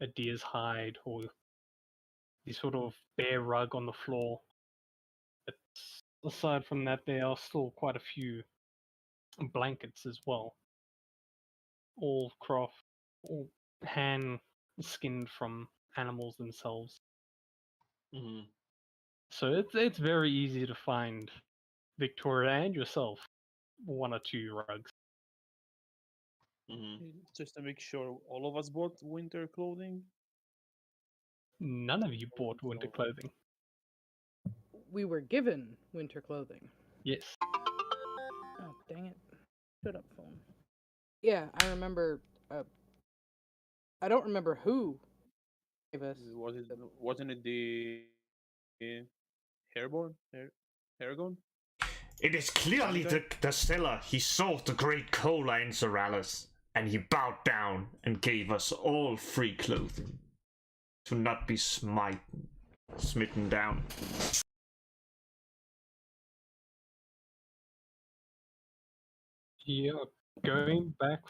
a deer's hide or the sort of bare rug on the floor. But aside from that, there are still quite a few blankets as well, all hand skinned from animals themselves. Mm-hmm. So it's very easy to find Victoria and yourself one or two rugs. Mm-hmm. Just to make sure all of us bought winter clothing. None of you bought winter clothing. We were given winter clothing. Yes. Oh, dang it. Shut up, phone. Yeah, I remember. I don't remember who gave us. Wasn't it the Haragon? It is clearly the seller. He saw the great cola in Zoralis, and he bowed down and gave us all free clothing to not be smitten down. Yeah, going back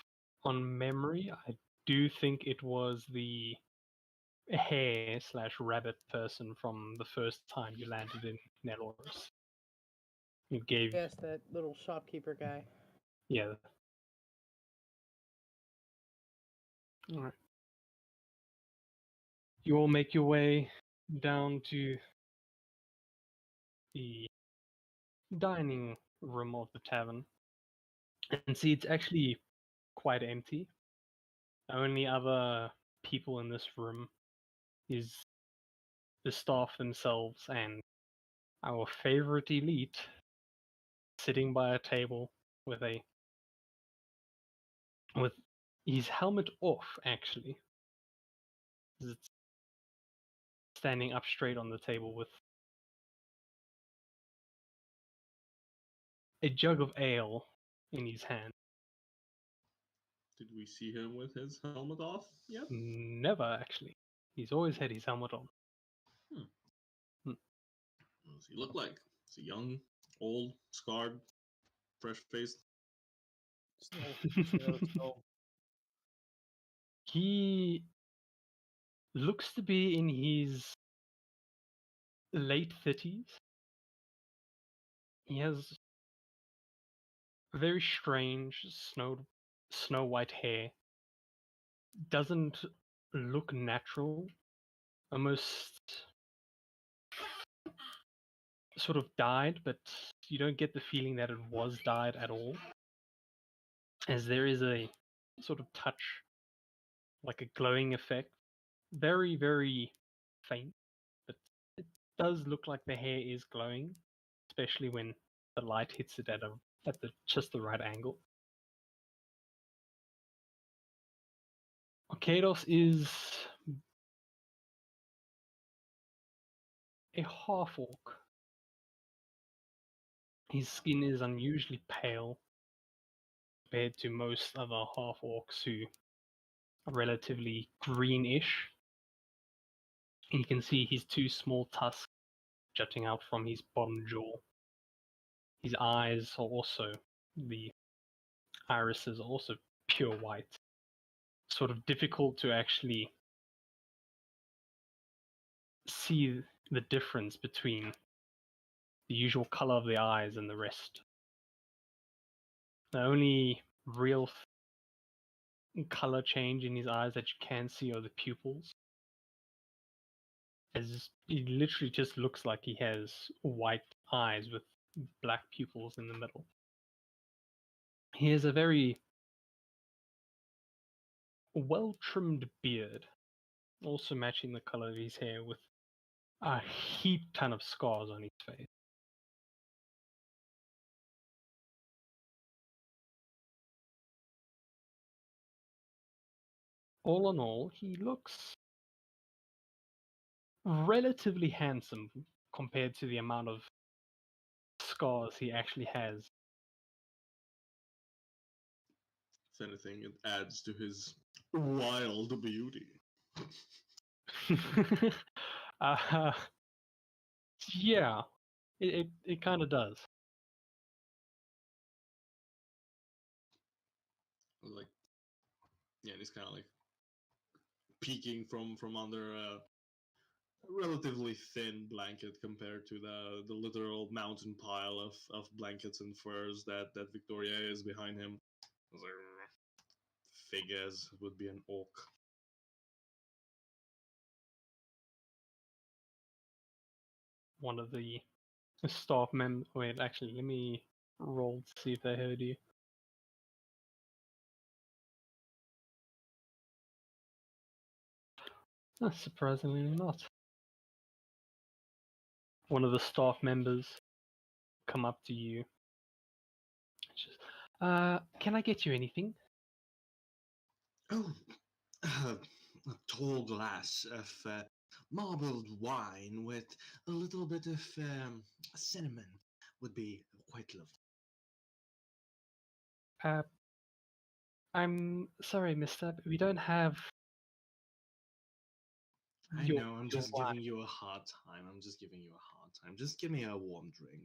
on memory, I do think it was the hare/rabbit person from the first time you landed in Neloris. He gave... Yes, that little shopkeeper guy. Yeah. Alright. You all make your way down to the dining room of the tavern and see it's actually quite empty. The only other people in this room is the staff themselves and our favorite elite sitting by a table with his helmet off, actually. It's standing up straight on the table with a jug of ale in his hand. Did we see him with his helmet off yet? Never, actually. He's always had his helmet on. What does he look like? Is he young, old, scarred, fresh-faced? Snow. He looks to be in his late 30s. He has very strange snow white hair. Doesn't look natural. Almost sort of dyed, but you don't get the feeling that it was dyed at all. As there is a sort of touch, like a glowing effect. Very, very faint, but it does look like the hair is glowing, especially when the light hits it at just the right angle. Arcados is a half-orc. His skin is unusually pale compared to most other half-orcs who are relatively greenish. And you can see his two small tusks jutting out from his bottom jaw. His eyes are also, the irises are also pure white. Sort of difficult to actually see the difference between the usual color of the eyes and the rest. The only real color change in his eyes that you can see are the pupils. As he literally just looks like he has white eyes with black pupils in the middle. He has a very well-trimmed beard, also matching the color of his hair, with a heap ton of scars on his face. All in all, he looks relatively handsome compared to the amount of scars he actually has. If anything, it adds to his wild beauty. Yeah, it kind of does. Like, yeah, he's kind of like peeking from under a relatively thin blanket compared to the literal mountain pile of blankets and furs that Victoria is behind him. I was like, figures would be an orc. One of the staff members. Wait, actually, let me roll to see if they heard you. Surprisingly not. One of the staff members come up to you. Just, can I get you anything? Oh, a tall glass of marbled wine with a little bit of cinnamon would be quite lovely. I'm sorry, mister, but we don't have I your, know, I'm your just wine. giving you a hard time. I'm just giving you a hard time. Just give me a warm drink.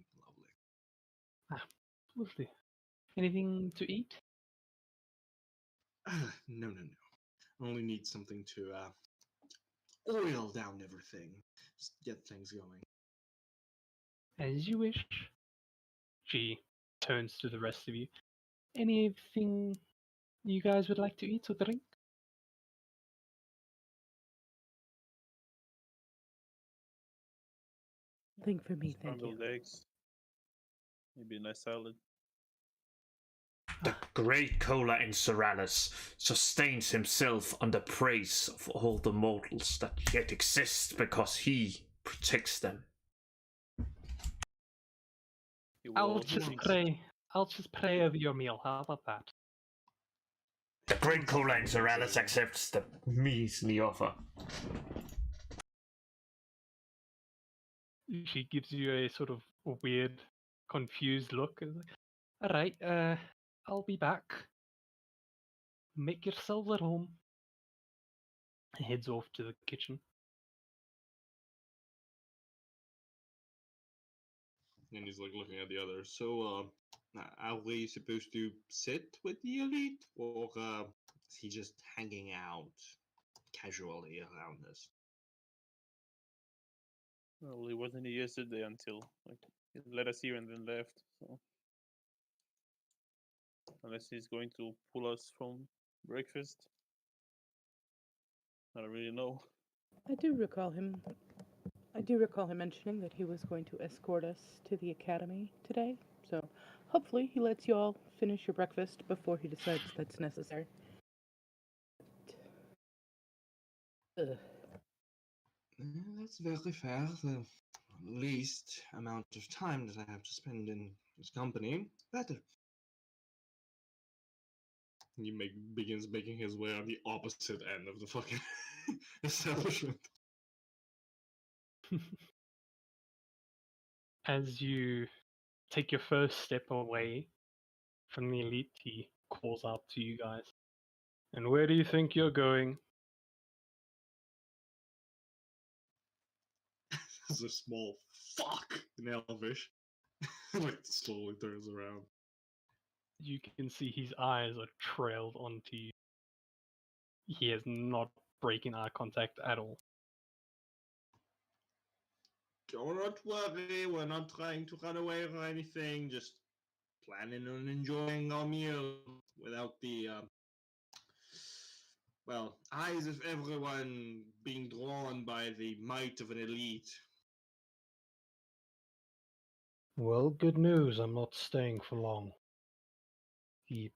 Lovely. Lovely. Anything to eat? No, no, no. Only need something to oil down everything. Just get things going. As you wish. She turns to the rest of you. Anything you guys would like to eat or drink? Nothing for me, thank you. Scrambled eggs. Maybe a nice salad. The great Cola in Soralis sustains himself under praise of all the mortals that yet exist because he protects them. He will I'll also just drink- pray. I'll just pray over your meal. How about that? The great Cola in Soralis accepts the measly offer. She gives you a sort of weird, confused look. And like, all right, I'll be back. Make yourselves at home. And heads off to the kitchen. And he's like looking at the others. So, are we supposed to sit with the elite, or is he just hanging out casually around us? Well, he wasn't here yesterday until like he let us here and then left. So unless he's going to pull us from breakfast, I don't really know. I do recall him mentioning that he was going to escort us to the academy today. So hopefully he lets you all finish your breakfast before he decides that's necessary. Ugh. That's very fair. The least amount of time that I have to spend in his company, better. He begins making his way on the opposite end of the fucking establishment. As you take your first step away from the elite, he calls out to you guys. And where do you think you're going? There's a small fuck in Elvish. Like slowly turns around. You can see his eyes are trailed onto you. He is not breaking eye contact at all. Do not worry, we're not trying to run away or anything, just planning on enjoying our meal without the eyes of everyone being drawn by the might of an elite. Well, good news. I'm not staying for long. He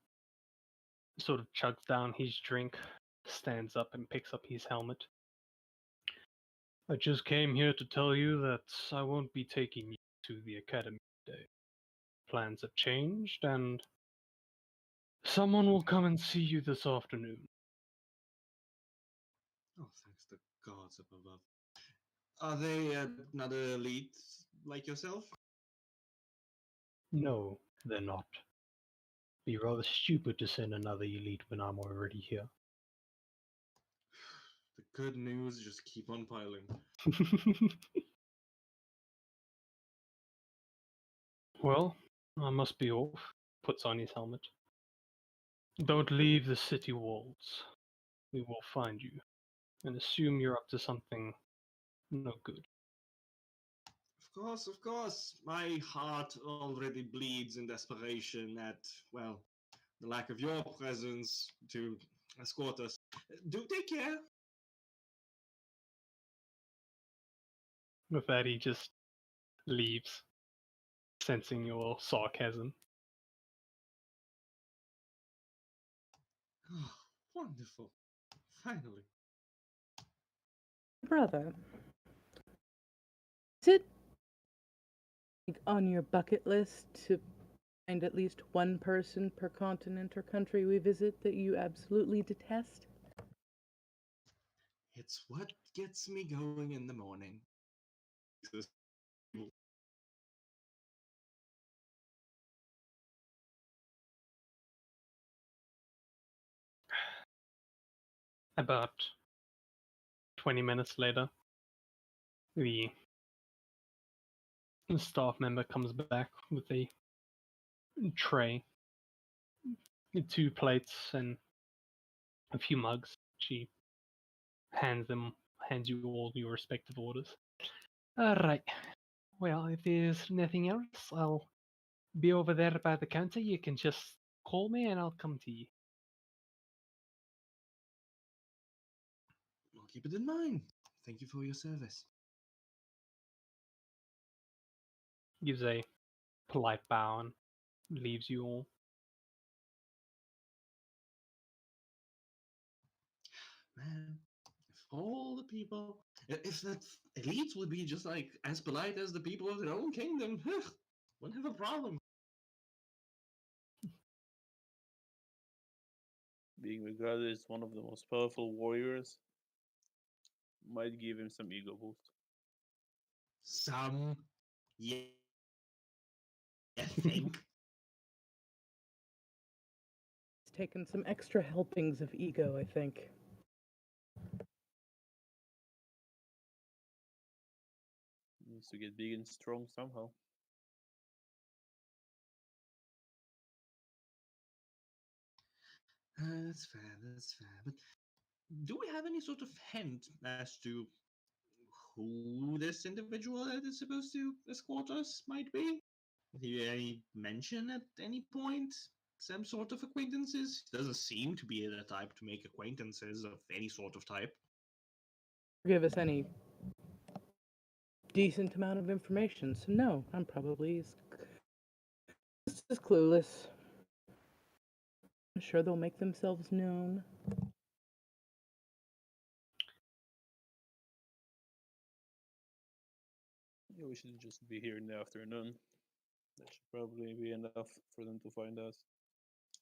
sort of chugs down his drink, stands up and picks up his helmet. I just came here to tell you that I won't be taking you to the academy today. Plans have changed, and someone will come and see you this afternoon. Oh, thanks to gods up above. Are they another elite like yourself? No, they're not. Be rather stupid to send another elite when I'm already here. The good news just keep on piling. Well, I must be off. Puts on his helmet. Don't leave the city walls. We will find you. and assume you're up to something no good. Of course. My heart already bleeds in desperation at, well, the lack of your presence to escort us. Do take care. With that, he just leaves, sensing your sarcasm. Wonderful. Finally. Brother, is it on your bucket list to find at least one person per continent or country we visit that you absolutely detest? It's what gets me going in the morning. About 20 minutes later, the staff member comes back with a tray, 2 plates, and a few mugs. She hands you all your respective orders. Alright. Well, if there's nothing else, I'll be over there by the counter. You can just call me and I'll come to you. I'll keep it in mind. Thank you for your service. Gives a polite bow and leaves you all. Man, if all the people, if the elites would be just like as polite as the people of their own kingdom, wouldn't have a problem. Being regarded as one of the most powerful warriors might give him some ego boost. Some, yeah, I think. It's taken some extra helpings of ego, I think. Needs to get big and strong somehow. That's fair. That's fair. But do we have any sort of hint as to who this individual that is supposed to escort us might be? Did he any mention at any point some sort of acquaintances? Doesn't seem to be the type to make acquaintances of any sort of type. Give us any decent amount of information, so no, I'm probably just as clueless. I'm sure they'll make themselves known. Yeah, we should just be here in the afternoon. That should probably be enough for them to find us.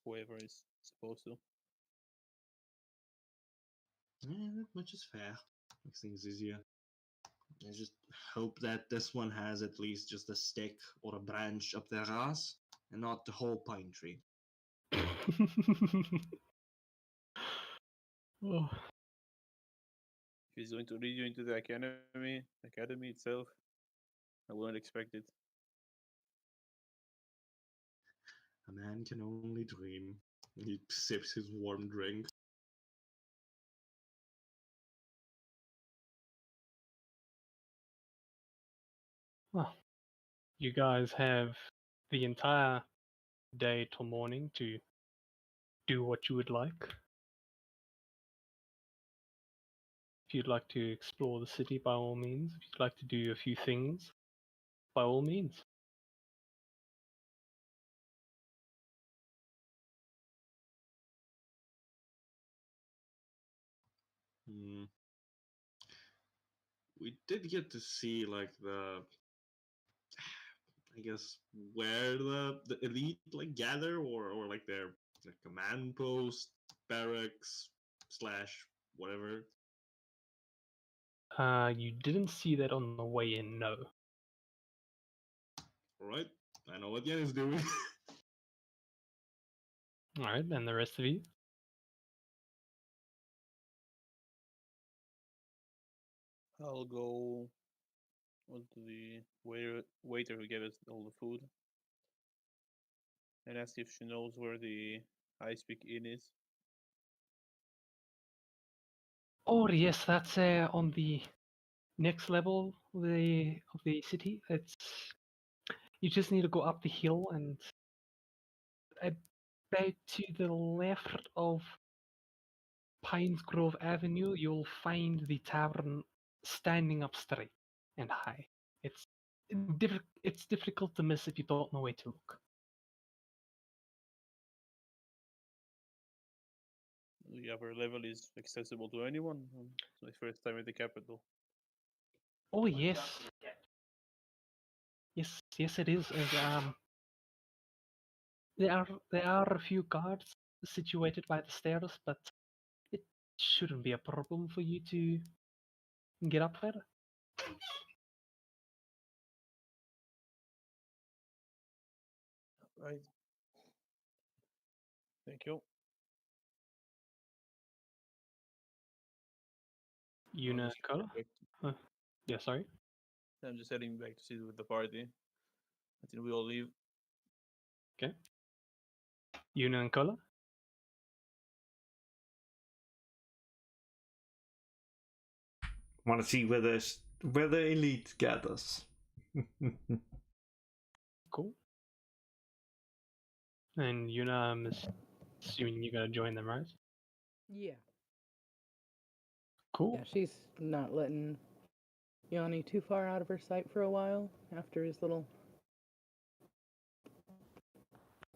Whoever is supposed to. Yeah, which is fair. Makes things easier. I just hope that this one has at least just a stick or a branch up their ass, and not the whole pine tree. Oh, If he's going to lead you into the academy itself, I wouldn't expect it. A man can only dream. He sips his warm drink. well, you guys have the entire day till morning to do what you would like. If you'd like to explore the city, by all means. If you'd like to do a few things, by all means. Hmm. We did get to see like I guess where the elite like gather or like their command post, barracks slash whatever. You didn't see that on the way in, no. All right, I know what Yen is doing. Alright, and the rest of you? I'll go to the waiter who gave us all the food and ask if she knows where the High Speak Inn is. Oh yes, that's on the next level of the city. It's you just need to go up the hill and about to the left of Pines Grove Avenue, you'll find the tavern standing up straight and high. It's it's difficult to miss if you don't know where to look. The upper level is accessible to anyone. It's my first time at the capital. Oh yes, yes, it is. There are a few guards situated by the stairs, but it shouldn't be a problem for you to get up there. Right. Thank you. Yuna and Kola? Yeah, sorry. I'm just heading back to sit with the party until we all leave. Okay. Yuna and Kola? Want to see where the elite gathers. Cool. And Yuna, I'm assuming you're gonna join them, right? Yeah. Cool. Yeah, she's not letting Yanni too far out of her sight for a while after his little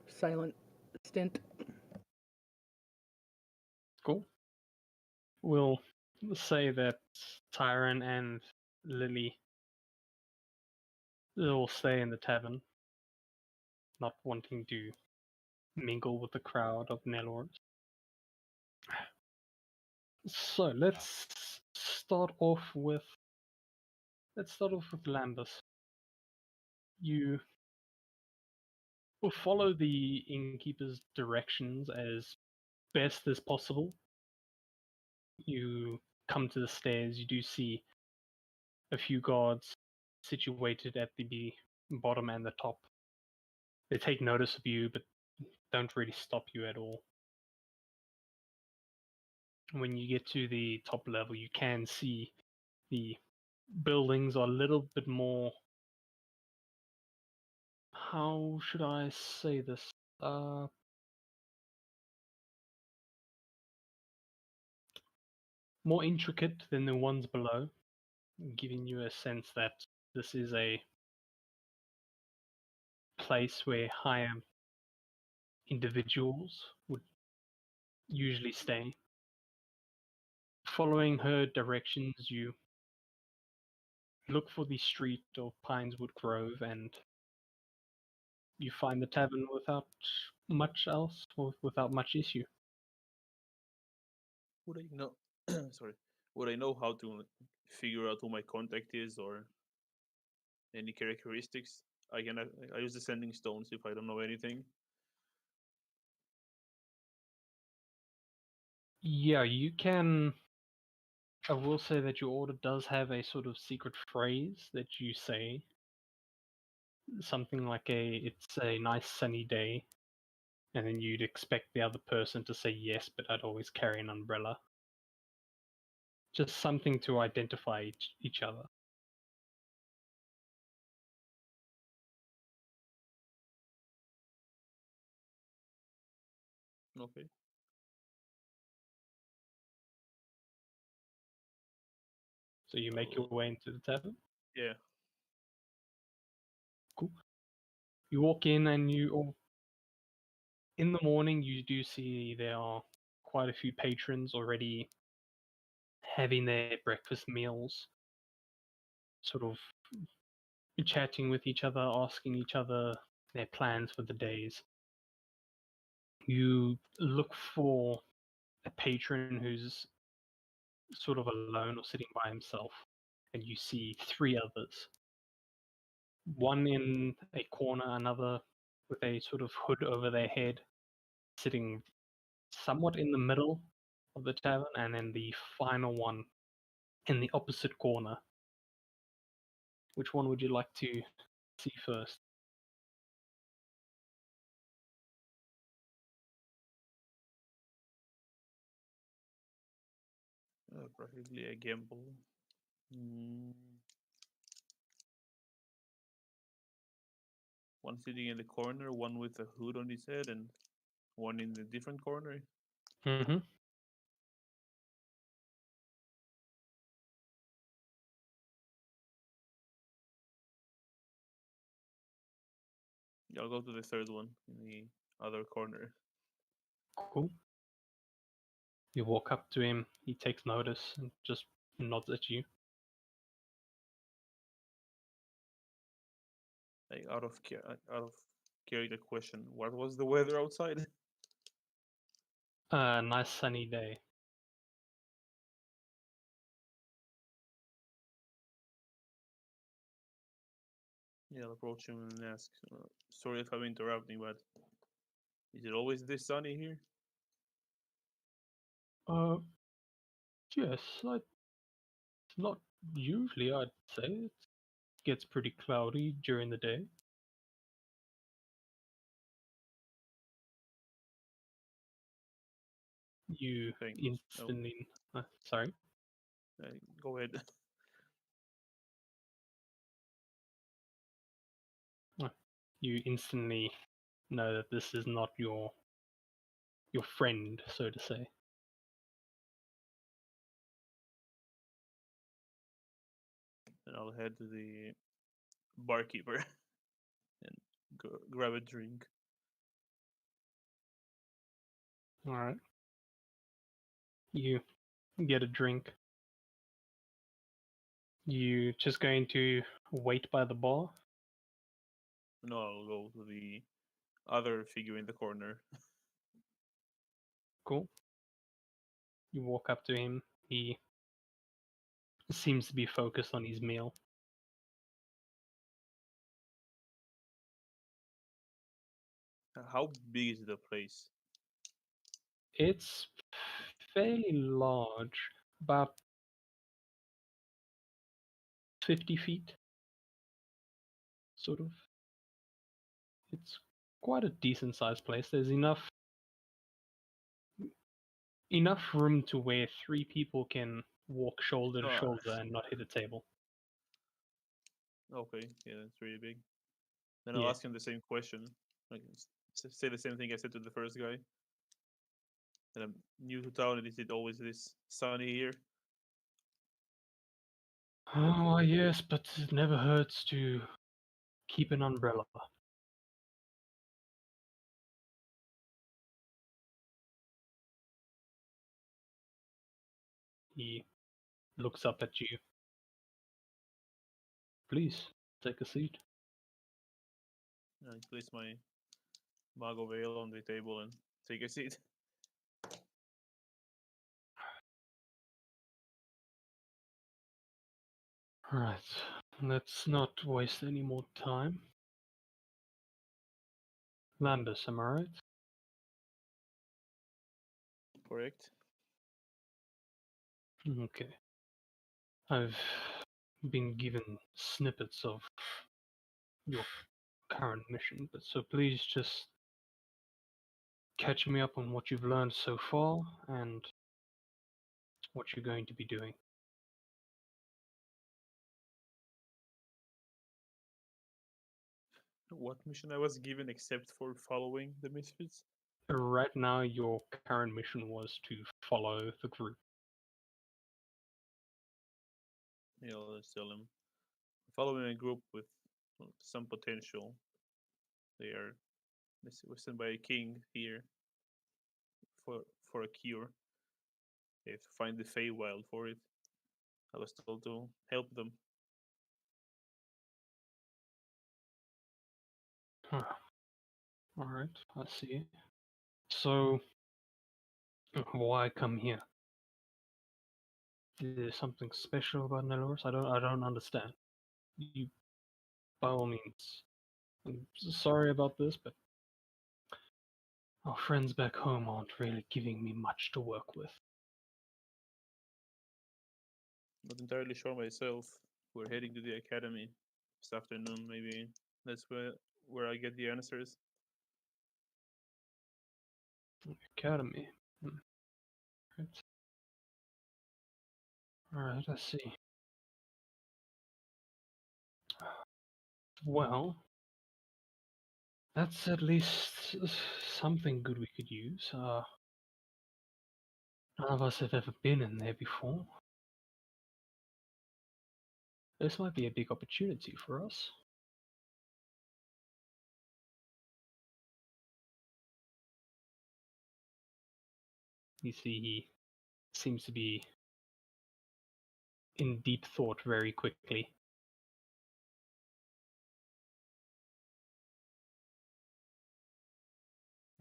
silent stint. Cool. We'll say that Tyron and Lily will stay in the tavern, not wanting to mingle with the crowd of Nelors. So let's start off with Lambus. You will follow the innkeeper's directions as best as possible. You come to the stairs, you do see a few guards situated at the bottom and the top. They take notice of you, but don't really stop you at all. When you get to the top level, you can see the buildings are a little bit more. How should I say this? More intricate than the ones below, giving you a sense that this is a place where higher individuals would usually stay. Following her directions, you look for the street of Pineswood Grove and you find the tavern without much else, or without much issue. Would I know? Sorry. Would I know how to figure out who my contact is or any characteristics? I use the sending stones if I don't know anything. Yeah, you can. I will say that your order does have a sort of secret phrase that you say. Something like it's a nice sunny day, and then you'd expect the other person to say yes, but I'd always carry an umbrella. Just something to identify each other. Okay. So you make your way into the tavern. Yeah. Cool. You walk in and in the morning you do see there are quite a few patrons already having their breakfast meals, sort of chatting with each other, asking each other their plans for the days. You look for a patron who's sort of alone or sitting by himself, and you see three others. One in a corner, another with a sort of hood over their head, sitting somewhat in the middle of the tavern, and then the final one in the opposite corner. Which one would you like to see first? Practically a gamble. One sitting in the corner, one with a hood on his head, and one in a different corner. Mm-hmm. I'll go to the third one in the other corner. Cool. You walk up to him, he takes notice and just nods at you. Like, out of character question, what was the weather outside? Nice sunny day. Yeah, I'll approach him and ask, sorry if I'm interrupting, but is it always this sunny here? Yes, not usually, I'd say. It gets pretty cloudy during the day. You Thanks. instantly... sorry? Go ahead. You instantly know that this is not your friend, so to say. And I'll head to the barkeeper and grab a drink. Alright. You get a drink. You just going to wait by the bar? No, I'll go to the other figure in the corner. Cool. You walk up to him. He seems to be focused on his meal. How big is the place? It's fairly large, about 50 feet, sort of. It's quite a decent sized place. There's enough room to where 3 people can walk shoulder to shoulder and not hit a table. Okay, yeah, that's really big. Then I'll Yeah. ask him the same question. Like, say the same thing I said to the first guy. And I'm new to town, and is it always this sunny here? Oh, yes, but it never hurts to keep an umbrella. He looks up at you. Please, take a seat. I place my mug of ale on the table and take a seat. Right, let's not waste any more time. Landis, am I right? Correct? Okay. I've been given snippets of your current mission, but so please just catch me up on what you've learned so far and what you're going to be doing. What mission I was given except for following the misfits? Right now, your current mission was to follow the group. Yeah, I'll just tell him. Following a group with some potential. They are was sent by a king here for a cure. They have to find the Feywild for it. I was told to help them. Alright, I see. So, why come here? Is there something special about Nelorus? I don't understand. You, by all means, I'm sorry about this, but our friends back home aren't really giving me much to work with. Not entirely sure myself. We're heading to the academy this afternoon. Maybe that's where I get the answers. Academy. Right. Alright, I see. Well, that's at least something good we could use. None of us have ever been in there before. This might be a big opportunity for us. You see, he seems to be in deep thought very quickly.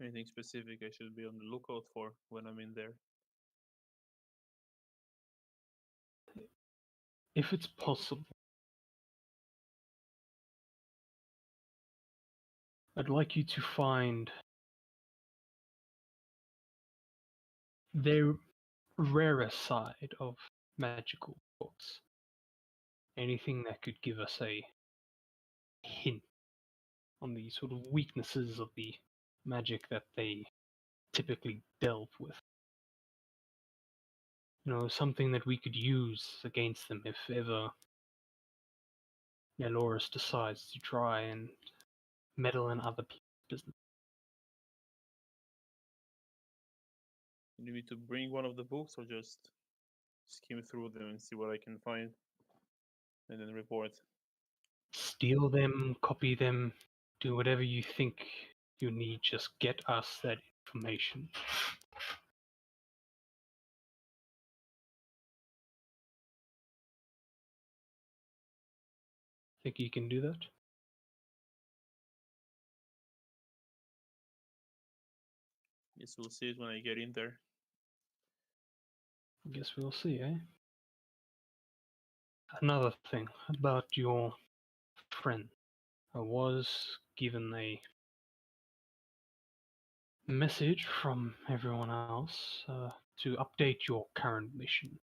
Anything specific I should be on the lookout for when I'm in there? If it's possible, I'd like you to find the rarer side of magical books. Anything that could give us a hint on the sort of weaknesses of the magic that they typically delve with. Something that we could use against them if ever Nelorus decides to try and meddle in other people's business. You need me to bring one of the books or just skim through them and see what I can find and then report? Steal them, copy them, do whatever you think you need, just get us that information. Think you can do that? Guess we'll see it when I get in there. I guess we'll see, eh? Another thing about your friend. I was given a message from everyone else to update your current mission.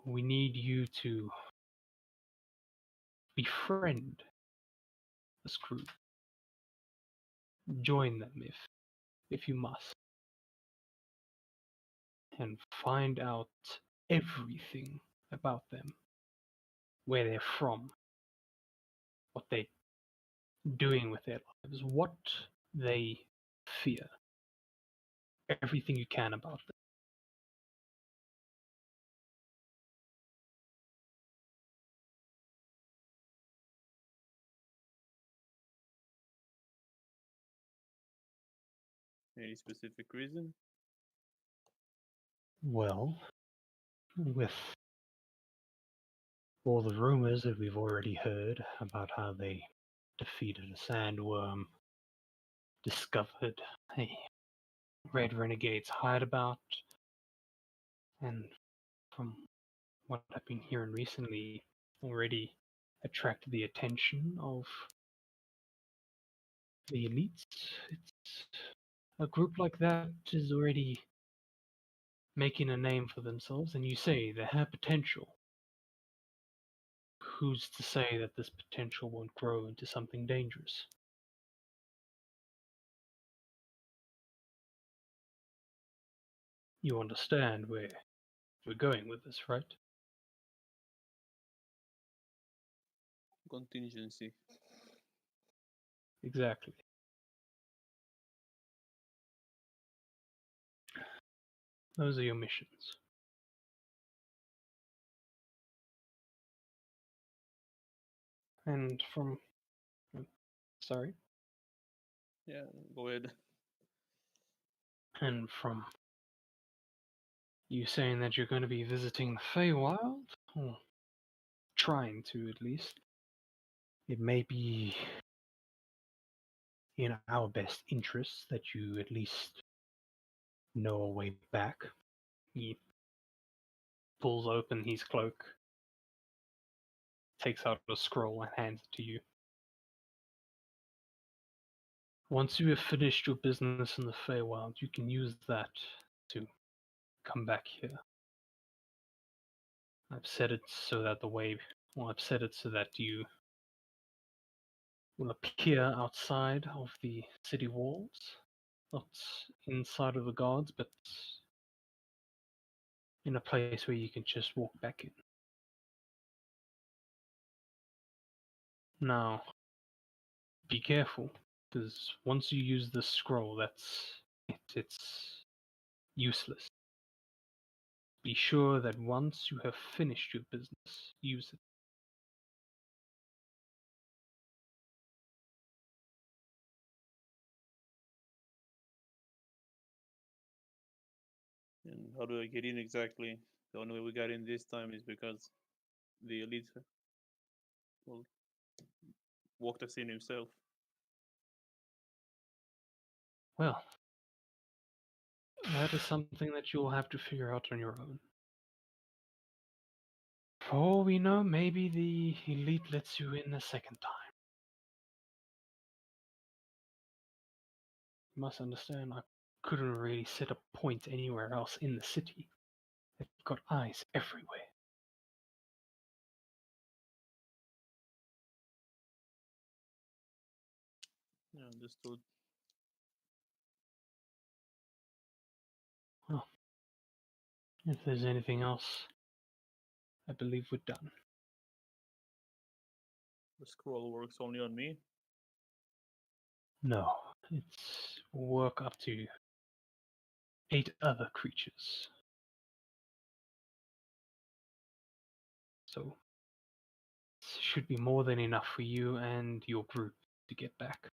We need you to befriend this group. Join them if you must. And find out everything about them. Where they're from. What they're doing with their lives. What they fear. Everything you can about them. Any specific reason? Well, with all the rumors that we've already heard about how they defeated a sandworm, discovered a red renegade's hideout, and from what I've been hearing recently, already attracted the attention of the elites. It's a group like that is already making a name for themselves, and you say they have potential. Who's to say that this potential won't grow into something dangerous? You understand where we're going with this, right? Contingency. Exactly. Those are your missions. And from... Sorry? Yeah, go ahead. And from you saying that you're going to be visiting the Feywild, or trying to at least, it may be in our best interests that you at least know a way back. He pulls open his cloak, takes out a scroll and hands it to you. Once you have finished your business in the Feywild, you can use that to come back here. I've set it so that I've set it so that you will appear outside of the city walls, not inside of the guards, but in a place where you can just walk back in. Now, be careful, because once you use the scroll, that's it. It's useless. Be sure that once you have finished your business, use it. And how do I get in exactly? The only way we got in this time is because the elite well, walked us in himself. Well, that is something that you'll have to figure out on your own. For all we know, maybe the elite lets you in a second time. You must understand, I couldn't really set a point anywhere else in the city. They've got eyes everywhere. Yeah, understood. Well, if there's anything else, I believe we're done. The scroll works only on me. No, it's work up to 8 other creatures. So, it should be more than enough for you and your group to get back.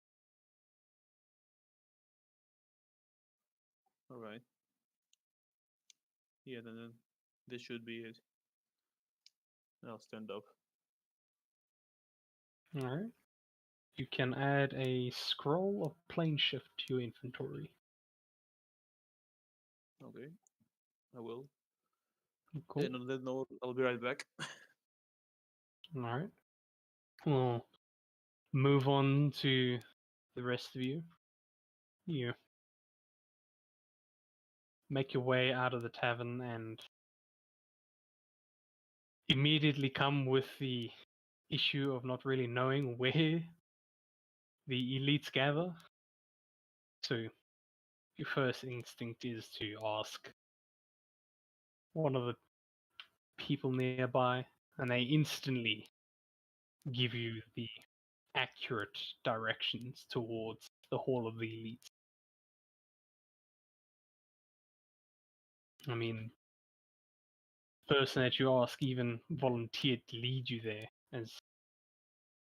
All right. Yeah, then this should be it. I'll stand up. Alright. You can add a scroll of plane shift to your inventory. Okay, I will. Cool. And on that note, I'll be right back. Alright. We'll move on to the rest of you. You make your way out of the tavern and immediately come with the issue of not really knowing where the elites gather. So your first instinct is to ask one of the people nearby, and they instantly give you the accurate directions towards the Hall of the Elites. I mean, the person that you ask even volunteered to lead you there as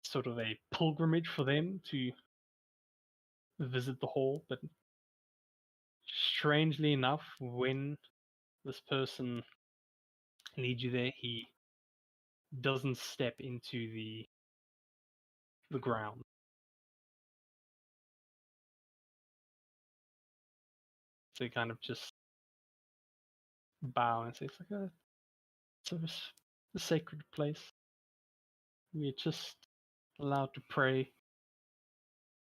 sort of a pilgrimage for them to visit the hall, but strangely enough, when this person leads you there, he doesn't step into the ground. So he kind of just bow and say, it's like a sacred place. We're just allowed to pray.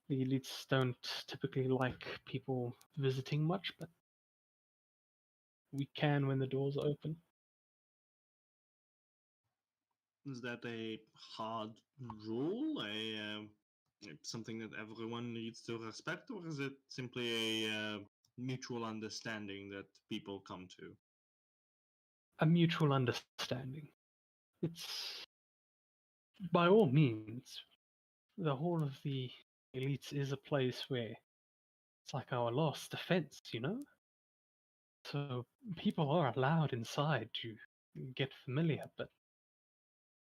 The elites don't typically like people visiting much, but we can when the doors are open. Is that a hard rule? Something that everyone needs to respect, or is it simply a mutual understanding that people come to? A mutual understanding. It's by all means, the Hall of the Elites is a place where it's like our last defense, you know? So people are allowed inside to get familiar, but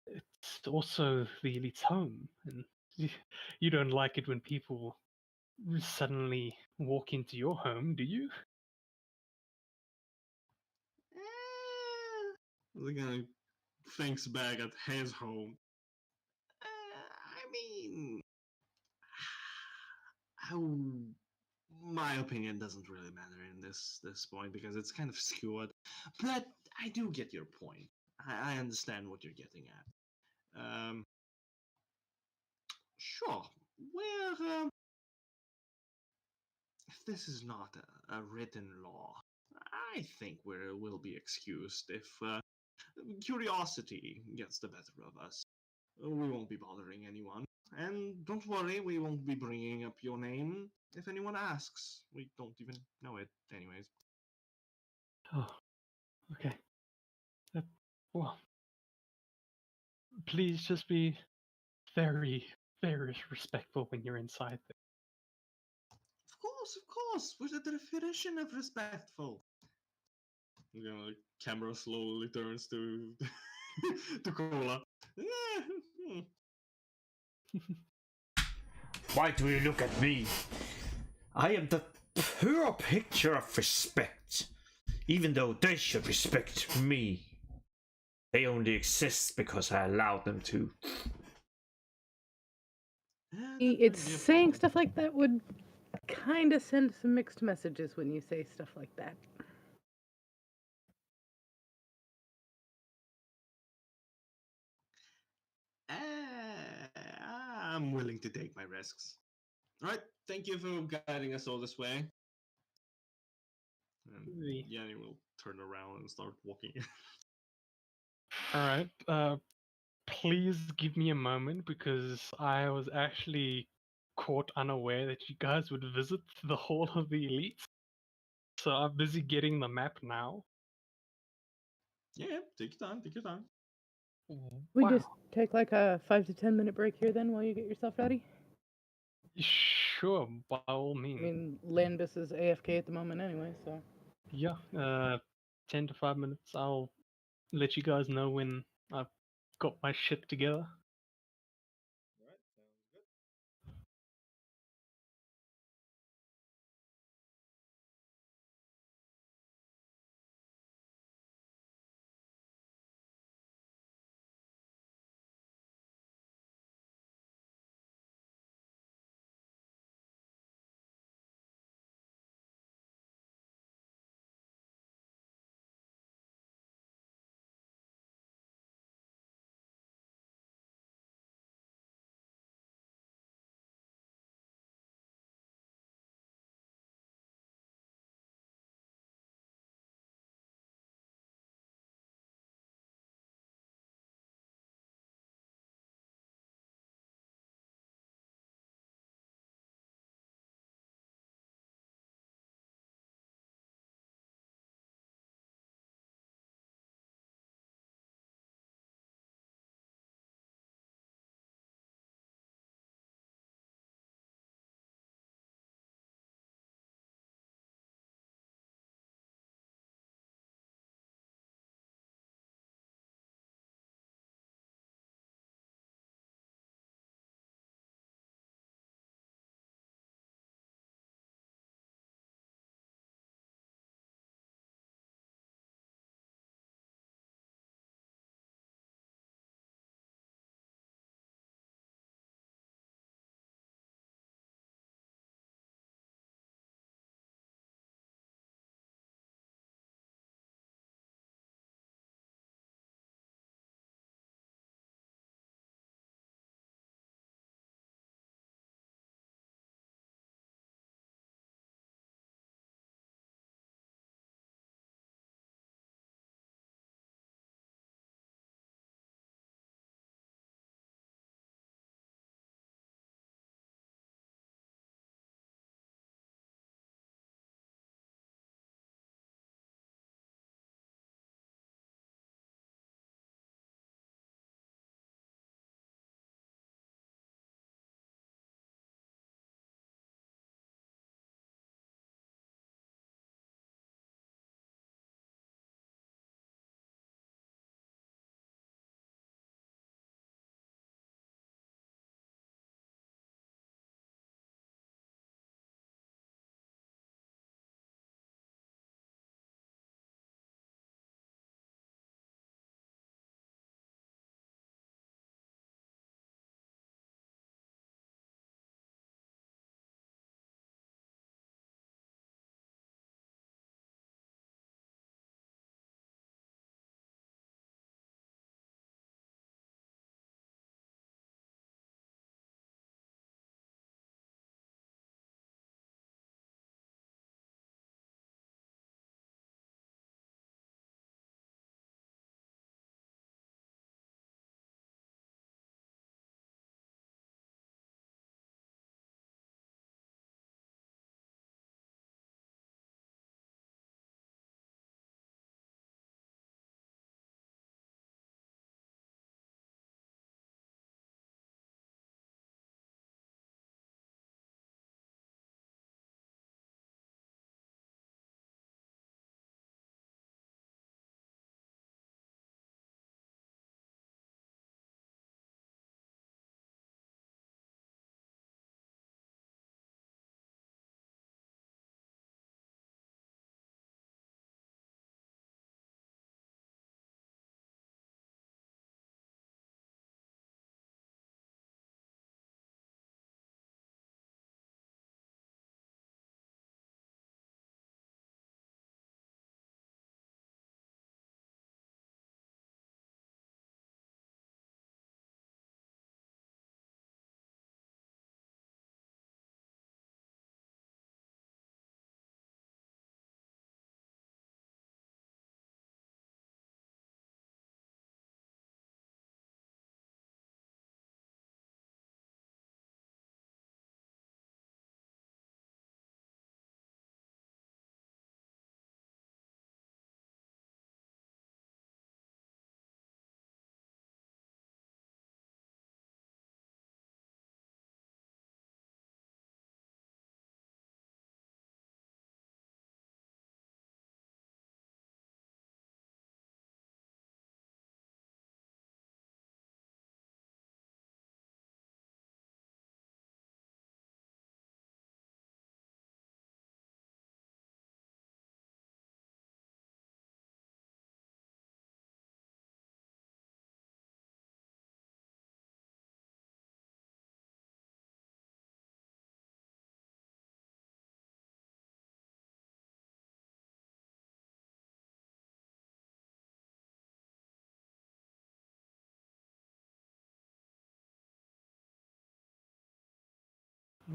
it's also the Elite's home, and you don't like it when people suddenly walk into your home, do you? The guy thinks back at his home. I mean, my opinion doesn't really matter in this point because it's kind of skewed. But I do get your point. I understand what you're getting at. Sure. Well, if this is not a written law, I think we'll be excused if curiosity gets the better of us. We won't be bothering anyone. And don't worry, we won't be bringing up your name if anyone asks. We don't even know it, anyways. Oh, okay. Well, please just be very, very respectful when you're inside there. Of course. What's the definition of respectful? You know, the camera slowly turns to to Cola. Why do you look at me? I am the pure picture of respect. Even though they should respect me. They only exist because I allowed them to. It's saying stuff like that would kind of send some mixed messages when you say stuff like that. I'm willing to take my risks. All right, thank you for guiding us all this way. And Yanni will turn around and start walking. All right. Please give me a moment because I was actually caught unaware that you guys would visit the Hall of the Elites. So I'm busy getting the map now. Yeah, take your time. Take your time. We Wow. just take like a 5 to 10 minute break here then while you get yourself ready. Sure, by all I means. mean, Landis is AFK at the moment anyway, so. Yeah. 10 to 5 minutes. I'll let you guys know when I've got my shit together.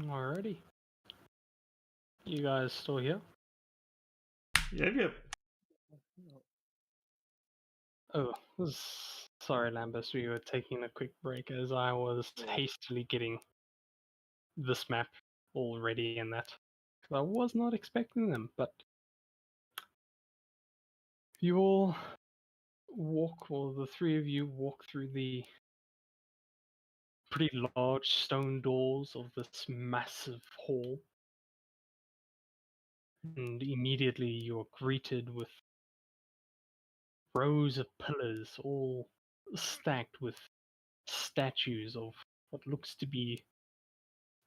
Alrighty. You guys still here? Yep. Oh, sorry, Lambus. We were taking a quick break as I was hastily getting this map all ready and that. Because I was not expecting them, but you all walk, or the three of you walk through the pretty large stone doors of this massive hall. And immediately you're greeted with rows of pillars, all stacked with statues of what looks to be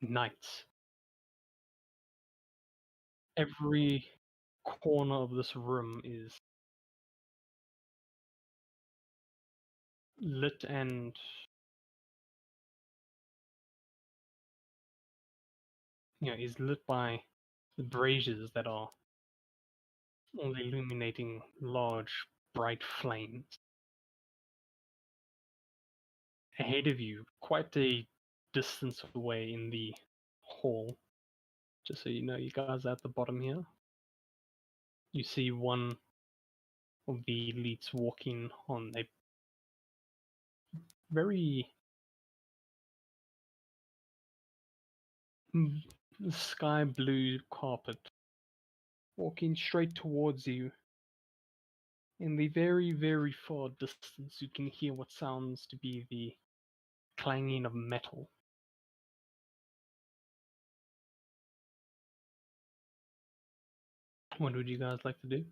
knights. Every corner of this room is lit and is lit by the braziers that are all illuminating large, bright flames. Ahead of you, quite a distance away in the hall, just so you know, you guys are at the bottom here. You see one of the elites walking on a very sky blue carpet, walking straight towards you. In the very, very far distance, you can hear what sounds to be the clanging of metal. What would you guys like to do?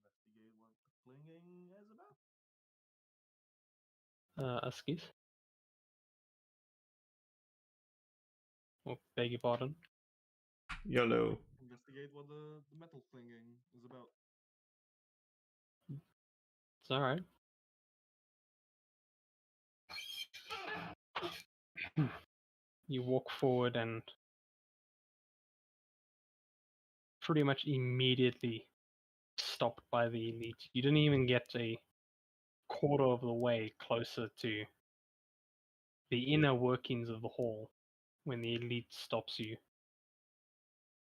Investigate what the clinging is about. Askis? Oh, beg your pardon. YOLO. Investigate what the metal clinging is about. It's alright. You walk forward and pretty much immediately stopped by the elite. You didn't even get a quarter of the way closer to the inner workings of the hall when the elite stops you,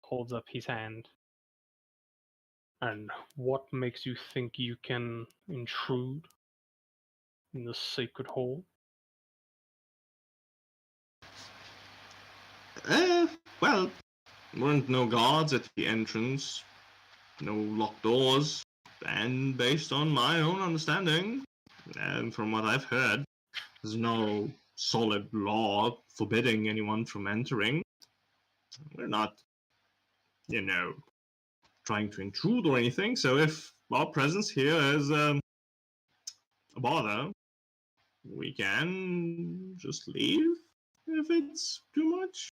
holds up his hand. And what makes you think you can intrude in the sacred hall? Well, weren't no guards at the entrance, no locked doors, and based on my own understanding, and from what I've heard, there's no solid law forbidding anyone from entering. We're not, trying to intrude or anything, so if our presence here is a bother, we can just leave if it's too much.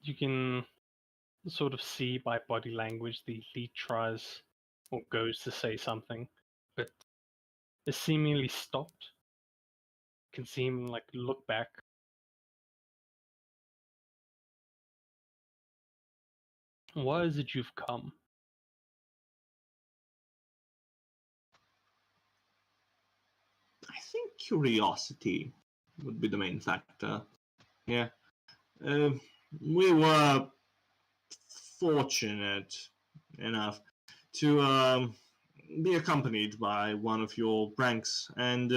You can sort of see by body language the elite tries or goes to say something, but is seemingly stopped. Can seem like look back. Why is it you've come? I think curiosity would be the main factor. Yeah. We were fortunate enough to be accompanied by one of your ranks, and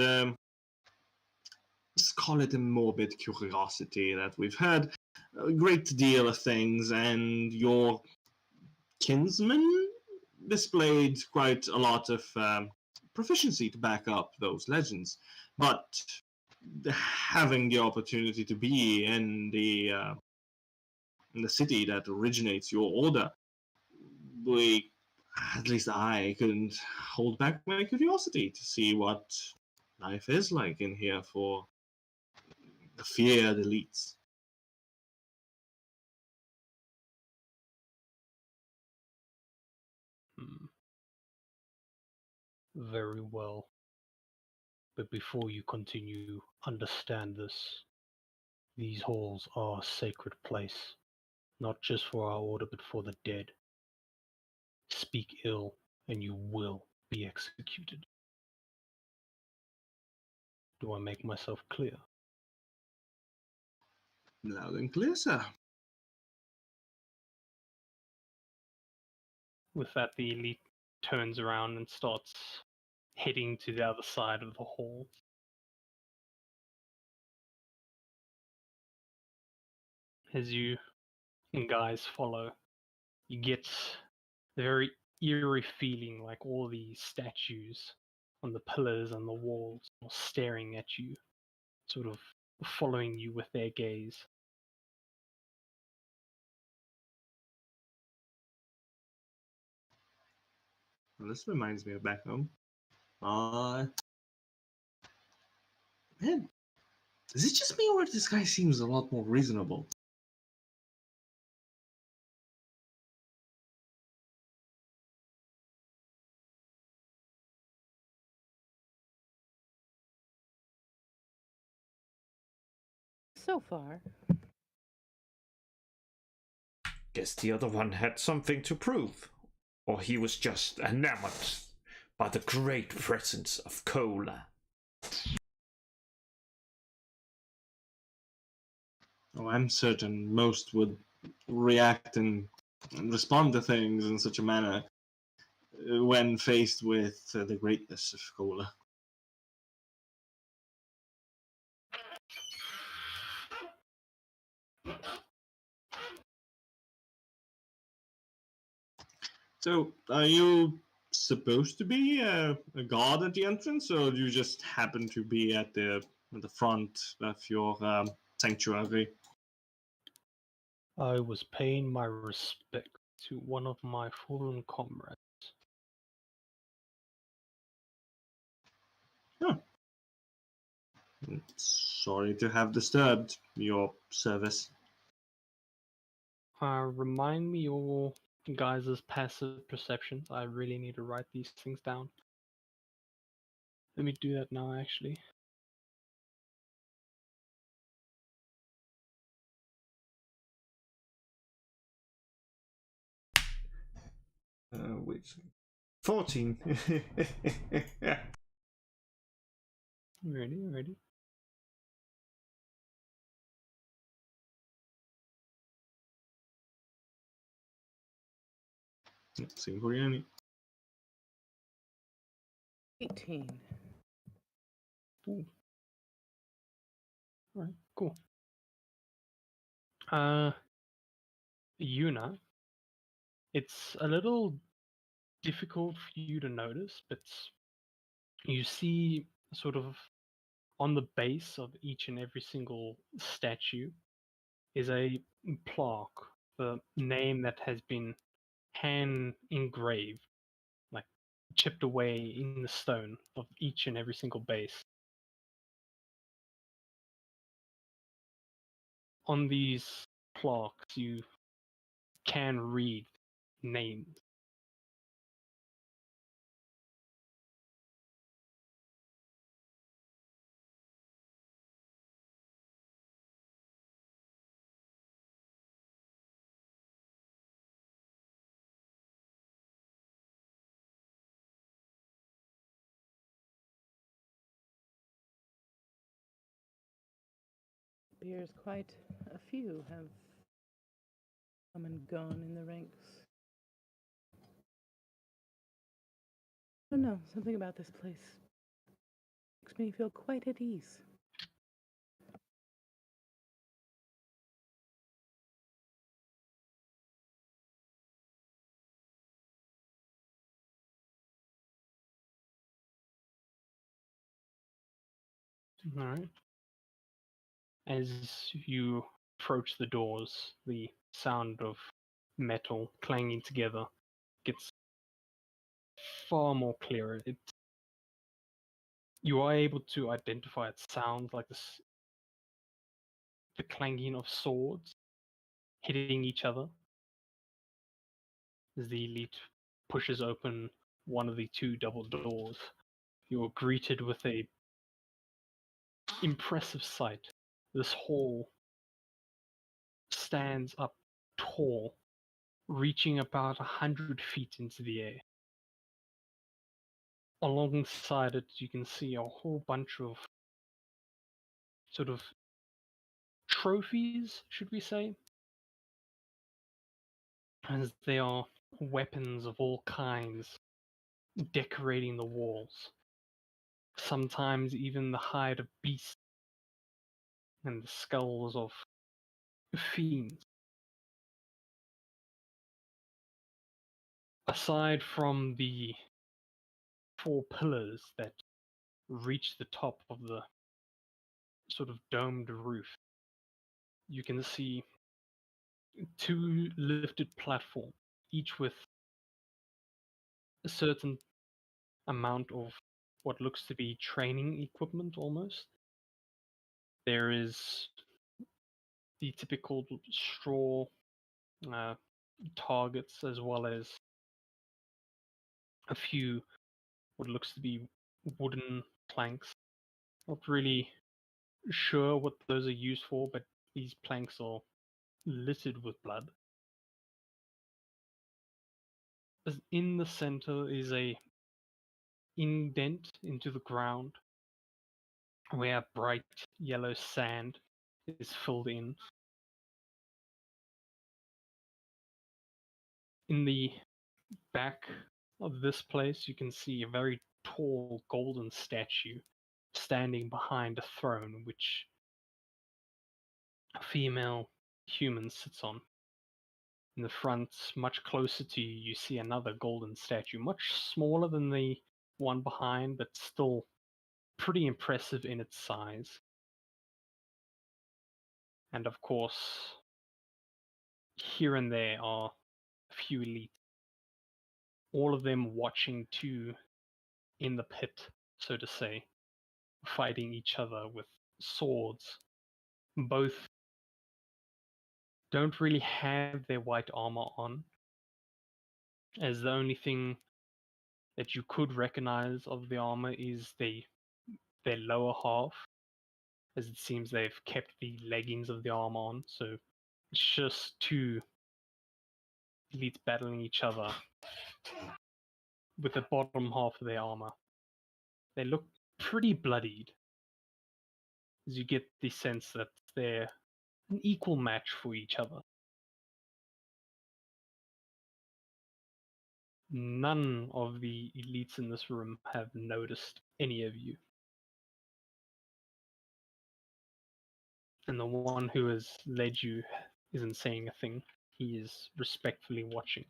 let's call it a morbid curiosity that we've heard a great deal of things, and your kinsman displayed quite a lot of proficiency to back up those legends. But having the opportunity to be in the city that originates your order, we, at least I, couldn't hold back my curiosity to see what life is like in here for the feared elites. Very well. But before you continue, understand this. These halls are a sacred place, not just for our order, but for the dead. Speak ill, and you will be executed. Do I make myself clear? Loud and clear, sir. With that, the elite turns around and starts heading to the other side of the hall. As you guys follow, you get the very eerie feeling like all these statues on the pillars and the walls are staring at you, sort of following you with their gaze. Well, this reminds me of back home. Man, is it just me or this guy seems a lot more reasonable? So far. Guess the other one had something to prove. Or he was just enamored by the great presence of cola. Oh, I'm certain most would react and respond to things in such a manner when faced with the greatness of cola. So, are you supposed to be a guard at the entrance, or do you just happen to be at the front of your sanctuary? I was paying my respect to one of my fallen comrades. Huh. Sorry to have disturbed your service. Remind me your guys' passive perceptions. I really need to write these things down. Let me do that now, actually. Wait. 14. Ready? Same for you. 18. Ooh. Alright, cool. Yuna, it's a little difficult for you to notice, but you see sort of on the base of each and every single statue is a plaque, the name that has been hand engraved, like chipped away in the stone of each and every single base. On these plaques, you can read names. Appears quite a few have come and gone in the ranks. I don't know, something about this place makes me feel quite at ease. All right. As you approach the doors, the sound of metal clanging together gets far more clearer. You are able to identify its sounds like this, the clanging of swords hitting each other. As the elite pushes open one of the two double doors, you are greeted with a impressive sight. This hall stands up tall, reaching about 100 feet into the air. Alongside it, you can see a whole bunch of sort of trophies, should we say, as they are weapons of all kinds decorating the walls. Sometimes even the hide of beasts and the skulls of fiends. Aside from the 4 pillars that reach the top of the sort of domed roof, you can see 2 lifted platforms, each with a certain amount of what looks to be training equipment almost. There is the typical straw uh, targets, as well as a few what looks to be wooden planks. Not really sure what those are used for, but these planks are littered with blood. In the center is a indent into the ground where bright yellow sand is filled in. In the back of this place, you can see a very tall golden statue standing behind a throne which a female human sits on. In the front, much closer to you, you see another golden statue, much smaller than the one behind, but still pretty impressive in its size. And of course, here and there are a few elite, all of them watching too in the pit, so to say, fighting each other with swords. Both don't really have their white armor on, as the only thing that you could recognize of the armor is their lower half, as it seems they've kept the leggings of the armor on, so it's just 2 elites battling each other with the bottom half of their armor. They look pretty bloodied, as you get the sense that they're an equal match for each other. None of the elites in this room have noticed any of you. And the one who has led you isn't saying a thing. He is respectfully watching.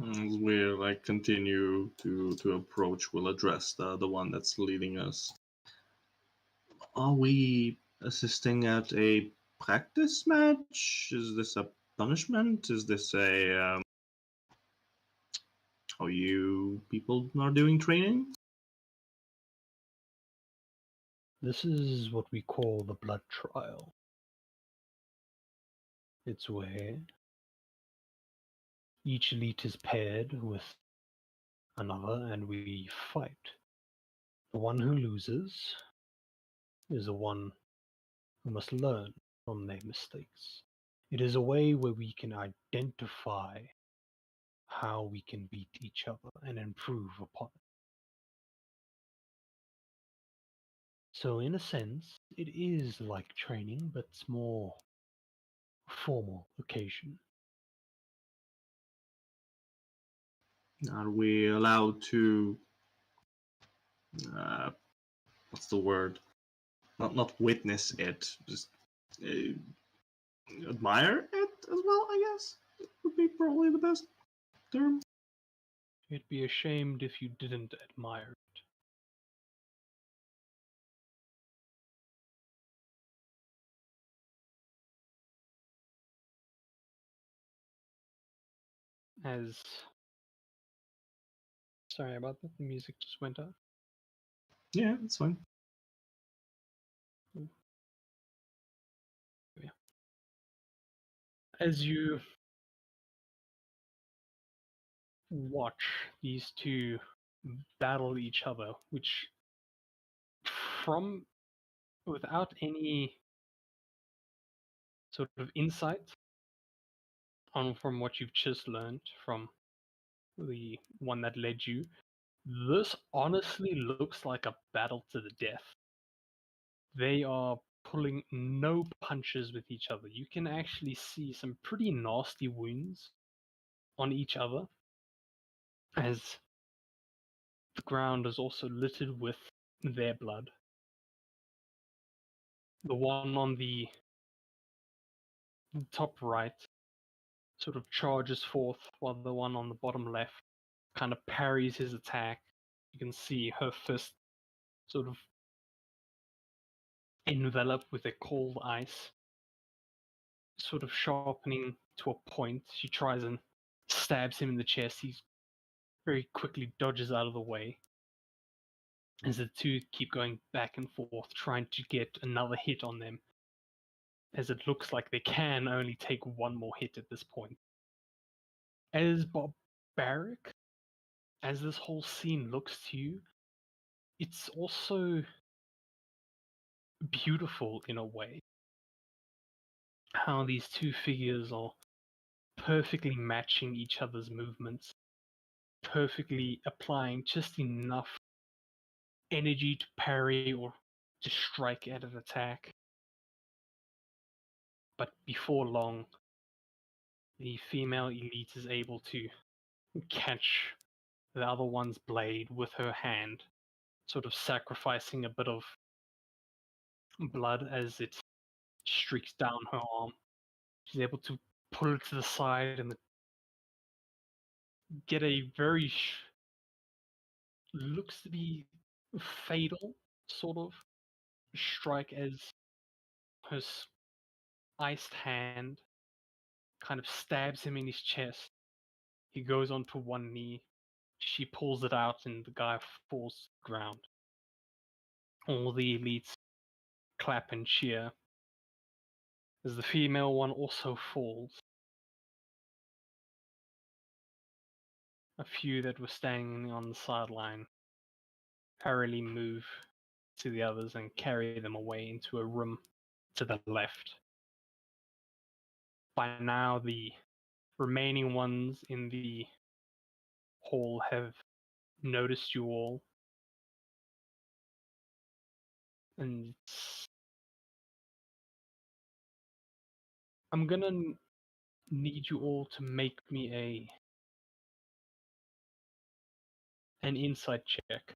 As we like continue to approach, we'll address the one that's leading us. Are we assisting at a practice match? Is this a punishment? Is this a how you people are doing training? This is what we call the blood trial. It's where each elite is paired with another and we fight. The one who loses is the one who must learn from their mistakes. It is a way where we can identify how we can beat each other and improve upon it. So in a sense, it is like training, but it's more formal occasion. Are we allowed to what's the word? Not witness it, just admire it as well, I guess would be probably the best term. You'd be ashamed if you didn't admire it. As sorry about that, the music just went out. Yeah, that's fine. Yeah. As you watch these 2 battle each other, which from without any sort of insight on from what you've just learned from the one that led you, this honestly looks like a battle to the death. they are pulling no punches with each other. You can actually see some pretty nasty wounds on each other, as the ground is also littered with their blood. The one on the top right sort of charges forth, while the one on the bottom left kind of parries his attack. You can see her fist sort of enveloped with a cold ice, sort of sharpening to a point. She tries and stabs him in the chest. He very quickly dodges out of the way as the two keep going back and forth, trying to get another hit on them, as it looks like they can only take one more hit at this point. As barbaric as this whole scene looks to you, it's also beautiful in a way. How these two figures are perfectly matching each other's movements, perfectly applying just enough energy to parry or to strike at an attack. But before long, the female elite is able to catch the other one's blade with her hand, sort of sacrificing a bit of blood as it streaks down her arm. She's able to pull it to the side and get a very looks to be fatal sort of strike as her iced hand kind of stabs him in his chest. He goes onto one knee. She pulls it out and the guy falls to the ground. All the elites clap and cheer as the female one also falls. A few that were standing on the sideline hurriedly move to the others and carry them away into a room to the left. By now, the remaining ones in the hall have noticed you all, and I'm gonna need you all to make me an insight check.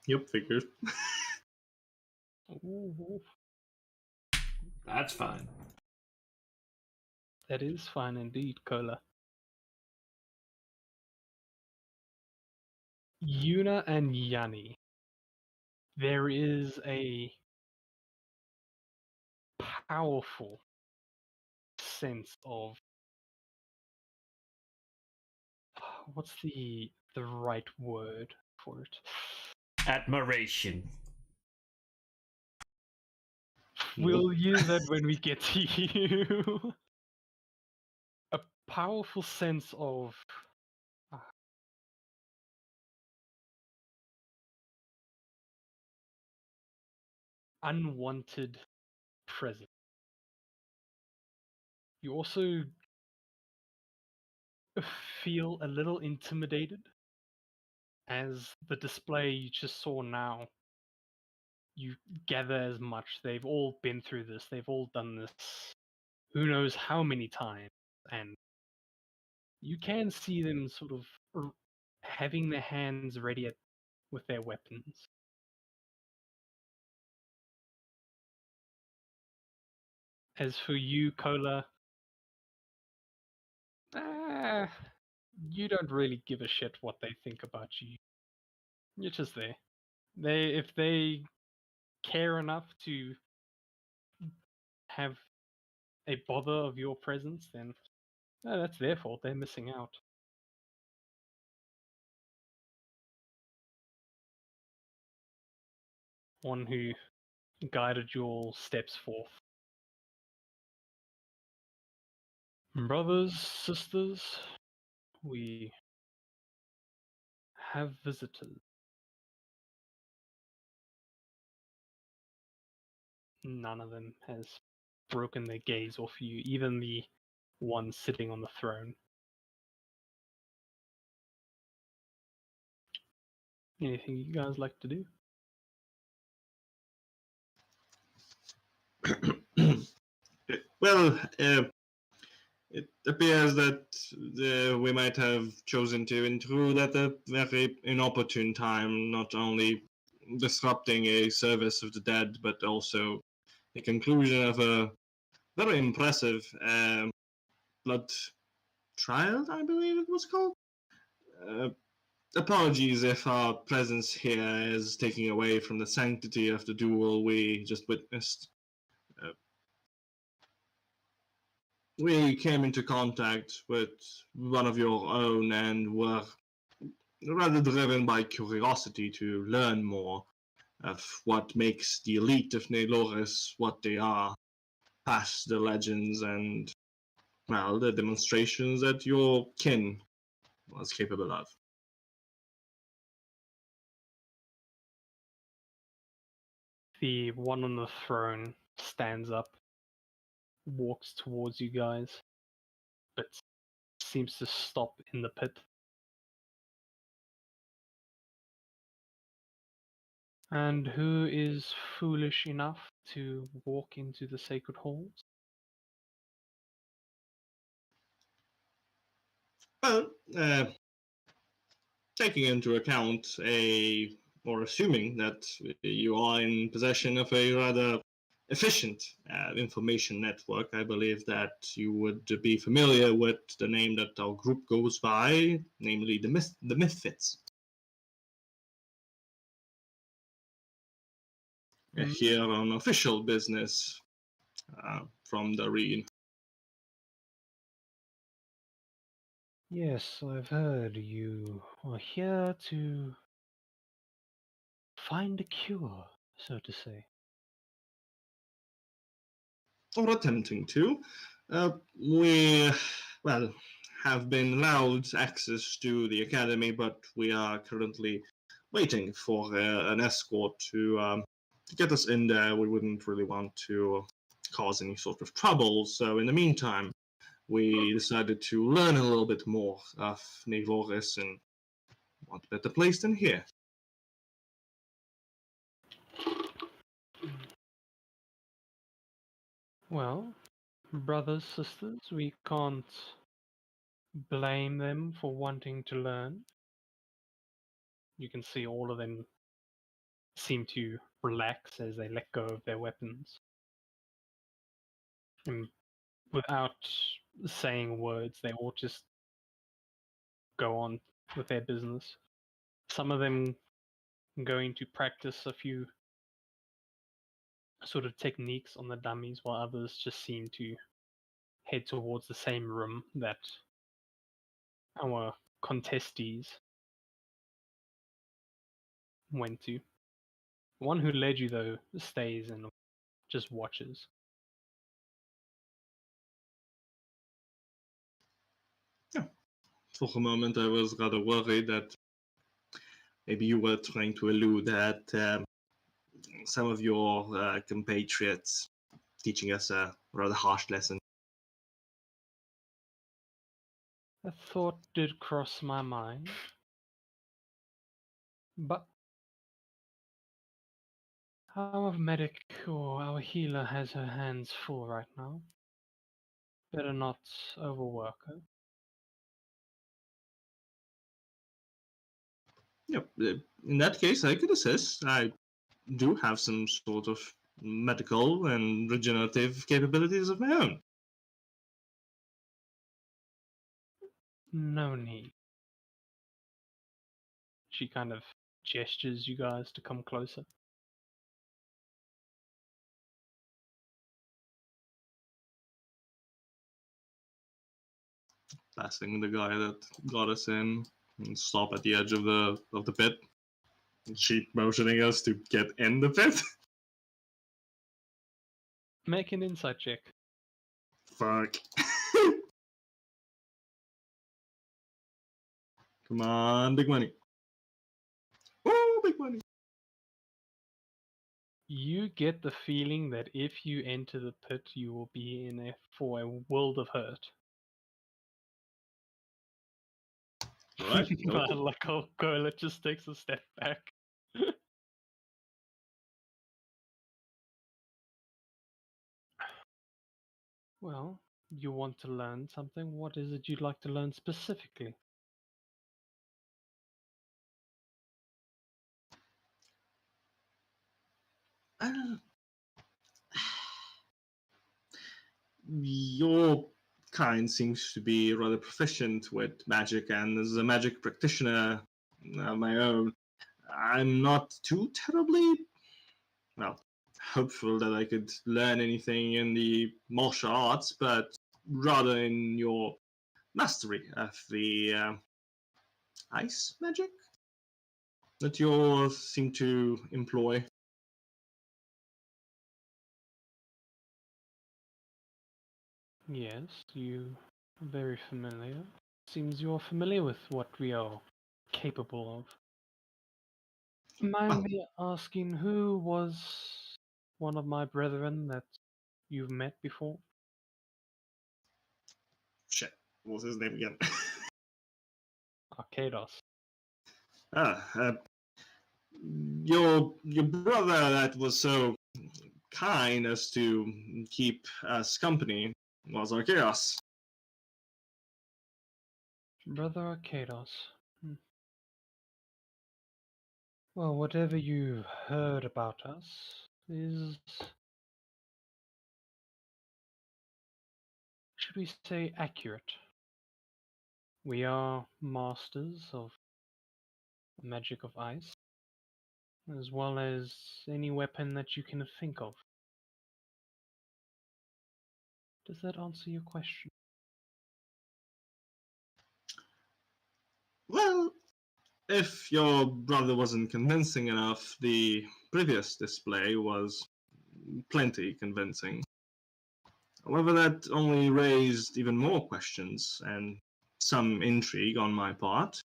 Yep, figures. Ooh, That's fine. that is fine indeed, Kola. Yuna and Yanni, there is a powerful sense of what's the right word for it? Admiration. We'll use that when we get to you. A powerful sense of unwanted presence. You also feel a little intimidated as the display you just saw now. You gather as much. They've all been through this. They've all done this who knows how many times. And you can see them sort of having their hands ready with their weapons. As for you, Kola, you don't really give a shit what they think about you. You're just there. If they care enough to have a bother of your presence, then that's their fault. They're missing out. One who guided you all steps forth. Brothers, sisters, we have visitors. None of them has broken their gaze off you. Even the one sitting on the throne. Anything you guys like to do? Well, it appears that we might have chosen to intrude at a very inopportune time, not only disrupting a service of the dead, but also the conclusion of a very impressive blood trial, I believe it was called. Apologies if our presence here is taking away from the sanctity of the duel we just witnessed. We came into contact with one of your own and were rather driven by curiosity to learn more of what makes the elite of Neloris what they are, past the legends and, well, the demonstrations that your kin was capable of. The one on the throne stands up, walks towards you guys, but seems to stop in the pit. And who is foolish enough to walk into the sacred halls? Well, taking into account or assuming that you are in possession of a rather efficient information network, I believe that you would be familiar with the name that our group goes by, namely the Misfits. Here on official business from the Reen. Yes, I've heard you are here to find a cure, so to say. Or attempting to. We, well, have been allowed access to the academy, but we are currently waiting for an escort to get us in there. We wouldn't really want to cause any sort of trouble, so in the meantime, we decided to learn a little bit more of Nevoris, and what better place than here? Well, brothers, sisters, we can't blame them for wanting to learn. You can see all of them seem to relax as they let go of their weapons. And without saying words, they all just go on with their business. Some of them going to practice a few sort of techniques on the dummies, while others just seem to head towards the same room that our contestees went to. The one who led you, though, stays and just watches. Yeah. For a moment, I was rather worried that maybe you were trying to allude that some of your compatriots teaching us a rather harsh lesson. A thought did cross my mind, but our medic or our healer has her hands full right now. Better not overwork her. Yep. In that case, I could assist. I do have some sort of medical and regenerative capabilities of my own. No need. She kind of gestures you guys to come closer. Passing the guy that got us in and stop at the edge of the pit. She motioning us to get in the pit. Make an insight check. Fuck. Come on, big money. Oh, big money. You get the feeling that if you enter the pit, you will be in for a world of hurt. Right. Okay. Like how Gola just takes a step back. Well, you want to learn something? What is it you'd like to learn specifically? Uh, your kind seems to be rather proficient with magic, and as a magic practitioner of my own, I'm not too terribly, well, hopeful that I could learn anything in the martial arts, but rather in your mastery of the ice magic that you seem to employ. Yes, you are very familiar. Seems you're familiar with what we are capable of. Mind Well, me asking who was one of my brethren that you've met before? shit, what was his name again? Arcados. ah, your brother that was so kind as to keep us company was Archaeos. Brother Arcados. Hmm. Well, whatever you've heard about us is, should we say, accurate. We are masters of magic of ice, as well as any weapon that you can think of. Does that answer your question? Well, if your brother wasn't convincing enough, the previous display was plenty convincing. However, that only raised even more questions and some intrigue on my part.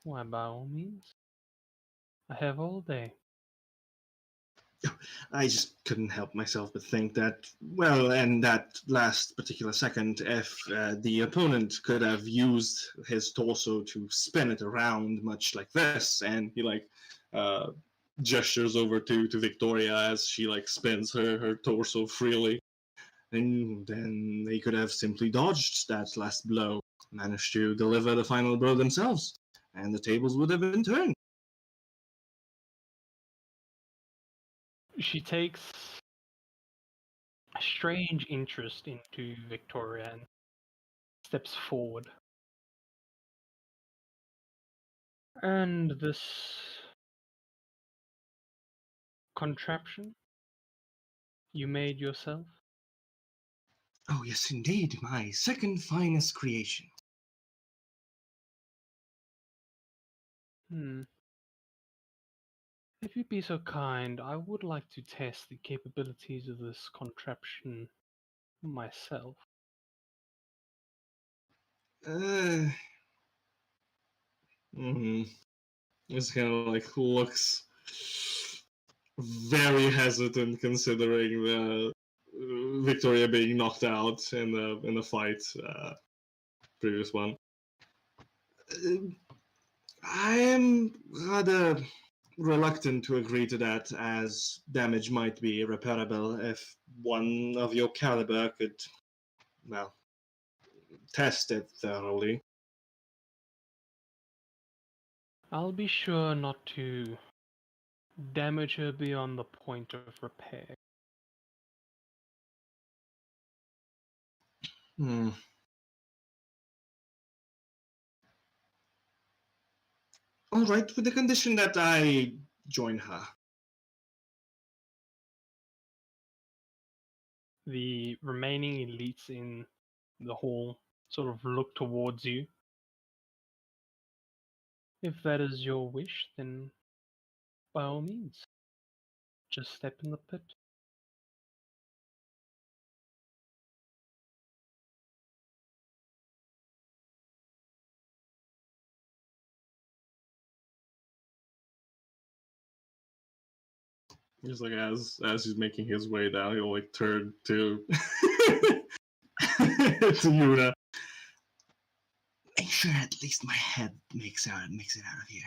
Why, by all means. I have all day. I just couldn't help myself but think that, well, in that last particular second, if the opponent could have used his torso to spin it around, much like this, and he uh, gestures over to Victoria as she spins her torso freely, and then they could have simply dodged that last blow, managed to deliver the final blow themselves, and the tables would have been turned. She takes a strange interest into Victoria and steps forward. And this contraption you made yourself? Oh, yes, indeed, my second finest creation. If you'd be so kind, I would like to test the capabilities of this contraption myself. Uh, mm, Just kind of looks very hesitant considering the Victoria being knocked out in the fight, previous one. I am rather reluctant to agree to that, as damage might be irreparable if one of your caliber could, well, test it thoroughly. I'll be sure not to damage her beyond the point of repair. Hmm. All right, with the condition that I join her. The remaining elites in the hall sort of look towards you. If that is your wish, then by all means, just step in the pit. Just as he's making his way down, he'll turn to to Yuna. make sure at least my head makes it out of here.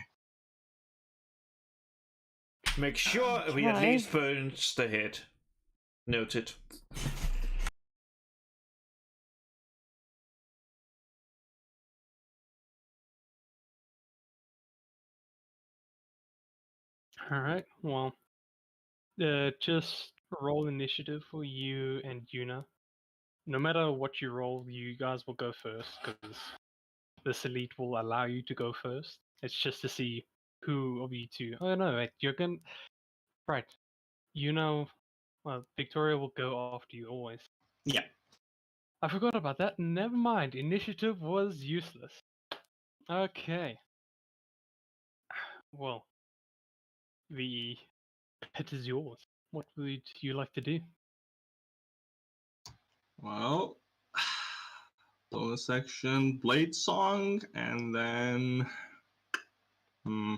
Make sure we at Try. least burns the head. Noted. All right. Well, just roll initiative for you and Yuna. No matter what you roll, you guys will go first because this elite will allow you to go first. It's just to see who of you two. Oh no, wait, you're gonna. Right. You know, well, Victoria will go after you always. Yeah. I forgot about that. Never mind. Initiative was useless. Okay. Well, the pit is yours. What would you like to do? Well, bonus section, Blade Song, and then I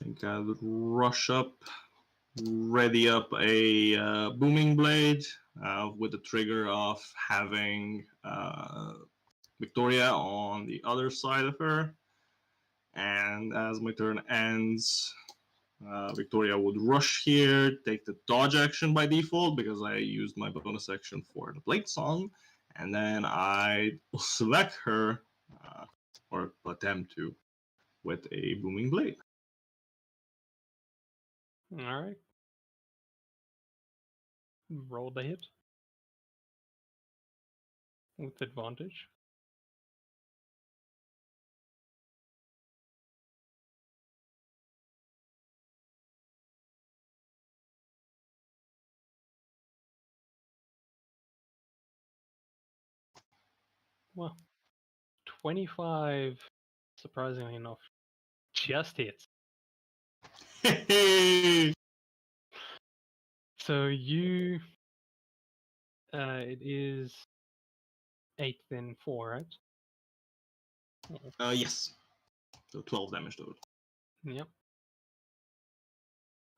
think I would rush up, ready up a booming blade with the trigger of having Victoria on the other side of her. And as my turn ends, Victoria would rush here, take the dodge action by default because I used my bonus action for the Blade Song, and then I will select her, or attempt to, with a Booming Blade. All right. Roll the hit with advantage. Well, 25, surprisingly enough, just hits. Hey! So you, it is 8 then 4, right? Yes. So 12 damage total. Yep.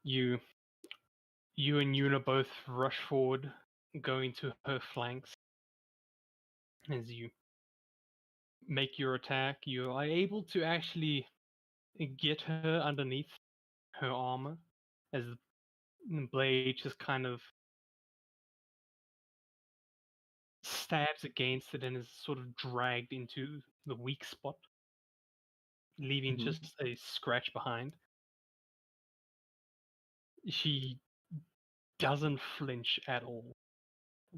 You and Yuna both rush forward, going to her flanks. As you make your attack, you are able to actually get her underneath her armor as the blade just kind of stabs against it and is sort of dragged into the weak spot, leaving Mhm. just a scratch behind. She doesn't flinch at all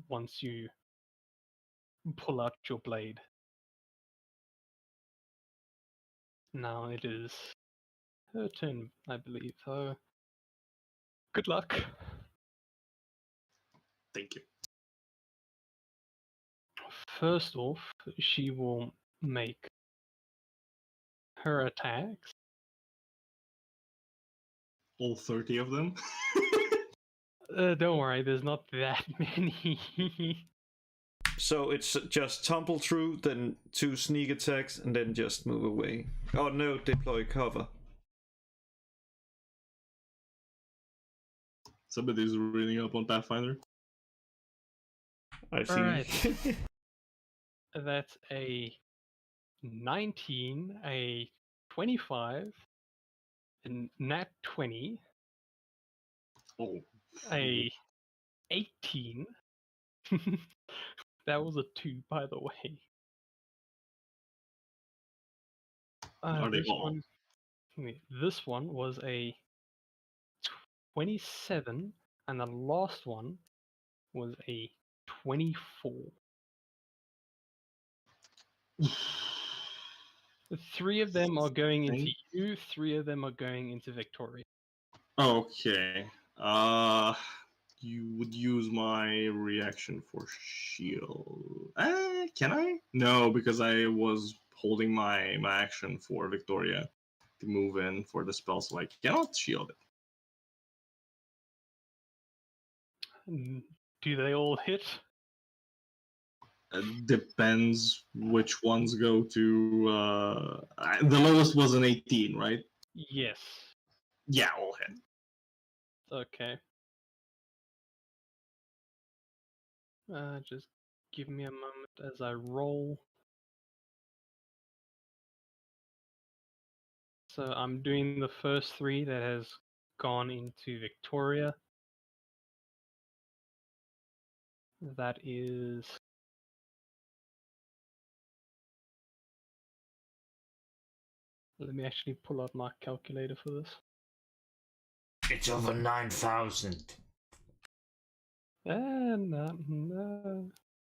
once you pull out your blade. Now it is her turn, I believe. So, good luck. Thank you. First off, she will make her attacks. All 30 of them. Don't worry, there's not that many. So it's just tumble through, then 2 sneak attacks, and then just move away. Oh no, deploy cover. Somebody's reading up on Pathfinder. I see. Alright. That's a 19, a 25, a nat 20, Oh. a 18. That was a 2, by the way. Are they This all? one, wait, this one was a 27, and the last one was a 24. The 3 of them are going into you, 3 of them are going into Victoria. Okay. You would use my reaction for shield. Can I? No, because I was holding my action for Victoria to move in for the spell, so I cannot shield it. Do they all hit? Depends which ones go to. The lowest was an 18, right? Yes. Yeah, all hit. Okay. Just give me a moment as I roll. So I'm doing the first 3 that has gone into Victoria. That is... Let me actually pull out my calculator for this. It's over 9,000.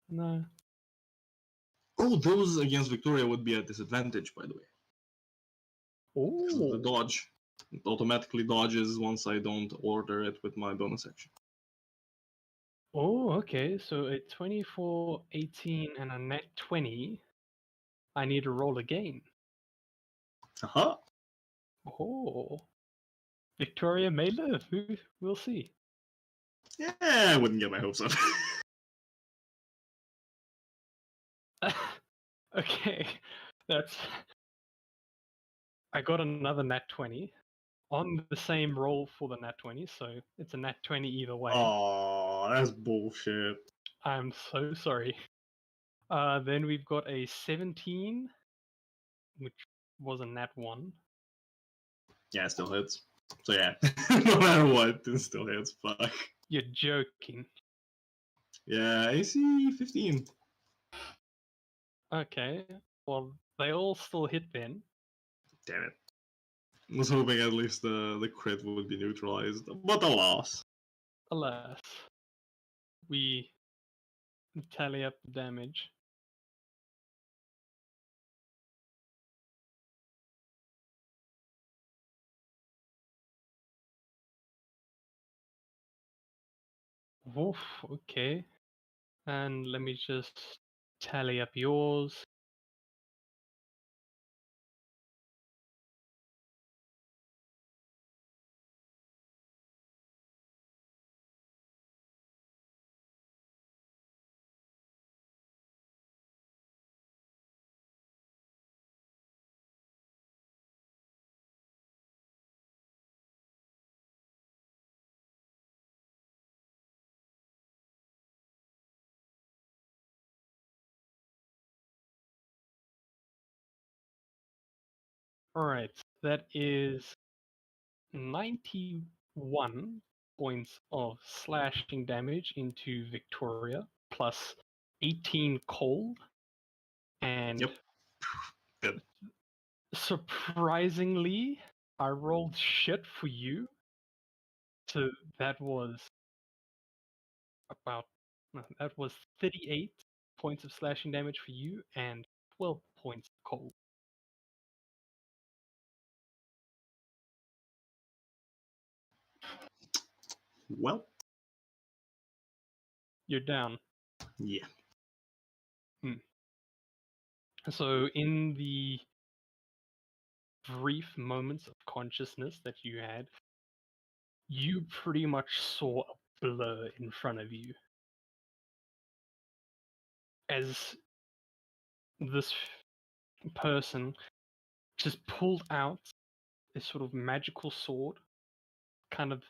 No. Oh, those against Victoria would be at disadvantage, by the way. Because of the Oh, dodge. It automatically dodges once I don't order it with my bonus action. oh, okay. So a 24, 18, and a net 20. I need to roll again. Aha! Oh, Victoria may live. We'll see. Yeah, I wouldn't get my hopes up. Okay, that's. I got another nat 20 on the same roll for the nat 20, so it's a nat 20 either way. Oh, that's bullshit. I'm so sorry. Then we've got a 17, which was a nat 1. Yeah, it still hits. So yeah, no matter what, it still hits. Fuck. You're joking. Yeah, AC 15. Okay, well, they all still hit then. Damn it. I was hoping at least the crit would be neutralized, but alas. Alas, we tally up the damage. Woof, okay. And let me just tally up yours. Alright, that is 91 points of slashing damage into Victoria, plus 18 cold, and Yep. Good. surprisingly, I rolled shit for you. So that was that was 38 points of slashing damage for you and 12 points of cold. Well, You're down. yeah. So in the brief moments of consciousness that you had, you pretty much saw a blur in front of you as this person just pulled out this sort of magical sword, kind of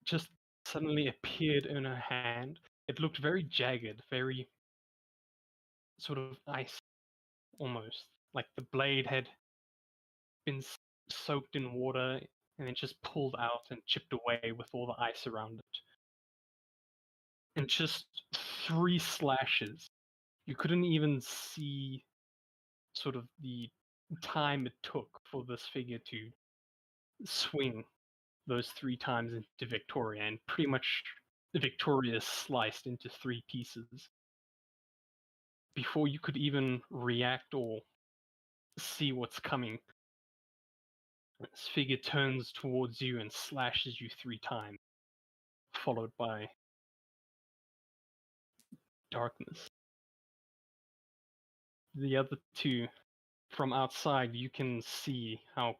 just suddenly appeared in her hand. It looked very jagged, very sort of ice almost. Like the blade had been soaked in water and then just pulled out and chipped away with all the ice around it. And just 3 slashes. You couldn't even see sort of the time it took for this figure to swing those 3 times into Victoria, and pretty much Victoria is sliced into 3 pieces. Before you could even react or see what's coming, this figure turns towards you and slashes you 3 times, followed by darkness. The other 2, from outside, you can see how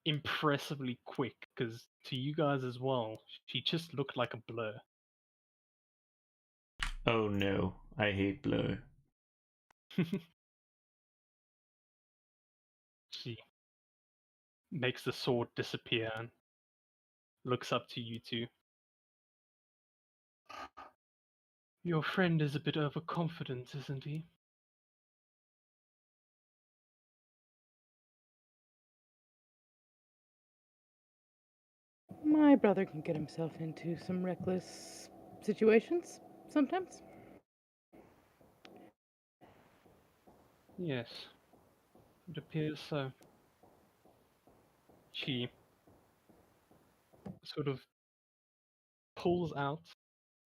impressively quick, because to you guys as well, she just looked like a blur. Oh no, I hate blur. She makes the sword disappear and looks up to you two. Your friend is a bit overconfident, isn't he? My brother can get himself into some reckless situations sometimes. Yes, it appears so. She sort of pulls out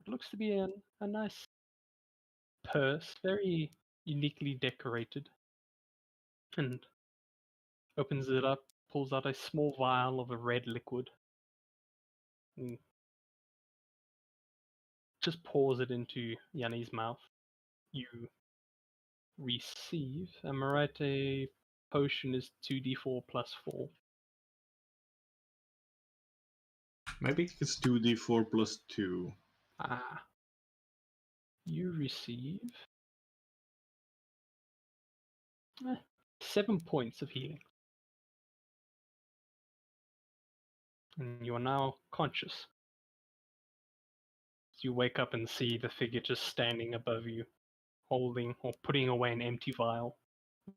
what looks to be a nice purse, very uniquely decorated, and opens it up, pulls out a small vial of a red liquid, and just pours it into Yanni's mouth. You receive, am I right, a potion is 2d4 plus 4. Maybe it's 2d4 plus 2. Ah. You receive 7 points of healing. And you are now conscious. You wake up and see the figure just standing above you, holding or putting away an empty vial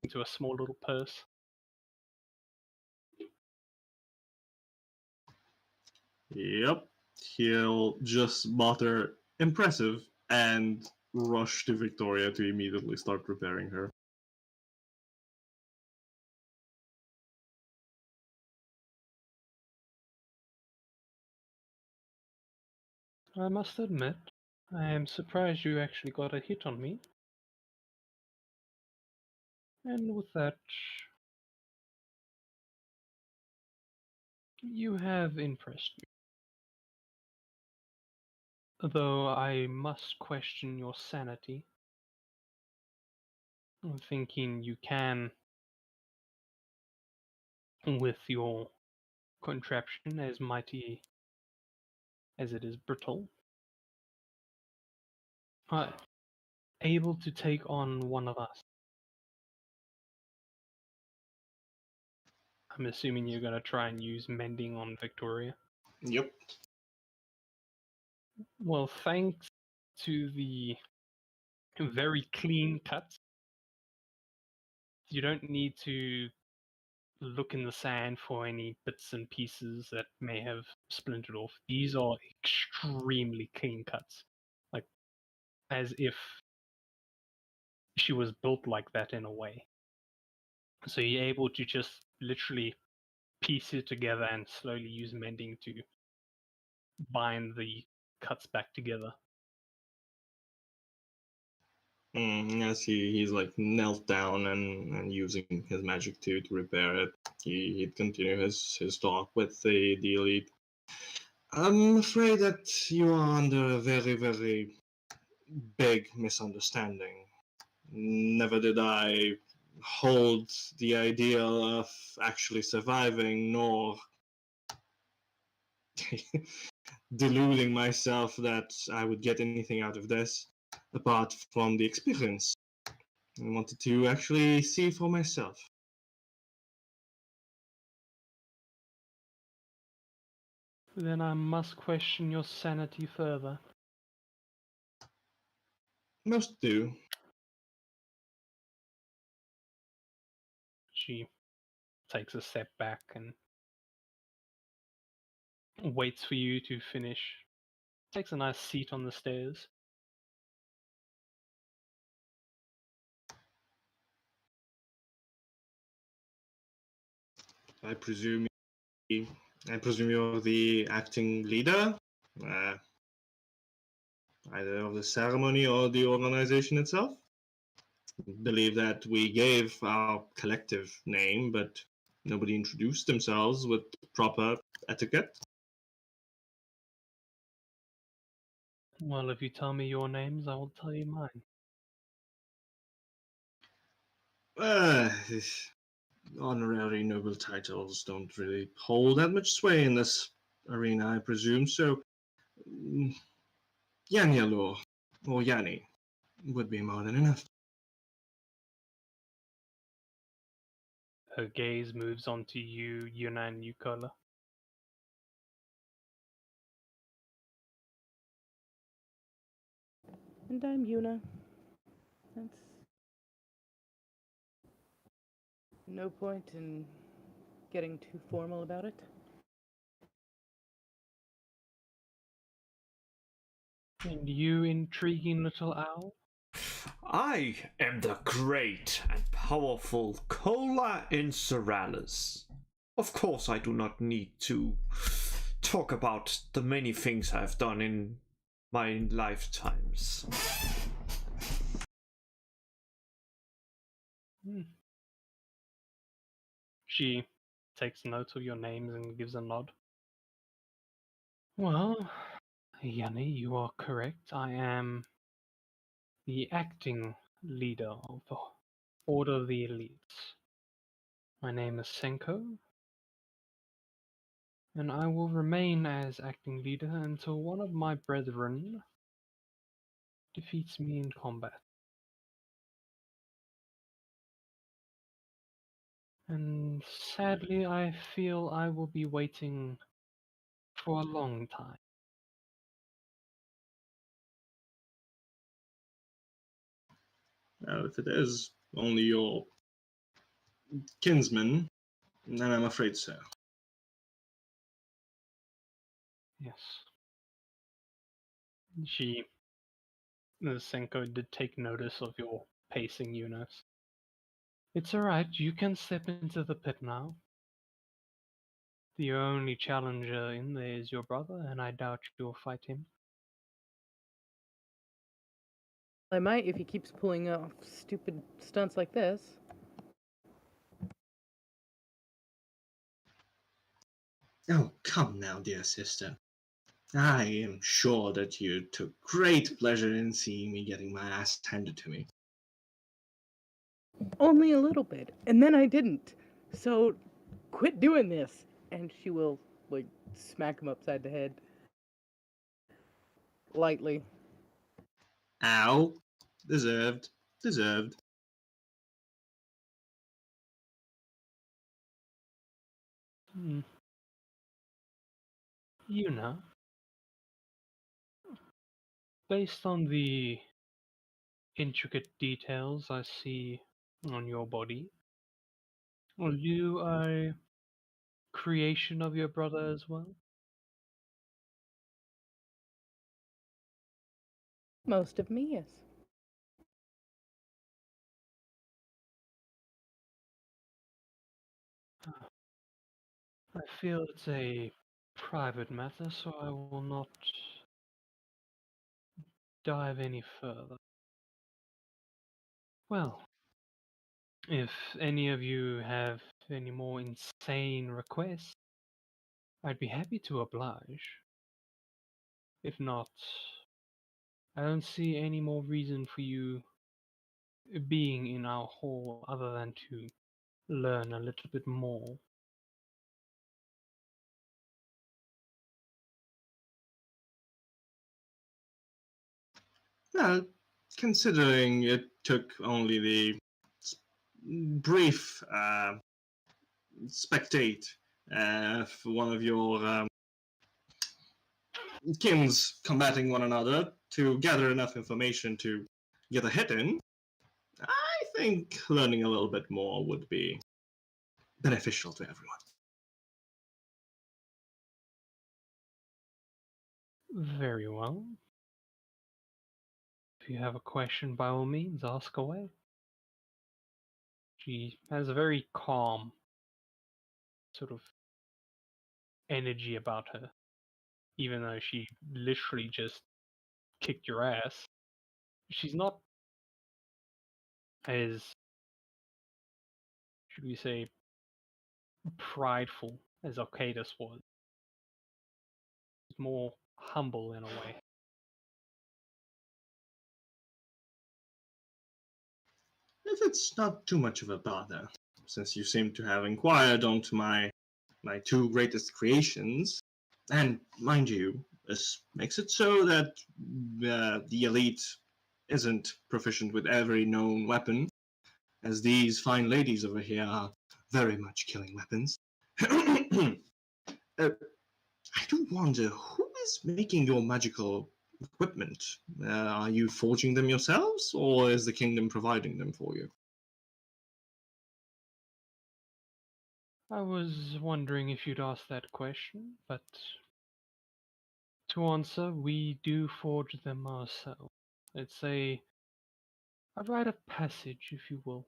into a small little purse. Yep. He'll just mutter impressive and rush to Victoria to immediately start preparing her. I must admit, I am surprised you actually got a hit on me. And with that, you have impressed me. Though I must question your sanity. I'm thinking you can, with your contraption as mighty as it is brittle, able to take on one of us. I'm assuming you're going to try and use mending on Victoria. Yep. Well, thanks to the very clean cuts, you don't need to look in the sand for any bits and pieces that may have splintered off. These are extremely clean cuts. Like, as if she was built like that in a way. So you're able to just literally piece it together and slowly use mending to bind the cuts back together. As he's like knelt down and using his magic to repair it, he'd continue his talk with the elite. I'm afraid that you are under a very, very big misunderstanding. Never did I hold the ideal of actually surviving, nor deluding myself that I would get anything out of this apart from the experience. I wanted to actually see for myself. Then I must question your sanity further. Most do. She takes a step back and waits for you to finish. Takes a nice seat on the stairs. I presume. I presume you're the acting leader, uh, either of the ceremony or the organization itself. Believe that we gave our collective name, but nobody introduced themselves with proper etiquette. Well, if you tell me your names, I will tell you mine. This honorary noble titles don't really hold that much sway in this arena, I presume. So, Yanyalor or Yanni would be more than enough. Her gaze moves on to you, Yuna and Yukola. And I'm Yuna. That's no point in getting too formal about it. And you, intriguing little owl? I am the great and powerful Cola Inseralis. Of course, I do not need to talk about the many things I've done in my lifetimes. She takes note of your names and gives a nod. Well, Yanni, you are correct. I am the acting leader of the Order of the Elites. My name is Senko, and I will remain as acting leader until one of my brethren defeats me in combat. And sadly, I feel I will be waiting for a long time. Now, if it is only your kinsman, then I'm afraid so. Yes. Senko did take notice of your pacing, Eunice. It's alright, you can step into the pit now. The only challenger in there is your brother, and I doubt you'll fight him. I might if he keeps pulling off stupid stunts like this. Oh, come now, dear sister. I am sure that you took great pleasure in seeing me getting my ass handed to me. Only a little bit, and then I didn't. So, quit doing this. And she will, like, smack him upside the head. Lightly. Ow. Deserved. Deserved. Yuna, based on the intricate details I see on your body, are you a creation of your brother as well? Most of me, yes. I feel it's a private matter, so I will not dive any further. Well, if any of you have any more insane requests, I'd be happy to oblige. If not, I don't see any more reason for you being in our hall other than to learn a little bit more. Well, considering it took only the brief spectate for one of your kins combating one another to gather enough information to get a hit in, I think learning a little bit more would be beneficial to everyone. Very well. If you have a question, by all means, ask away. She has a very calm sort of energy about her, even though she literally just kicked your ass. She's not as, should we say, prideful as Arcadus was. She's more humble in a way. If it's not too much of a bother, since you seem to have inquired onto my two greatest creations, and mind you, this makes it so that the elite isn't proficient with every known weapon, as these fine ladies over here are very much killing weapons. I do wonder who is making your magical equipment. Are you forging them yourselves, or is the kingdom providing them for you? I was wondering if you'd ask that question, but to answer, we do forge them ourselves. It's a rite of passage, if you will.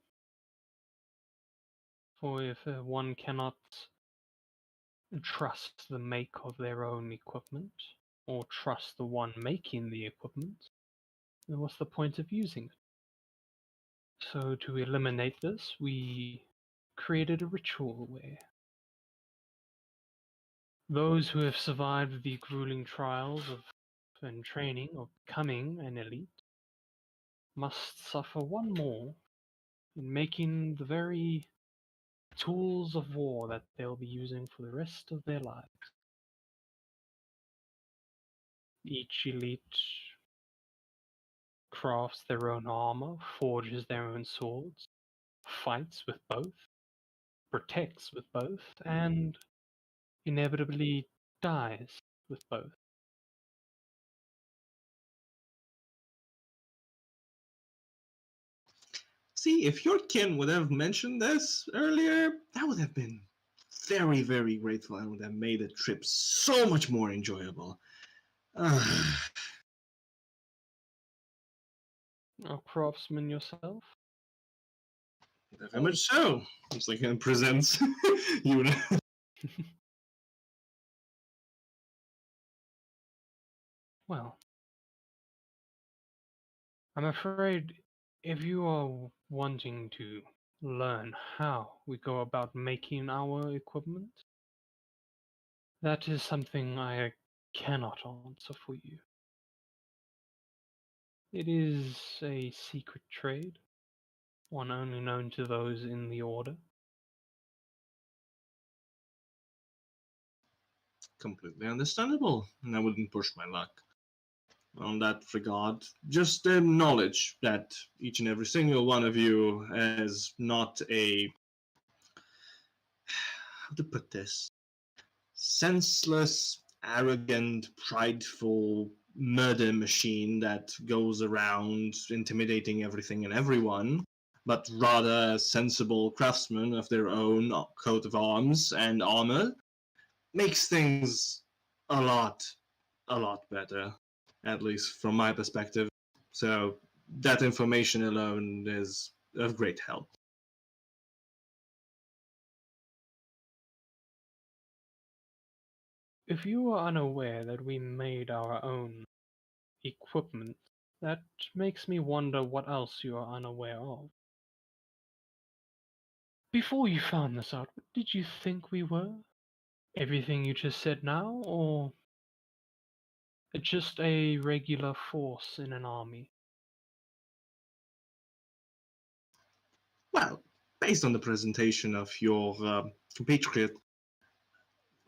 For if one cannot trust the make of their own equipment, or trust the one making the equipment, then what's the point of using it? So to eliminate this, we created a ritual where those who have survived the grueling trials of and training of becoming an elite must suffer one more in making the very tools of war that they'll be using for the rest of their lives. Each elite crafts their own armor, forges their own swords, fights with both, protects with both, and inevitably dies with both. See, if your kin would have mentioned this earlier, I would have been very, very grateful and would have made the trip so much more enjoyable. A craftsman yourself? Very much so. It's like it presents you. Well, I'm afraid if you are wanting to learn how we go about making our equipment, that is something I cannot answer for you. It is a secret trade, one only known to those in the Order. Completely understandable, and I wouldn't push my luck on that regard. Just knowledge that each and every single one of you is not a, how to put this, senseless, arrogant, prideful murder machine that goes around intimidating everything and everyone, but rather a sensible craftsmen of their own coat of arms and armor, makes things a lot, a lot better, at least from my perspective. So that information alone is of great help. If you are unaware that we made our own equipment, that makes me wonder what else you are unaware of. Before you found this out, what did you think we were? Everything you just said now, or just a regular force in an army? Well, based on the presentation of your compatriot,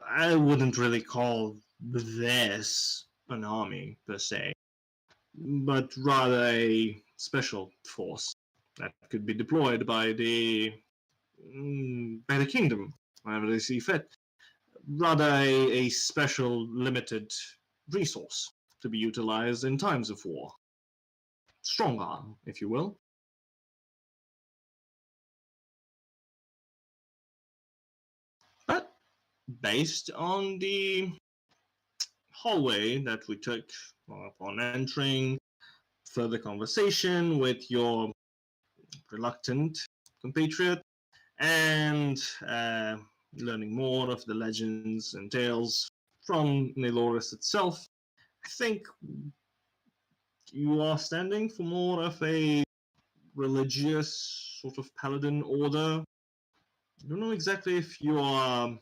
I wouldn't really call this an army per se, but rather a special force that could be deployed by the kingdom whenever they see fit. Rather a special limited resource to be utilized in times of war. Strong arm, if you will. But based on the hallway that we took upon entering, further conversation with your reluctant compatriot, and learning more of the legends and tales from Neloris itself, I think you are standing for more of a religious sort of paladin order. I don't know exactly if you are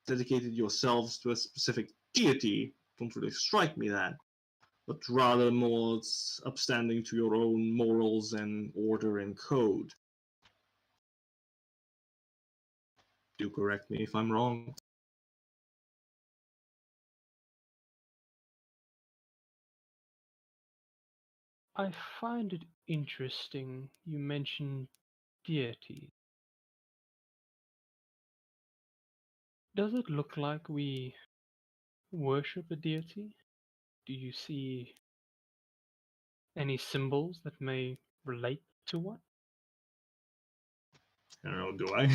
dedicated yourselves to a specific deity. Don't really strike me that, but rather more upstanding to your own morals and order and code. Do correct me if I'm wrong. I find it interesting you mentioned deity. Does it look like we worship a deity? Do you see Any symbols that may relate to what? I don't know, do I?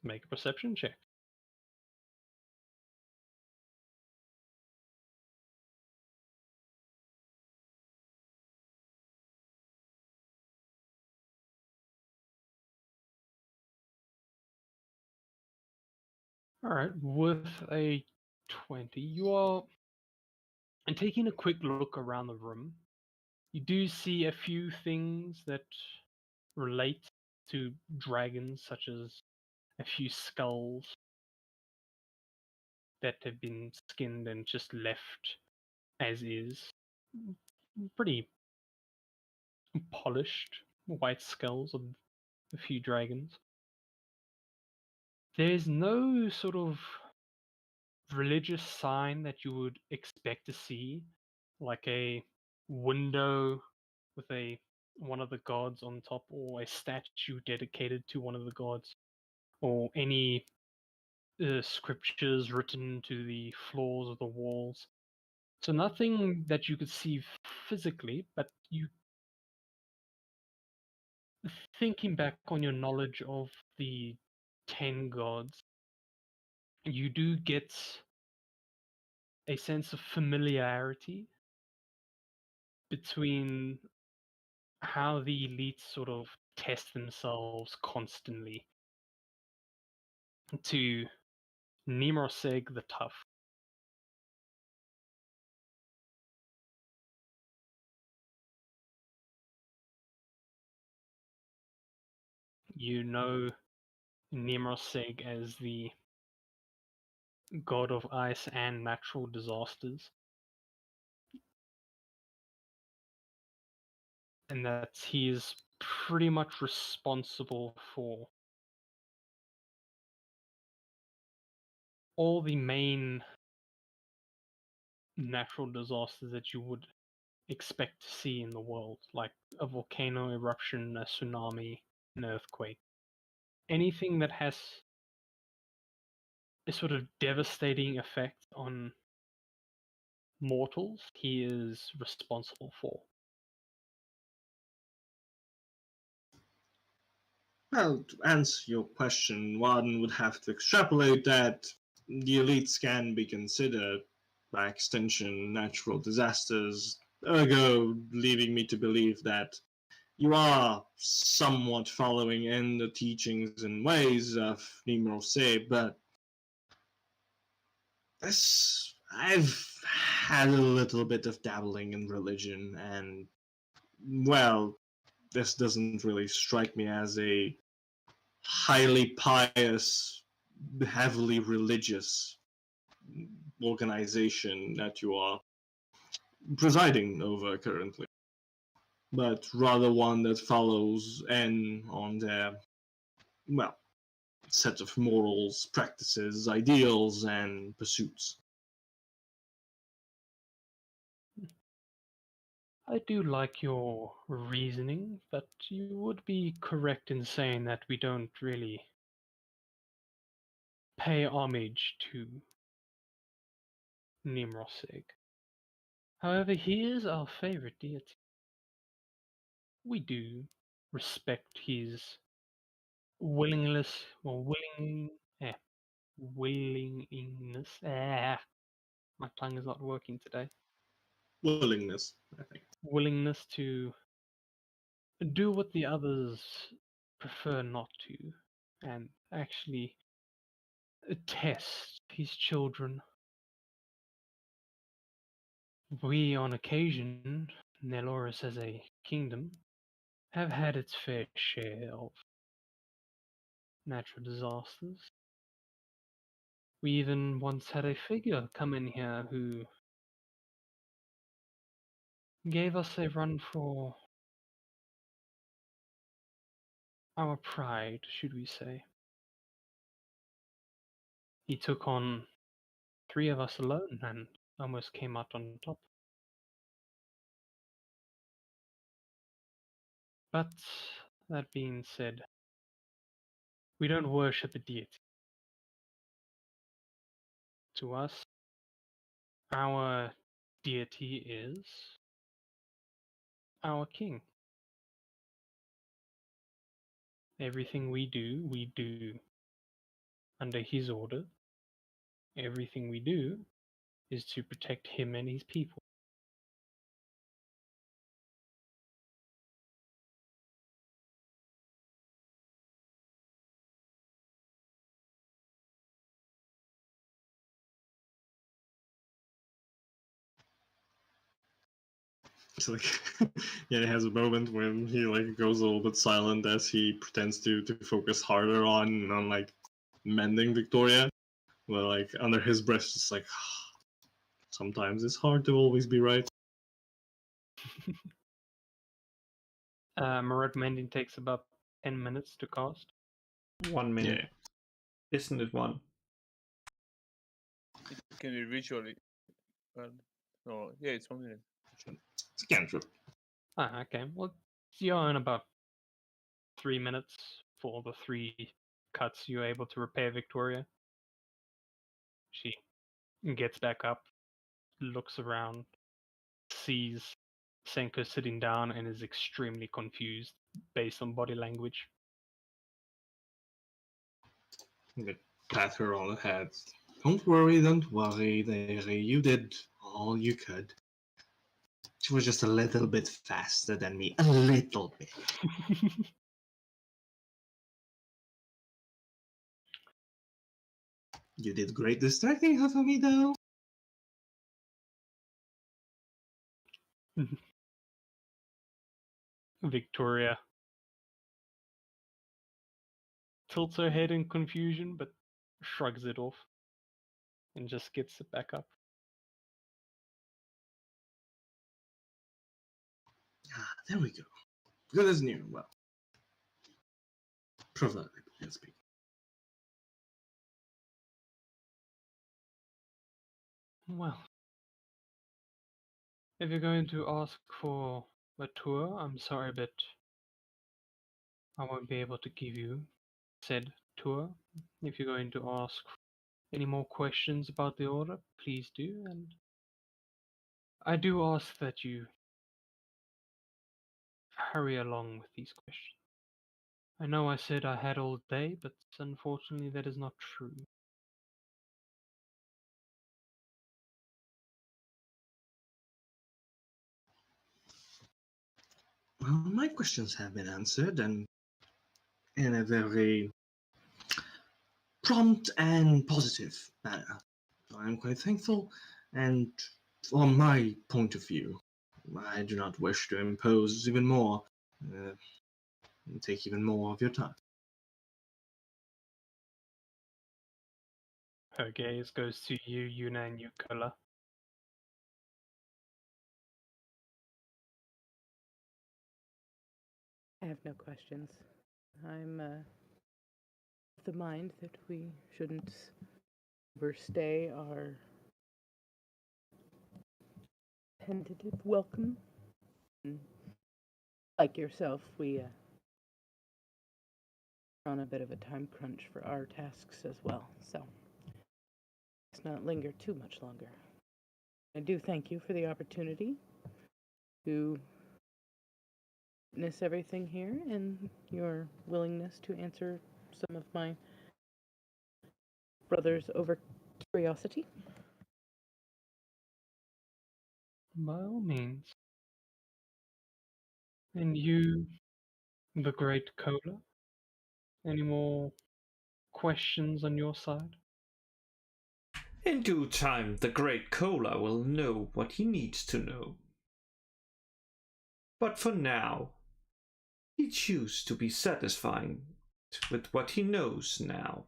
Make a perception check. Alright, with a 20, you are. And taking a quick look around the room, you do see a few things that relate to dragons, such as a few skulls that have been skinned and just left as is. Pretty polished white skulls of a few dragons. There's no sort of religious sign that you would expect to see, like a window with a one of the gods on top, or a statue dedicated to one of the gods, or any scriptures written to the floors of the walls. So nothing that you could see physically, but you thinking back on your knowledge of the 10 gods, you do get a sense of familiarity between how the elites sort of test themselves constantly to Nemroseg the Tough. You know Nemroseg as the god of ice and natural disasters, and that he is pretty much responsible for all the main natural disasters that you would expect to see in the world, like a volcano eruption, a tsunami, an earthquake. Anything that has a sort of devastating effect on mortals, he is responsible for. Well, to answer your question, one would have to extrapolate that the elites can be considered, by extension, natural disasters, ergo leading me to believe that you are somewhat following in the teachings and ways of Nimrod Say, but I've had a little bit of dabbling in religion, and well, this doesn't really strike me as a highly pious, heavily religious organization that you are presiding over currently, but rather one that follows in on their, well, set of morals, practices, ideals, and pursuits. I do like your reasoning, but you would be correct in saying that we don't really pay homage to Nimrosig. However, he is our favorite deity. We do respect his willingness or willingness. My tongue is not working today. Willingness, I think. Willingness to do what the others prefer not to, and actually test his children. We, on occasion, Neloris as a kingdom, have had its fair share of natural disasters. We even once had a figure come in here who gave us a run for our pride, should we say. He took on 3 of us alone and almost came out on top. But that being said, we don't worship a deity. To us, our deity is our king. Everything we do under his order. Everything we do is to protect him and his people. It's like yeah, he has a moment when he like goes a little bit silent as he pretends to focus harder on like mending Victoria. But like under his breath, just like sometimes it's hard to always be right. Marad mending takes about 10 minutes to cast. 1 minute. Yeah. Isn't it one? It can be visually. No, yeah, it's 1 minute. It's a cantrip. Okay. Well, you're in about 3 minutes for the 3 cuts you're able to repair Victoria. She gets back up, looks around, sees Senko sitting down, and is extremely confused based on body language. They pat her on the head. Don't worry, Derry. You did all you could. She was just a little bit faster than me. A little bit. You did great distracting her for me, though. Victoria tilts her head in confusion, but shrugs it off and just gets it back up. Ah, there we go. Good as new. Well, proverbially speaking. Well, if you're going to ask for a tour, I'm sorry, but I won't be able to give you said tour. If you're going to ask any more questions about the order, please do, and I do ask that you hurry along with these questions. I know I said I had all day, but unfortunately that is not true. Well, my questions have been answered, and in a very prompt and positive manner. I'm quite thankful, and from my point of view, I do not wish to impose even more, and take even more of your time. Her gaze goes to you, Yuna, and Yukola. I have no questions. I'm of the mind that we shouldn't overstay our tentative welcome. And like yourself, we are on a bit of a time crunch for our tasks as well, so let's not linger too much longer. I do thank you for the opportunity to witness everything here and your willingness to answer some of my brother's over curiosity. By all means. And you, the great Cola? Any more questions on your side? In due time, the great Cola will know what he needs to know. But for now, he chooses to be satisfying with what he knows now.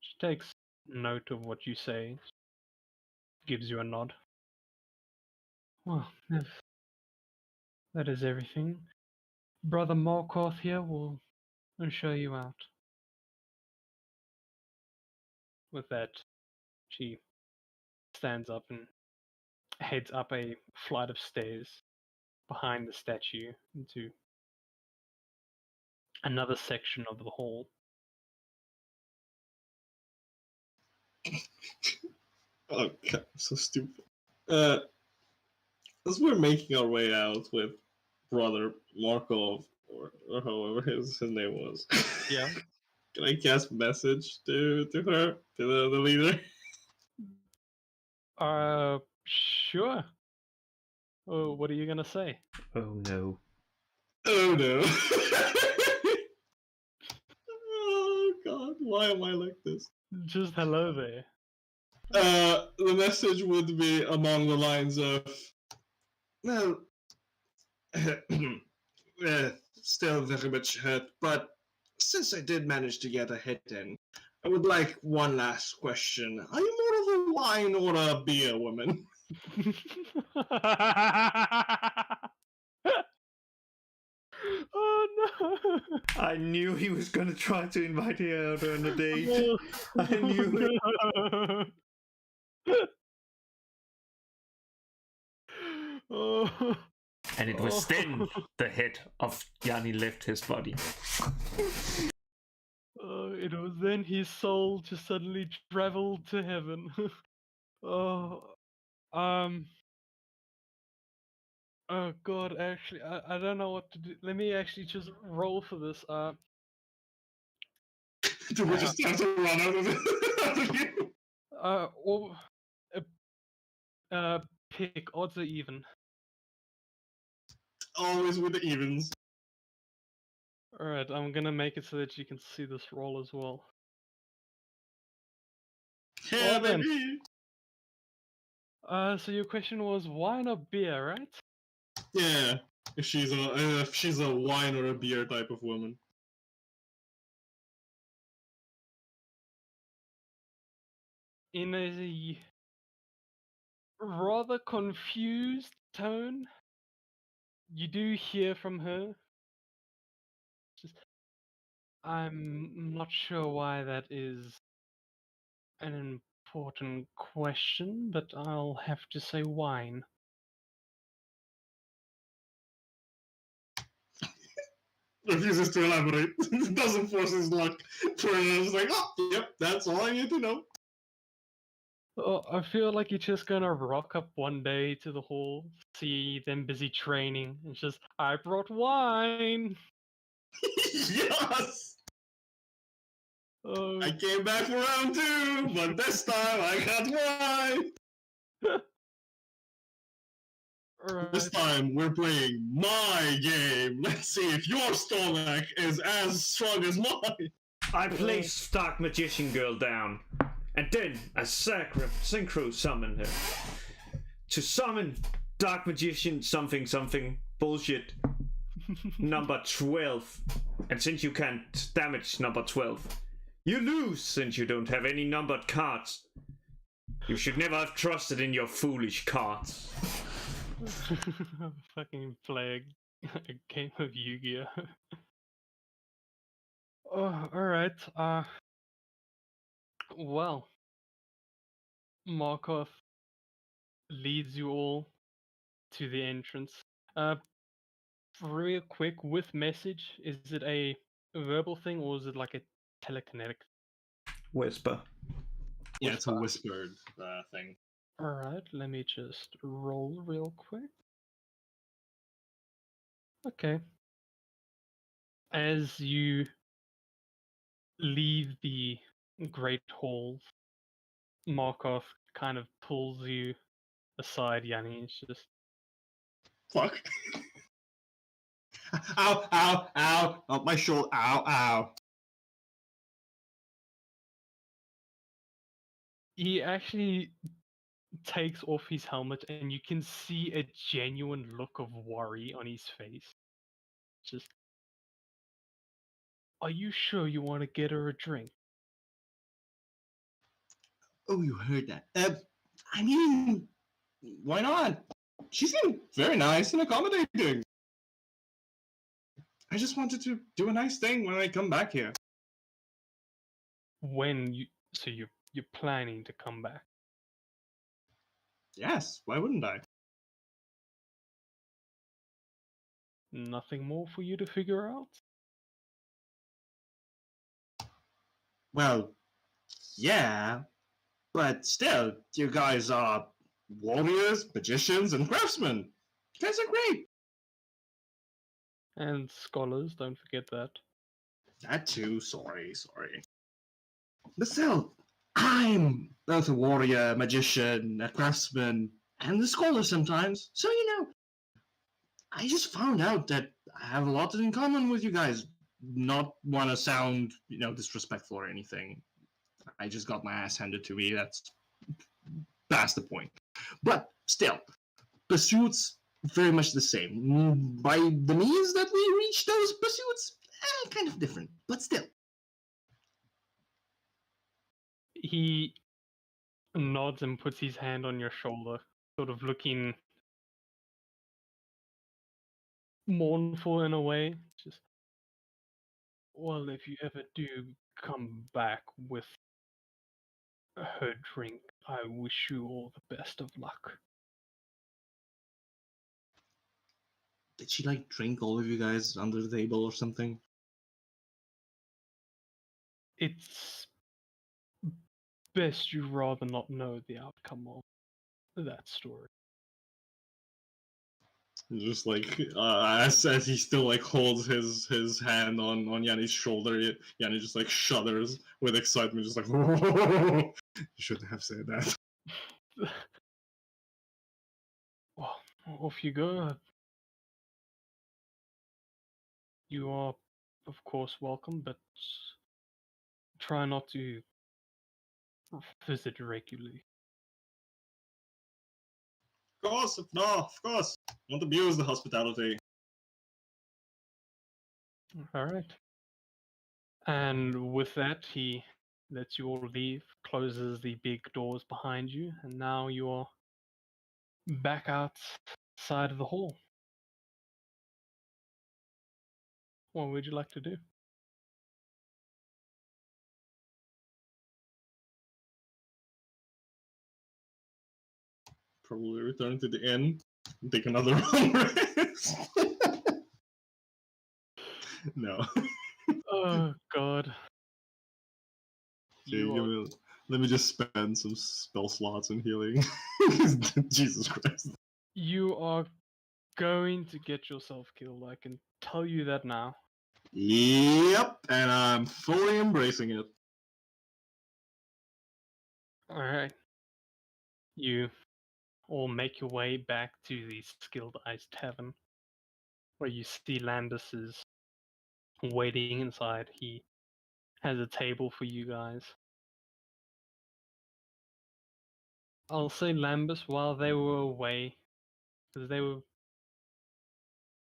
She takes note of what you say, gives you a nod. Well, if that is everything, Brother Markoth here will show you out. With that, she stands up and heads up a flight of stairs behind the statue into another section of the hall. Oh god, I'm so stupid. As we're making our way out with Brother Markov, or however his name was. Yeah. Can I cast message to her, to the leader? Sure. Oh, what are you gonna say? Oh no. Oh no. Oh god, why am I like this? Just hello there. The message would be among the lines of, well, still very much hurt, but since I did manage to get a hit in, I would like one last question. Are you more of a wine or a beer woman? Oh no! I knew he was gonna try to invite her out on a date. Oh, I knew it. no. Oh. And it was then the head of Yanni left his body. It was then his soul just suddenly traveled to heaven. Oh, um. Oh god, actually, I don't know what to do. Let me actually just roll for this. Do we just have to run out of it? Out of you? Well, pick odds are even. Always with the evens. Alright, I'm gonna make it so that you can see this roll as well. Yeah, Well then. baby. So your question was wine or beer, right? Yeah, if she's a wine or a beer type of woman. In a rather confused tone, you do hear from her. Just, I'm not sure why that is an important question, but I'll have to say wine. Refuses to elaborate. Doesn't force his luck. Turns like, oh, yep, that's all I need to know. Oh, I feel like you're just gonna rock up one day to the hall, see them busy training, and just, I brought wine! Yes! Oh, I came back for round 2, but this time I got wine! This alright. time we're playing my game. Let's see if your stomach is as strong as mine. I placed Dark Magician Girl down, and then I synchro summoned her. To summon Dark Magician something something bullshit number 12. And since you can't damage number 12, you lose since you don't have any numbered cards. You should never have trusted in your foolish cards. Fucking play a game of Yu-Gi-Oh! Oh, alright. Well, Markov leads you all to the entrance. Real quick, with message, is it a verbal thing or is it like a telekinetic? Whisper. Yeah, it's a whispered thing. Alright, let me just roll real quick. Okay. As you leave the Great Halls, Markov kind of pulls you aside, Yanni. It's just, Fuck. Ow, ow, ow. Not my shoulder. Ow, ow. he actually takes off his helmet and you can see a genuine look of worry on his face. Just, are you sure you want to get her a drink? Oh, you heard that. I mean, why not? She seemed very nice and accommodating. I just wanted to do a nice thing when I come back here. So you're planning to come back? Yes, why wouldn't I? Nothing more for you to figure out? Well, yeah. But still, you guys are warriors, magicians, and craftsmen. You guys are great. And scholars, don't forget that. That too, sorry. But still, I'm both a warrior, magician, a craftsman, and a scholar sometimes. So, I just found out that I have a lot in common with you guys. Not want to sound, disrespectful or anything. I just got my ass handed to me. That's past the point. But still, pursuits very much the same. By the means that we reach those pursuits, kind of different, but still. He nods and puts his hand on your shoulder, sort of looking mournful in a way. Just, well, if you ever do come back with her drink, I wish you all the best of luck. Did she drink all of you guys under the table or something? It's best you rather not know the outcome of that story. Just as he still holds his hand on Yanni's shoulder, Yanni just shudders with excitement, just you shouldn't have said that. Well, off you go. You are, of course, welcome, but try not to visit regularly. Of course. Don't abuse the hospitality. All right. And with that, he lets you all leave, closes the big doors behind you, and now you're back outside of the hall. What would you like to do? Probably return to the inn and take another long rest. No. Oh, God. Okay, You are, let me just spend some spell slots in healing. Jesus Christ. you are going to get yourself killed. I can tell you that now. Yep, and I'm fully embracing it. All right. You all make your way back to the Skilled Ice Tavern, where you see Lambus is waiting inside. He has a table for you guys. I'll say Lambus, while they were away, because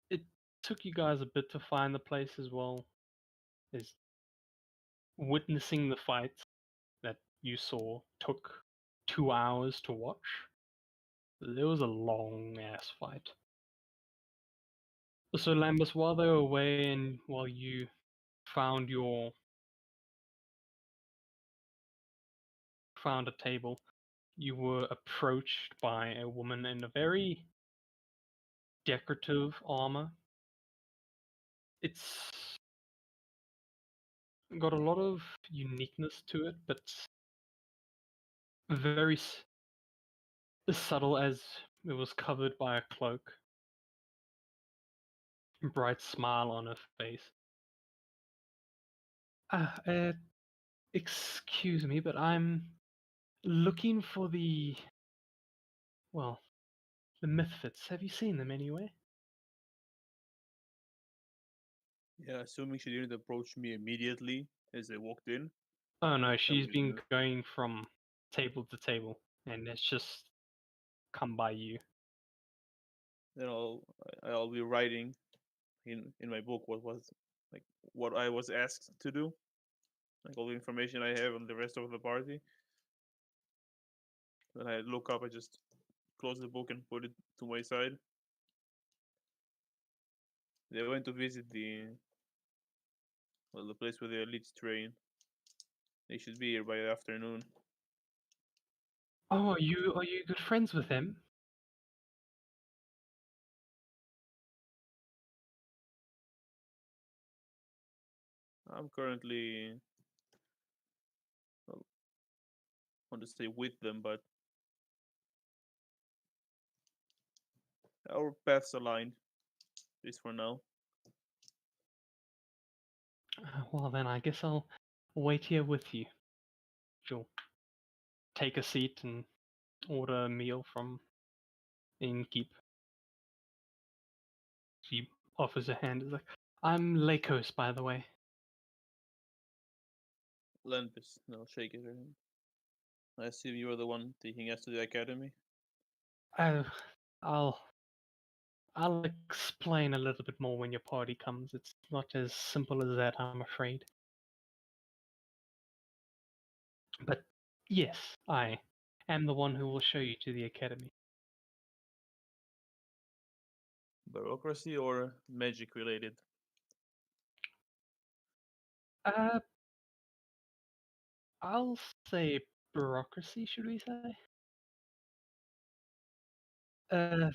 it took you guys a bit to find the place as well, is witnessing the fight that you saw took 2 hours to watch. It was a long ass fight. So Lambus, while they were away and while you found found a table, you were approached by a woman in a very decorative armor. It's got a lot of uniqueness to it, but very subtle as it was covered by a cloak. Bright smile on her face. Ah, excuse me, but I'm looking for the Mythfits. Have you seen them anywhere? Yeah, assuming she didn't approach me immediately as I walked in. Oh no, she's will been do. going from table to table, and it's just come by you. Then I'll be writing in my book what I was asked to do, all the information I have on the rest of the party. Then I look up, I just close the book and put it to my side. They went to visit the place where the elites train. They should be here by the afternoon. Oh, are you good friends with them? I'm currently well, want to stay with them, but our paths align. At least for now. Well, then I guess I'll wait here with you. She'll take a seat and order a meal from the innkeep. She offers her hand. Is like, I'm Lakos, by the way. Lempus, and I'll shake it. I assume you are the one taking us to the academy. Oh, I'll explain a little bit more when your party comes. It's not as simple as that, I'm afraid. But yes, I am the one who will show you to the academy. Bureaucracy or magic related? Uh, I'll say bureaucracy, should we say? Uh,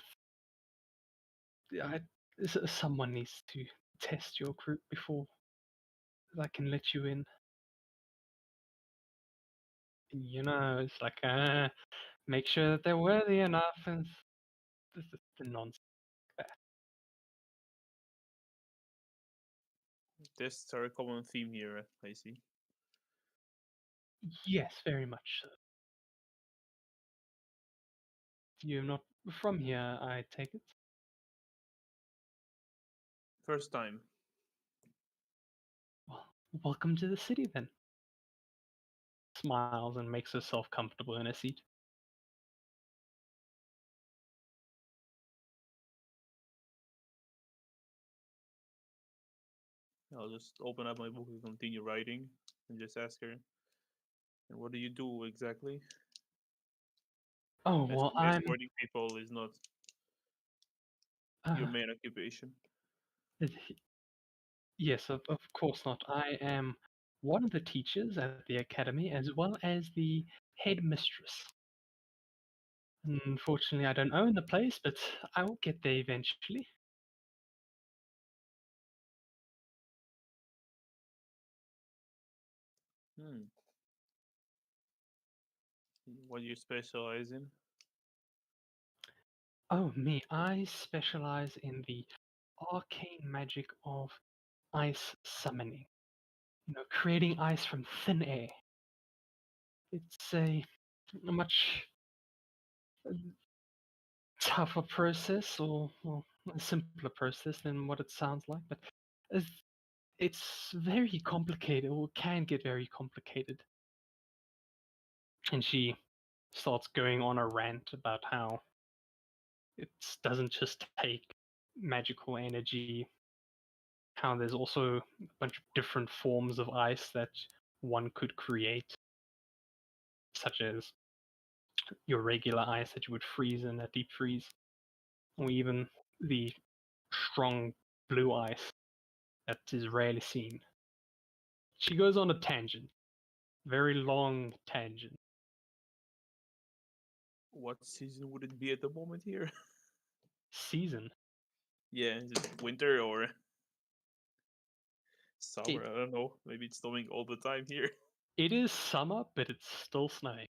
someone needs to test your group before I can let you in. You know, it's like, make sure that they're worthy enough, and the nonsense. Tests are a common theme here, I see. Yes, very much so. You're not from here, I take it? First time. Well, welcome to the city then. Smiles and makes herself comfortable in her seat. I'll just open up my book and continue writing and just ask her, and what do you do exactly? Oh, well, I'm... Escorting people is not your main occupation. Yes, of course not. I am one of the teachers at the academy as well as the headmistress. Unfortunately, I don't own the place, but I will get there eventually. What do you specialize in? Oh, me. I specialize in the arcane magic of ice summoning. You know, creating ice from thin air. It's a much tougher process, or well, a simpler process than what it sounds like, but it's very complicated, or can get very complicated. And she starts going on a rant about how it doesn't just take magical energy, how there's also a bunch of different forms of ice that one could create, such as your regular ice that you would freeze in a deep freeze, or even the strong blue ice that is rarely seen. She goes on a tangent, very long tangent. What season would it be at the moment here? Season. Yeah, is it winter or summer? I don't know. Maybe it's snowing all the time here. It is summer, but it's still snowing.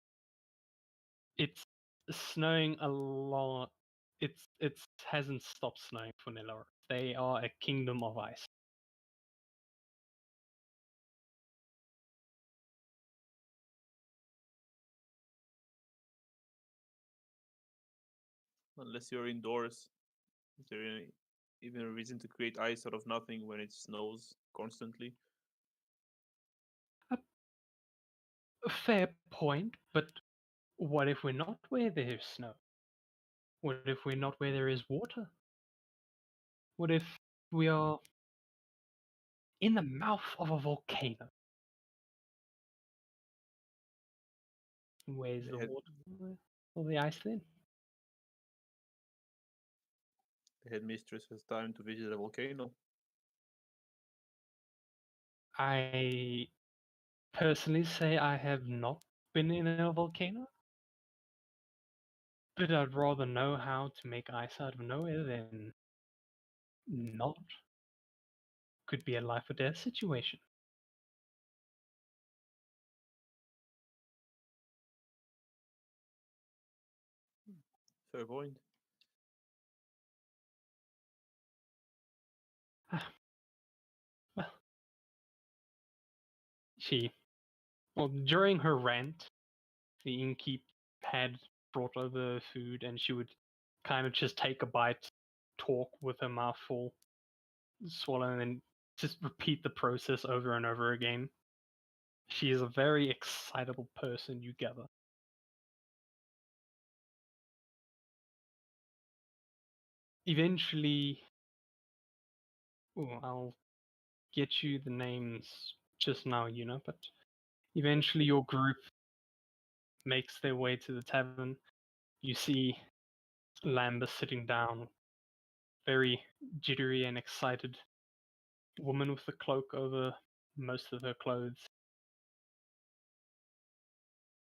It's snowing a lot. It hasn't stopped snowing for Nellora. They are a kingdom of ice. Unless you're indoors. Is there even a reason to create ice out of nothing when it snows constantly? A fair point, but what if we're not where there's snow? What if we're not where there is water? What if we are in the mouth of a volcano? Where's the water or the ice then? The headmistress has time to visit a volcano. I personally say I have not been in a volcano, but I'd rather know how to make ice out of nowhere than not. Could be a life or death situation. Fair point. Well, during her rant, the innkeep had brought over food, and she would kind of just take a bite, talk with her mouth full, swallow, and then just repeat the process over and over again. She is a very excitable person, you gather. Eventually, I'll get you the names just now, but eventually your group makes their way to the tavern. You see Lambert sitting down, very jittery and excited. Woman with a cloak over most of her clothes.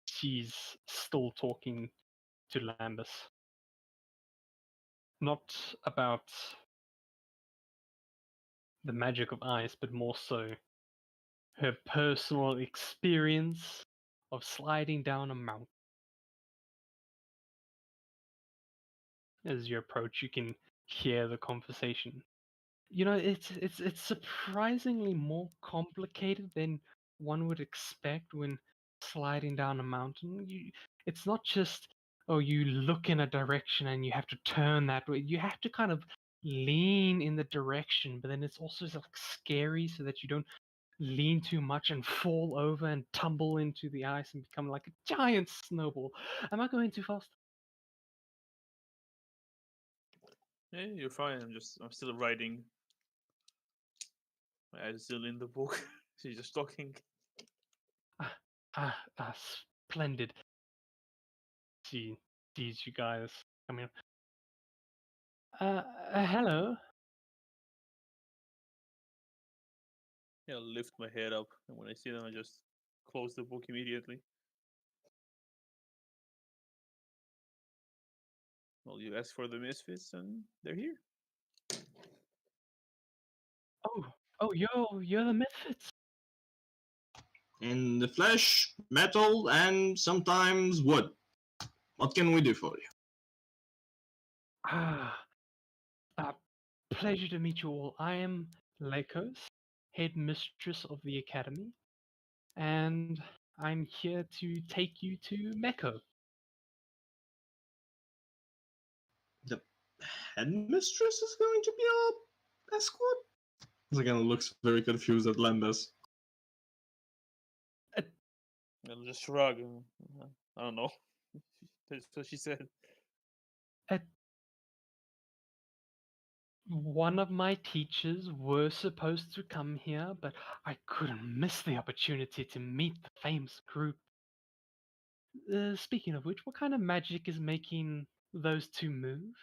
She's still talking to Lambus. Not about the magic of ice, but more so her personal experience of sliding down a mountain. As you approach, you can hear the conversation. It's surprisingly more complicated than one would expect when sliding down a mountain. It's not just, oh, you look in a direction and you have to turn that way. You have to kind of lean in the direction, but then it's also like scary so that you don't lean too much and fall over and tumble into the ice and become like a giant snowball. Am I going too fast? Yeah, you're fine. I'm still writing. My eyes still in the book. She's just talking. Splendid. She sees you guys coming up. Hello. Yeah, I'll lift my head up, and when I see them, I just close the book immediately. Well, you asked for the misfits, and they're here. You're the Misfits. In the flesh, metal, and sometimes wood. What can we do for you? Ah, pleasure to meet you all. I am Lakos, head mistress of the academy, and I'm here to take you to Mecco. The headmistress is going to be our escort? Zagana looks very confused at Lambus. I'll just shrug. I don't know. That's what she said. One of my teachers were supposed to come here, but I couldn't miss the opportunity to meet the famous group. Speaking of which, what kind of magic is making those two move?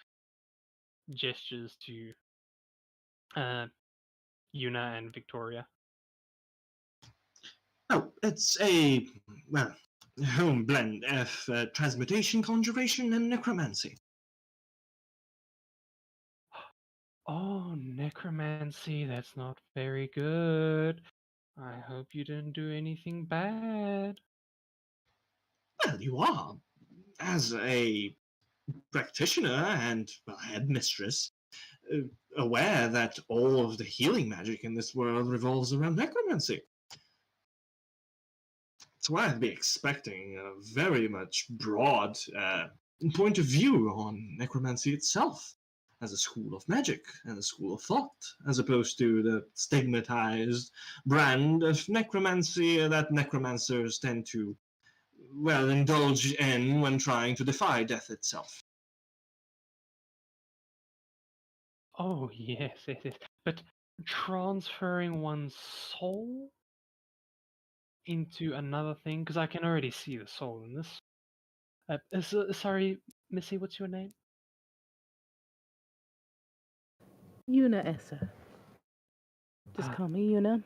Gestures to Yuna and Victoria. Oh, it's a, well, home blend of transmutation, conjuration, and necromancy. Oh, necromancy, that's not very good. I hope you didn't do anything bad. Well, you are. As a practitioner and headmistress, aware that all of the healing magic in this world revolves around necromancy. So I'd be expecting a very much broad point of view on necromancy itself as a school of magic and a school of thought, as opposed to the stigmatized brand of necromancy that necromancers tend to, well, indulge in when trying to defy death itself. Oh, yes. But transferring one's soul into another thing, because I can already see the soul in this. Sorry, Missy, what's your name? Yuna Essa. Just call me Yuna.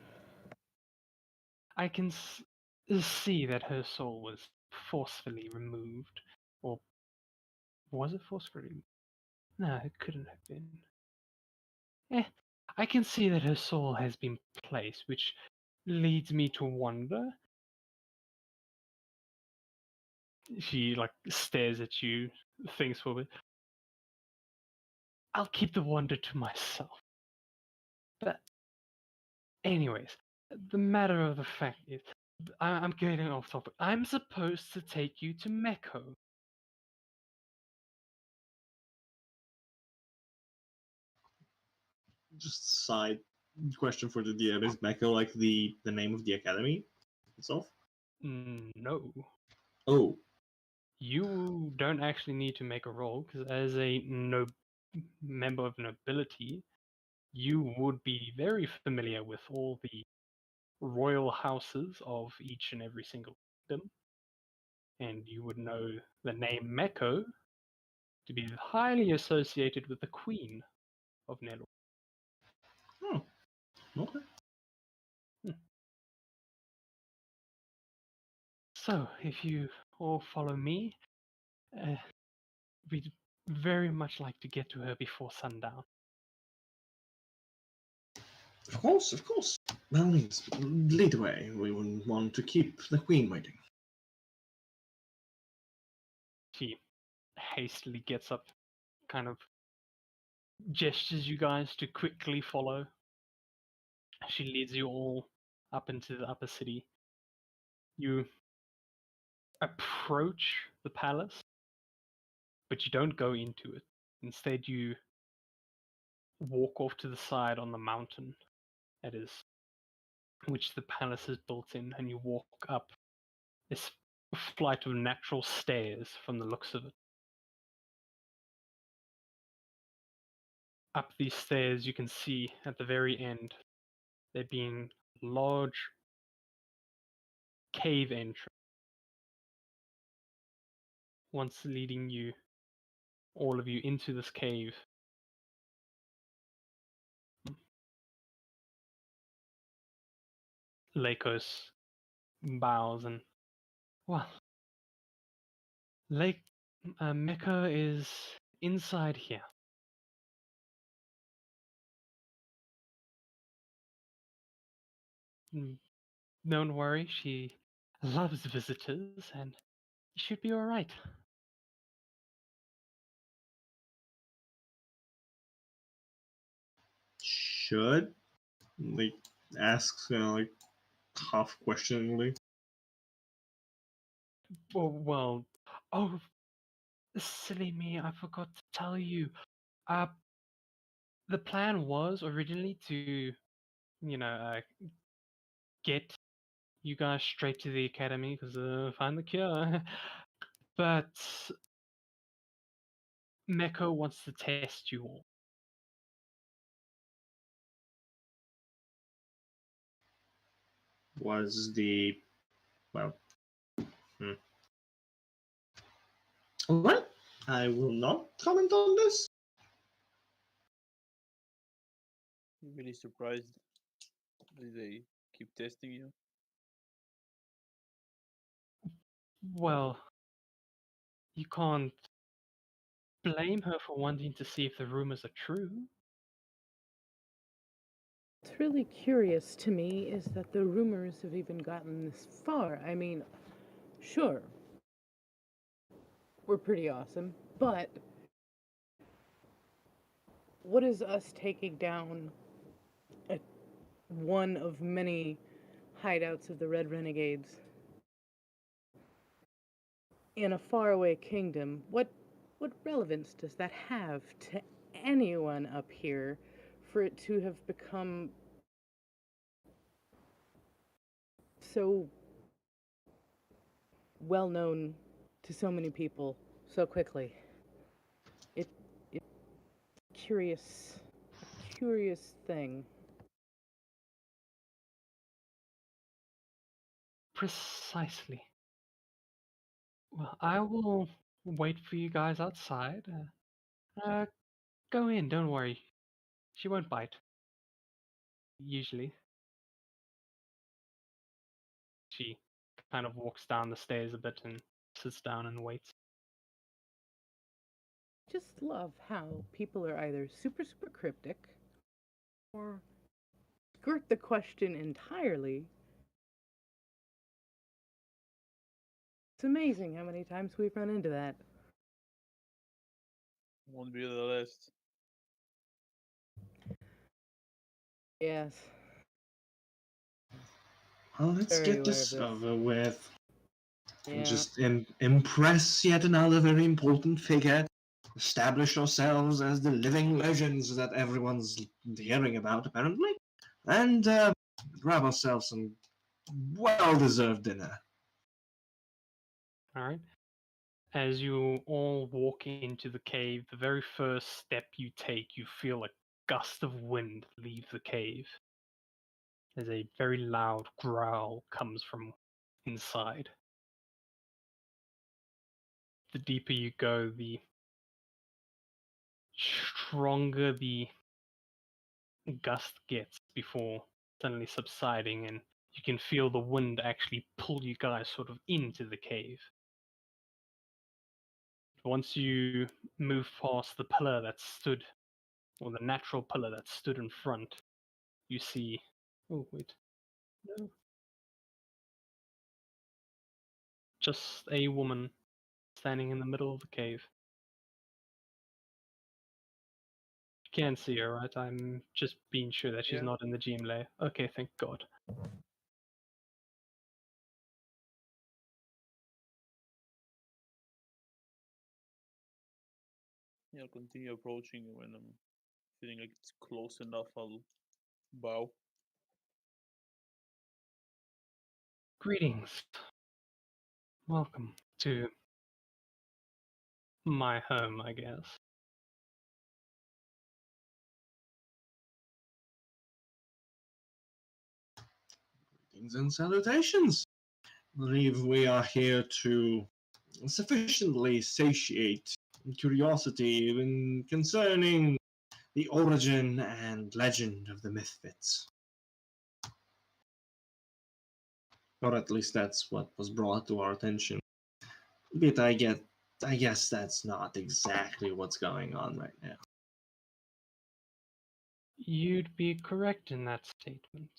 I can see that her soul was forcefully removed. Or was it forcefully? No, it couldn't have been. I can see that her soul has been placed, which leads me to wonder. She stares at you thinks for a bit. I'll keep the wonder to myself. But, anyways, the matter of the fact is, I'm getting off topic. I'm supposed to take you to Mecco. Just side question for the DM: is Mecca like the name of the academy itself? No. Oh, You don't actually need to make a roll, because as a member of nobility, you would be very familiar with all the royal houses of each and every single kingdom, and you would know the name Mecco to be highly associated with the Queen of Nelor. oh, okay. So, if you all follow me, we'd very much like to get to her before sundown. Of course, of course. By all means, lead the way. We wouldn't want to keep the queen waiting. She hastily gets up, kind of gestures you guys to quickly follow. She leads you all up into the upper city. You approach the palace, but you don't go into it. Instead, you walk off to the side on the mountain that is, which the palace is built in, and you walk up this flight of natural stairs from the looks of it. Up these stairs, you can see at the very end there being large cave entrance, once leading you, all of you, into this cave. Lakos bows and, well, Lake Mecca is inside here. Don't worry, she loves visitors, and you should be alright. Should? Like, asks, like, half questioningly. Well, oh, silly me, I forgot to tell you. The plan was originally to, get you guys straight to the academy, because find the cure. But Meko wants to test you all. Was the. Well. Alright. I will not comment on this. I'm really surprised. Did they keep testing you? Well, you can't blame her for wanting to see if the rumors are true. What's really curious to me is that the rumors have even gotten this far. I mean, sure, we're pretty awesome, but what is us taking down one of many hideouts of the Red Renegades in a faraway kingdom? What relevance does that have to anyone up here for it to have become so well known to so many people so quickly? It's a curious thing. Precisely. Well, I will wait for you guys outside. Go in, don't worry. She won't bite. Usually. She kind of walks down the stairs a bit and sits down and waits. Just love how people are either super cryptic or skirt the question entirely. It's amazing how many times we've run into that. Won't be the last. Yes. Well, let's Very get aware of this this. over with. And Yeah. just impress yet another very important figure. Establish ourselves as the living legends that everyone's hearing about, apparently. And grab ourselves some well-deserved dinner. All right. As you all walk into the cave, the very first step you take, you feel a gust of wind leave the cave. As a very loud growl comes from inside. The deeper you go, the stronger the gust gets before suddenly subsiding, and you can feel the wind actually pull you guys sort of into the cave. Once you move past the pillar that stood, or the natural pillar that stood in front, you see. Oh, wait. No. Just a woman standing in the middle of the cave. You can see her, right? I'm just being sure that she's Yeah. not in the GM layer. Okay, thank God. I'll continue approaching when I'm feeling like it's close enough. I'll bow. Greetings. Welcome to my home, I guess. Greetings and salutations. I believe we are here to sufficiently satiate curiosity concerning the origin and legend of the Misfits. Or at least that's what was brought to our attention. But I guess that's not exactly what's going on right now. You'd be correct in that statement.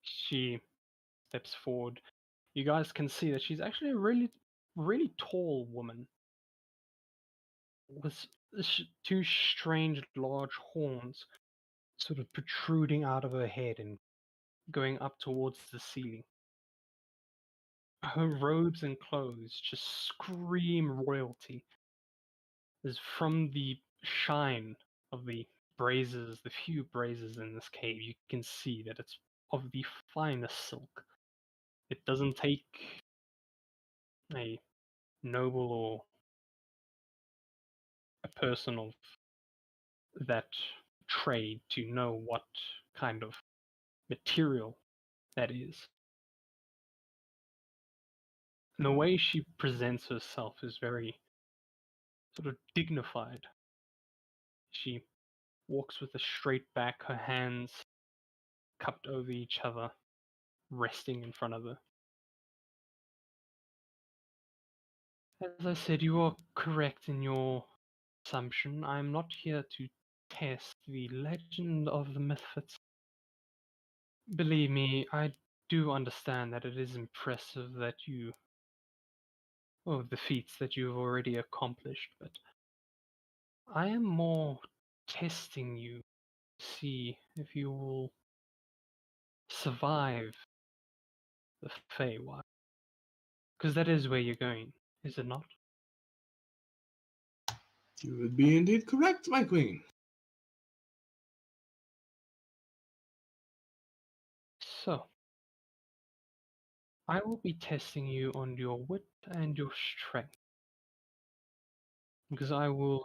She steps forward. You guys can see that she's actually a really tall woman with two strange large horns sort of protruding out of her head and going up towards the ceiling. Her robes and clothes just scream royalty. As from the shine of the the few braziers in this cave, you can see that it's of the finest silk. It doesn't take a noble or a person of that trade to know what kind of material that is. And the way she presents herself is very sort of dignified. She walks with a straight back, her hands cupped over each other, resting in front of her. As I said, you are correct in your assumption. I'm not here to test the legend of the Misfits. Believe me, I do understand that it is impressive that the feats that you've already accomplished, but I am more testing you to see if you will survive the Feywild. Because that is where you're going, is it not? You would be indeed correct, my queen. So, I will be testing you on your wit and your strength. Because I will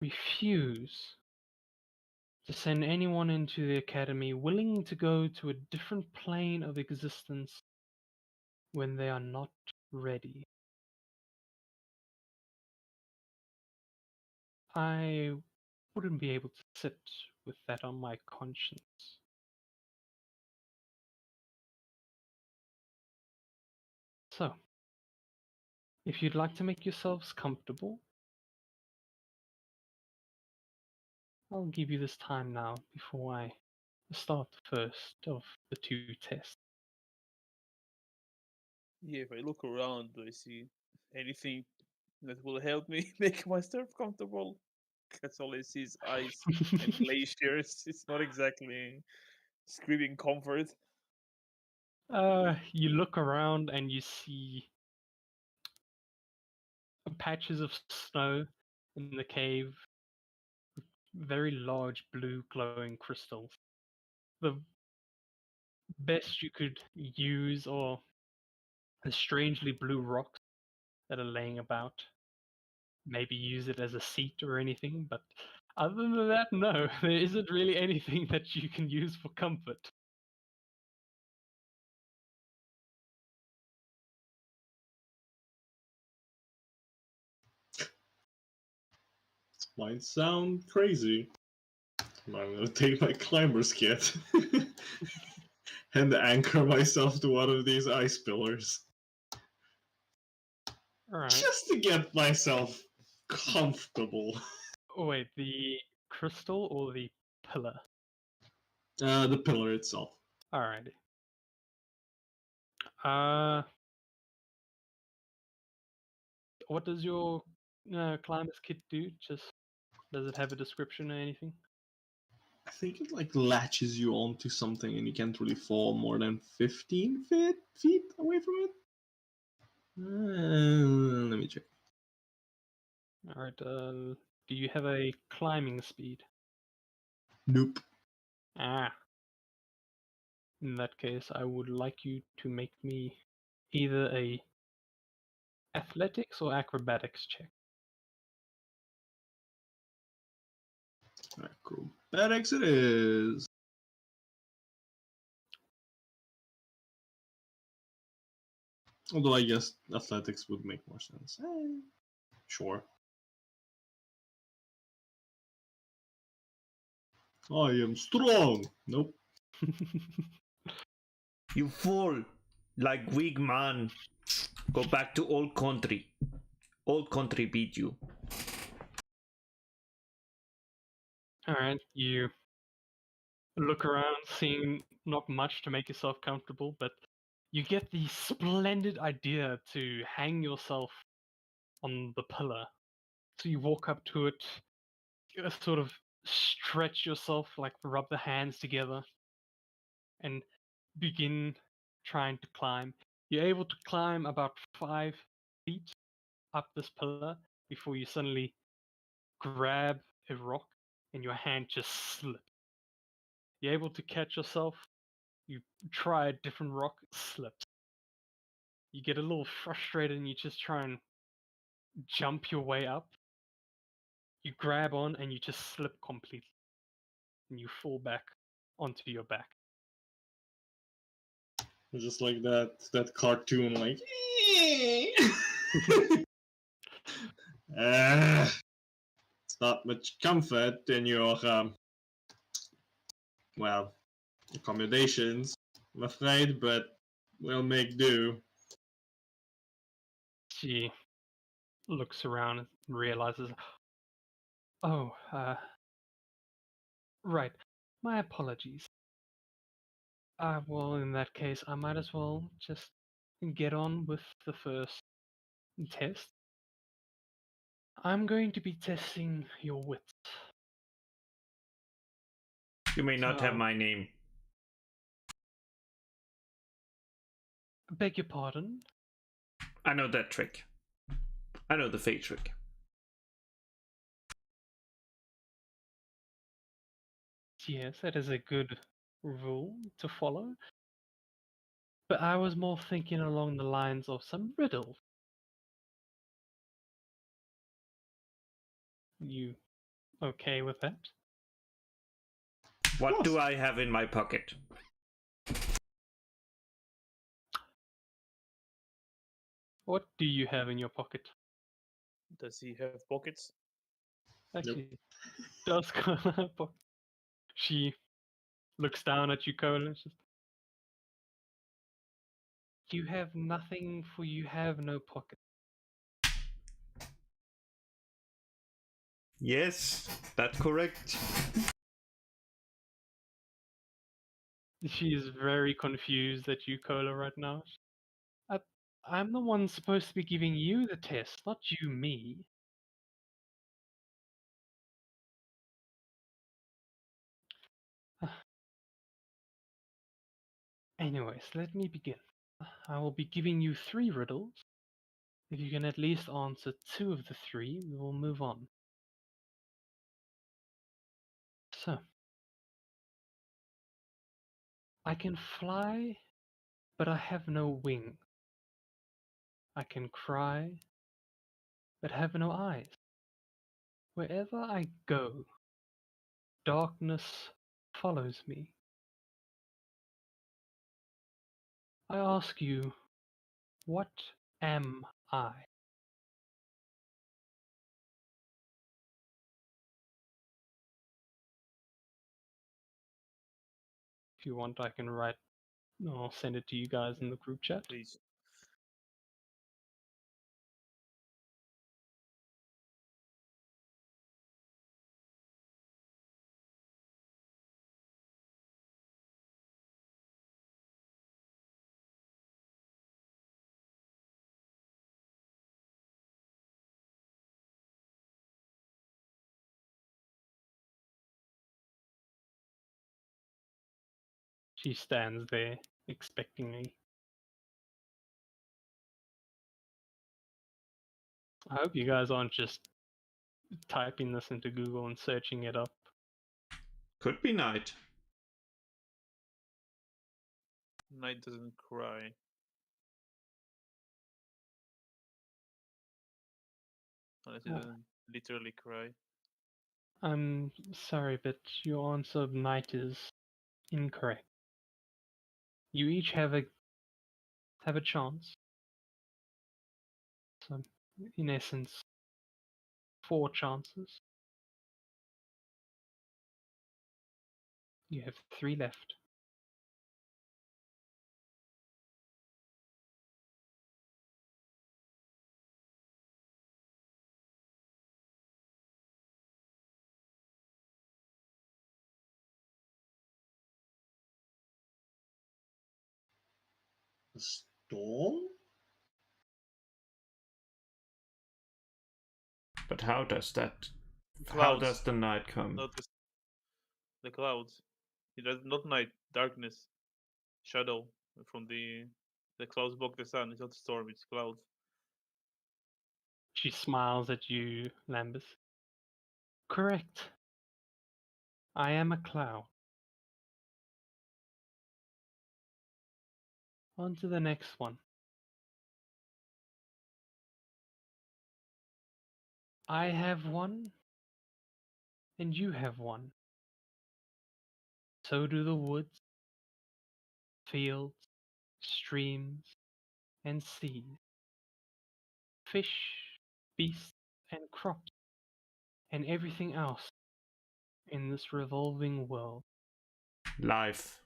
refuse to send anyone into the academy willing to go to a different plane of existence when they are not ready. I wouldn't be able to sit with that on my conscience. So, if you'd like to make yourselves comfortable, I'll give you this time now before I start the first of the two tests. Yeah, if I look around, do I see anything that will help me make myself comfortable? That's all he sees, ice and glaciers. It's not exactly screaming comfort. You look around and you see patches of snow in the cave, very large blue glowing crystals. The best you could use are the strangely blue rocks that are laying about. Maybe use it as a seat or anything, but other than that, no, there isn't really anything that you can use for comfort. Might sound crazy. I'm gonna take my climber's kit and anchor myself to one of these ice pillars. Alright. Just to get myself comfortable. Oh, wait, the crystal or the pillar? The pillar itself. Alrighty. What does your climber's kit do? Just does it have a description or anything? I think it like latches you onto something and you can't really fall more than 15 feet away from it. Let me check. Alright, do you have a climbing speed? Nope. Ah. In that case, I would like you to make me either a athletics or acrobatics check. Acrobatics it is. Although I guess athletics would make more sense. Sure. I am strong. Nope. You fool! Like weak man. Go back to old country. Old country beat you. Alright, you look around, seeing not much to make yourself comfortable, but you get the splendid idea to hang yourself on the pillar. So you walk up to it, sort of stretch yourself, like rub the hands together, and begin trying to climb. You're able to climb about 5 feet up this pillar before you suddenly grab a rock and your hand just slips. You're able to catch yourself. You try a different rock, slips. You get a little frustrated and you just try and jump your way up. You grab on and you just slip completely. And you fall back onto your back. Just like that cartoon, like. It's not much comfort in your well, accommodations, I'm afraid, but we'll make do. She looks around and realizes, oh, right. My apologies. Well, in that case, I might as well just get on with the first test. I'm going to be testing your wits. You may not have So- my name. Beg your pardon? I know that trick. I know the fake trick. Yes, that is a good rule to follow. But I was more thinking along the lines of some riddles. You okay with that? What do I have in my pocket? What do you have in your pocket? Does he have pockets? Actually, does Cola have a pocket? She looks down at you, Cola, and says, you have nothing, for you have no pocket. Yes, that's correct. She is very confused at you, Cola, right now. I'm the one supposed to be giving you the test, not you me. Anyways, let me begin. I will be giving you 3 riddles. If you can at least answer 2 of the 3, we will move on. So, I can fly, but I have no wings. I can cry, but have no eyes. Wherever I go, darkness follows me. I ask you, what am I? If you want, I can write, I'll send it to you guys in the group chat. Please. She stands there, expectingly. I hope you guys aren't just typing this into Google and searching it up. Could be night. Night doesn't cry. Unless it Oh. doesn't literally cry. I'm sorry, but your answer of night is incorrect. You each have a chance. So, in essence, 4 chances. You have 3 left. A storm? But how does that? How Clouds. does the night come? Not the clouds. It does not night, darkness, shadow from the clouds block the sun. It's not storm, it's clouds. She smiles at you, Lambus. Correct. I am a cloud. On to the next one. I have one, and you have one. So do the woods, fields, streams, and seas. Fish, beasts, and crops, and everything else in this revolving world. Life.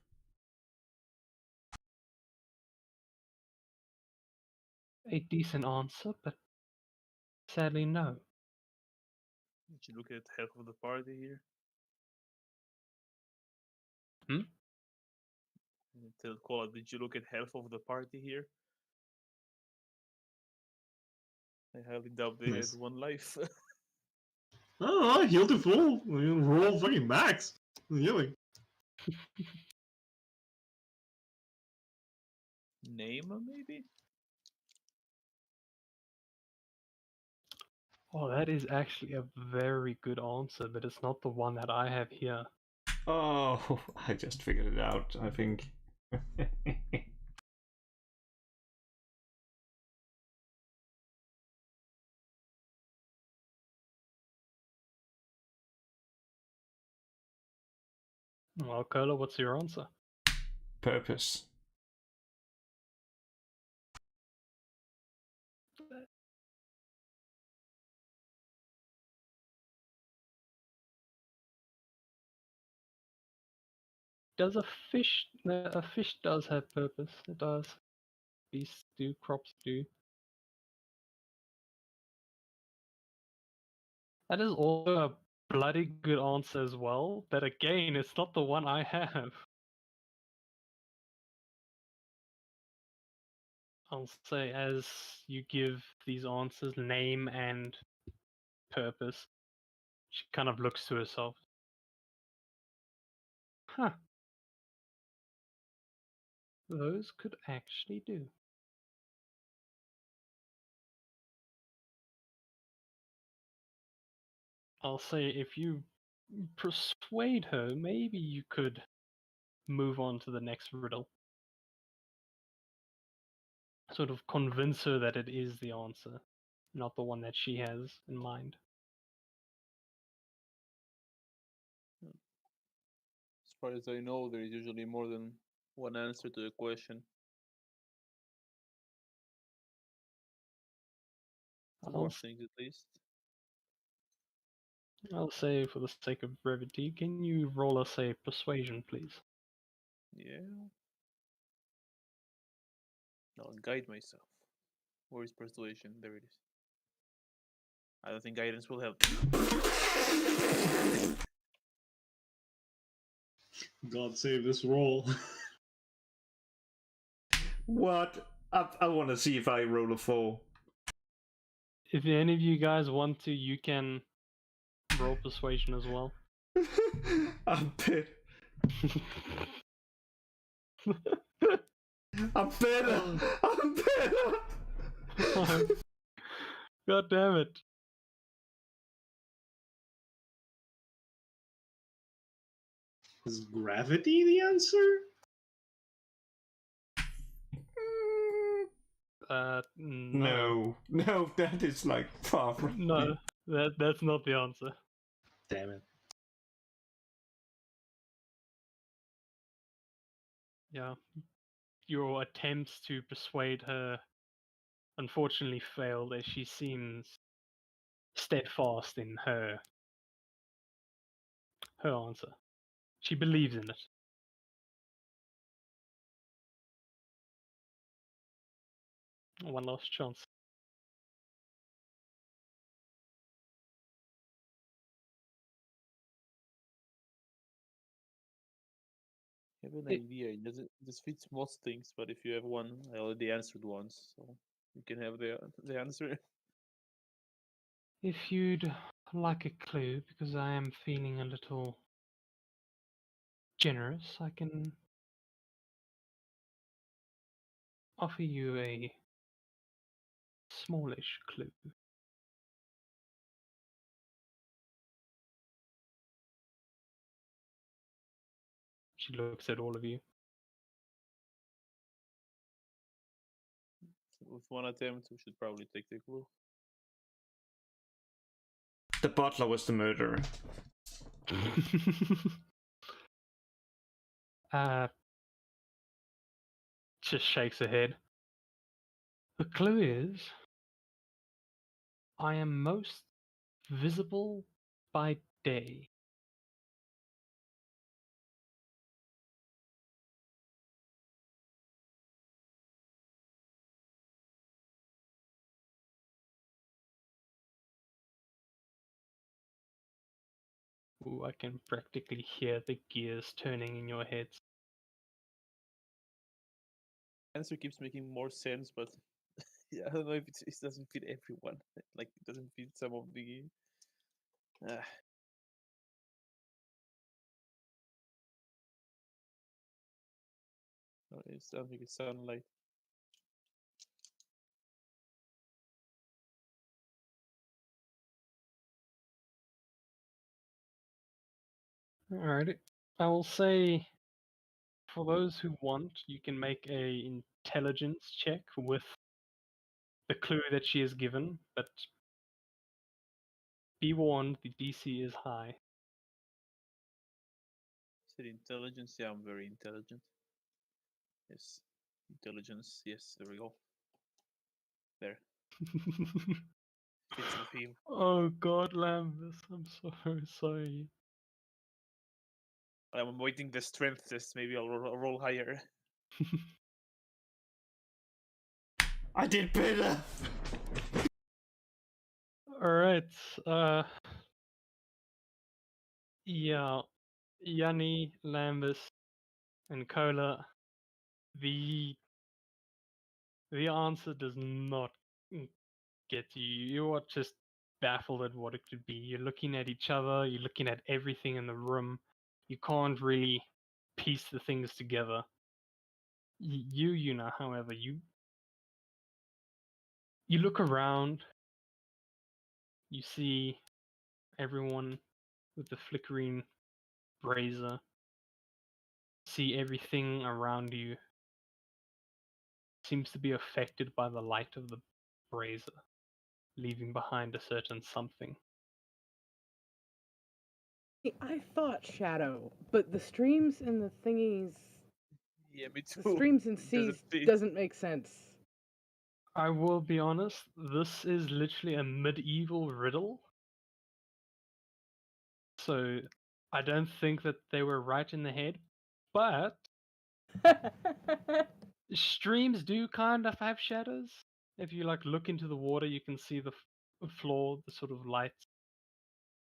A decent answer, but sadly no. Did you look at half of the party here? Hmm? Tell Kola, did you look at half of the party here? I highly doubt they Nice. had one life. Oh, heal to full. Roll fucking max. Healing. Name, maybe? Oh, that is actually a very good answer, but it's not the one that I have here. Oh, I just figured it out, I think. Well, Kola, what's your answer? Purpose. Does a fish? A fish does have purpose. It does. Beasts do. Crops do. That is also a bloody good answer as well. But again, it's not the one I have. I'll say as you give these answers name and purpose, she kind of looks to herself. Huh. those could actually do. I'll say if you persuade her, maybe you could move on to the next riddle. Sort of convince her that it is the answer, not the one that she has in mind. As far as I know, there is usually more than one answer to the question. For I'll, most things, at least. I'll say, for the sake of brevity, can you roll us a persuasion, please? Yeah. I'll guide myself. Where is persuasion? There it is. I don't think guidance will help. God save this roll. What? I want to see if I roll a 4. If any of you guys want to, you can roll persuasion as well. I'm bit. I'm better. I'm better. God damn it. Is gravity the answer? No. No, that is like far from. No, that's not the answer. Damn it. Yeah. Your attempts to persuade her unfortunately failed, as she seems steadfast in her answer. She believes in it. One last chance. I have an It- idea. This fits most things, but if you have one, I already answered once, so you can have the answer. If you'd like a clue, because I am feeling a little generous, I can offer you a smallish clue. She looks at all of you. With one attempt, we should probably take the clue. The butler was the murderer. Just shakes her head. The clue is, I am most visible by day. Ooh, I can practically hear the gears turning in your heads. Answer keeps making more sense, but yeah, I don't know if it doesn't fit everyone. Like it doesn't fit some of the. Ah. No, I don't think it's sunlight. Alrighty. I will say, for those who want, you can make a intelligence check with the clue that she has given, but be warned, the DC is high. Is it intelligence? Yeah, I'm very intelligent. Yes, intelligence. Yes, there we go. There fits the theme. Oh God, Lambus, I'm so sorry. I'm waiting the strength test. Maybe I'll roll higher. I did better. Alright, yeah, Yanni, Lambus, and Cola, the answer does not get to you. You are just baffled at what it could be. You're looking at each other, you're looking at everything in the room. You can't really piece the things together. Yuna, however, you look around, you see everyone with the flickering brazier, see everything around you seems to be affected by the light of the brazier, leaving behind a certain something. I thought shadow, but the streams and the thingies, Yeah, me too. the streams and It doesn't seas fit. doesn't make sense. I will be honest, this is literally a medieval riddle. So I don't think that they were right in the head, but streams do kind of have shadows. If you like look into the water, you can see the floor, the sort of lights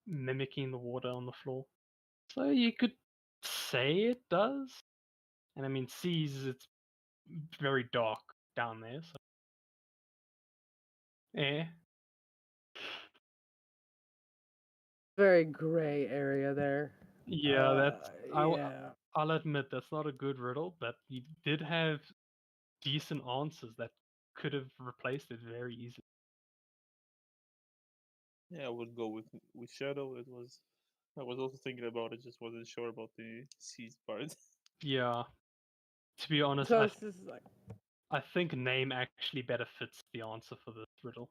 mimicking the water on the floor. So you could say it does. And I mean, seas, it's very dark down there. So yeah, Very gray area there. yeah, that's yeah. I'll admit that's not a good riddle, but you did have decent answers that could have replaced it very easily. Yeah, I would go with shadow. It was. I was also thinking about it, just wasn't sure about the seas part. Yeah, to be honest, So it's just like I think name actually better fits the answer for this riddle.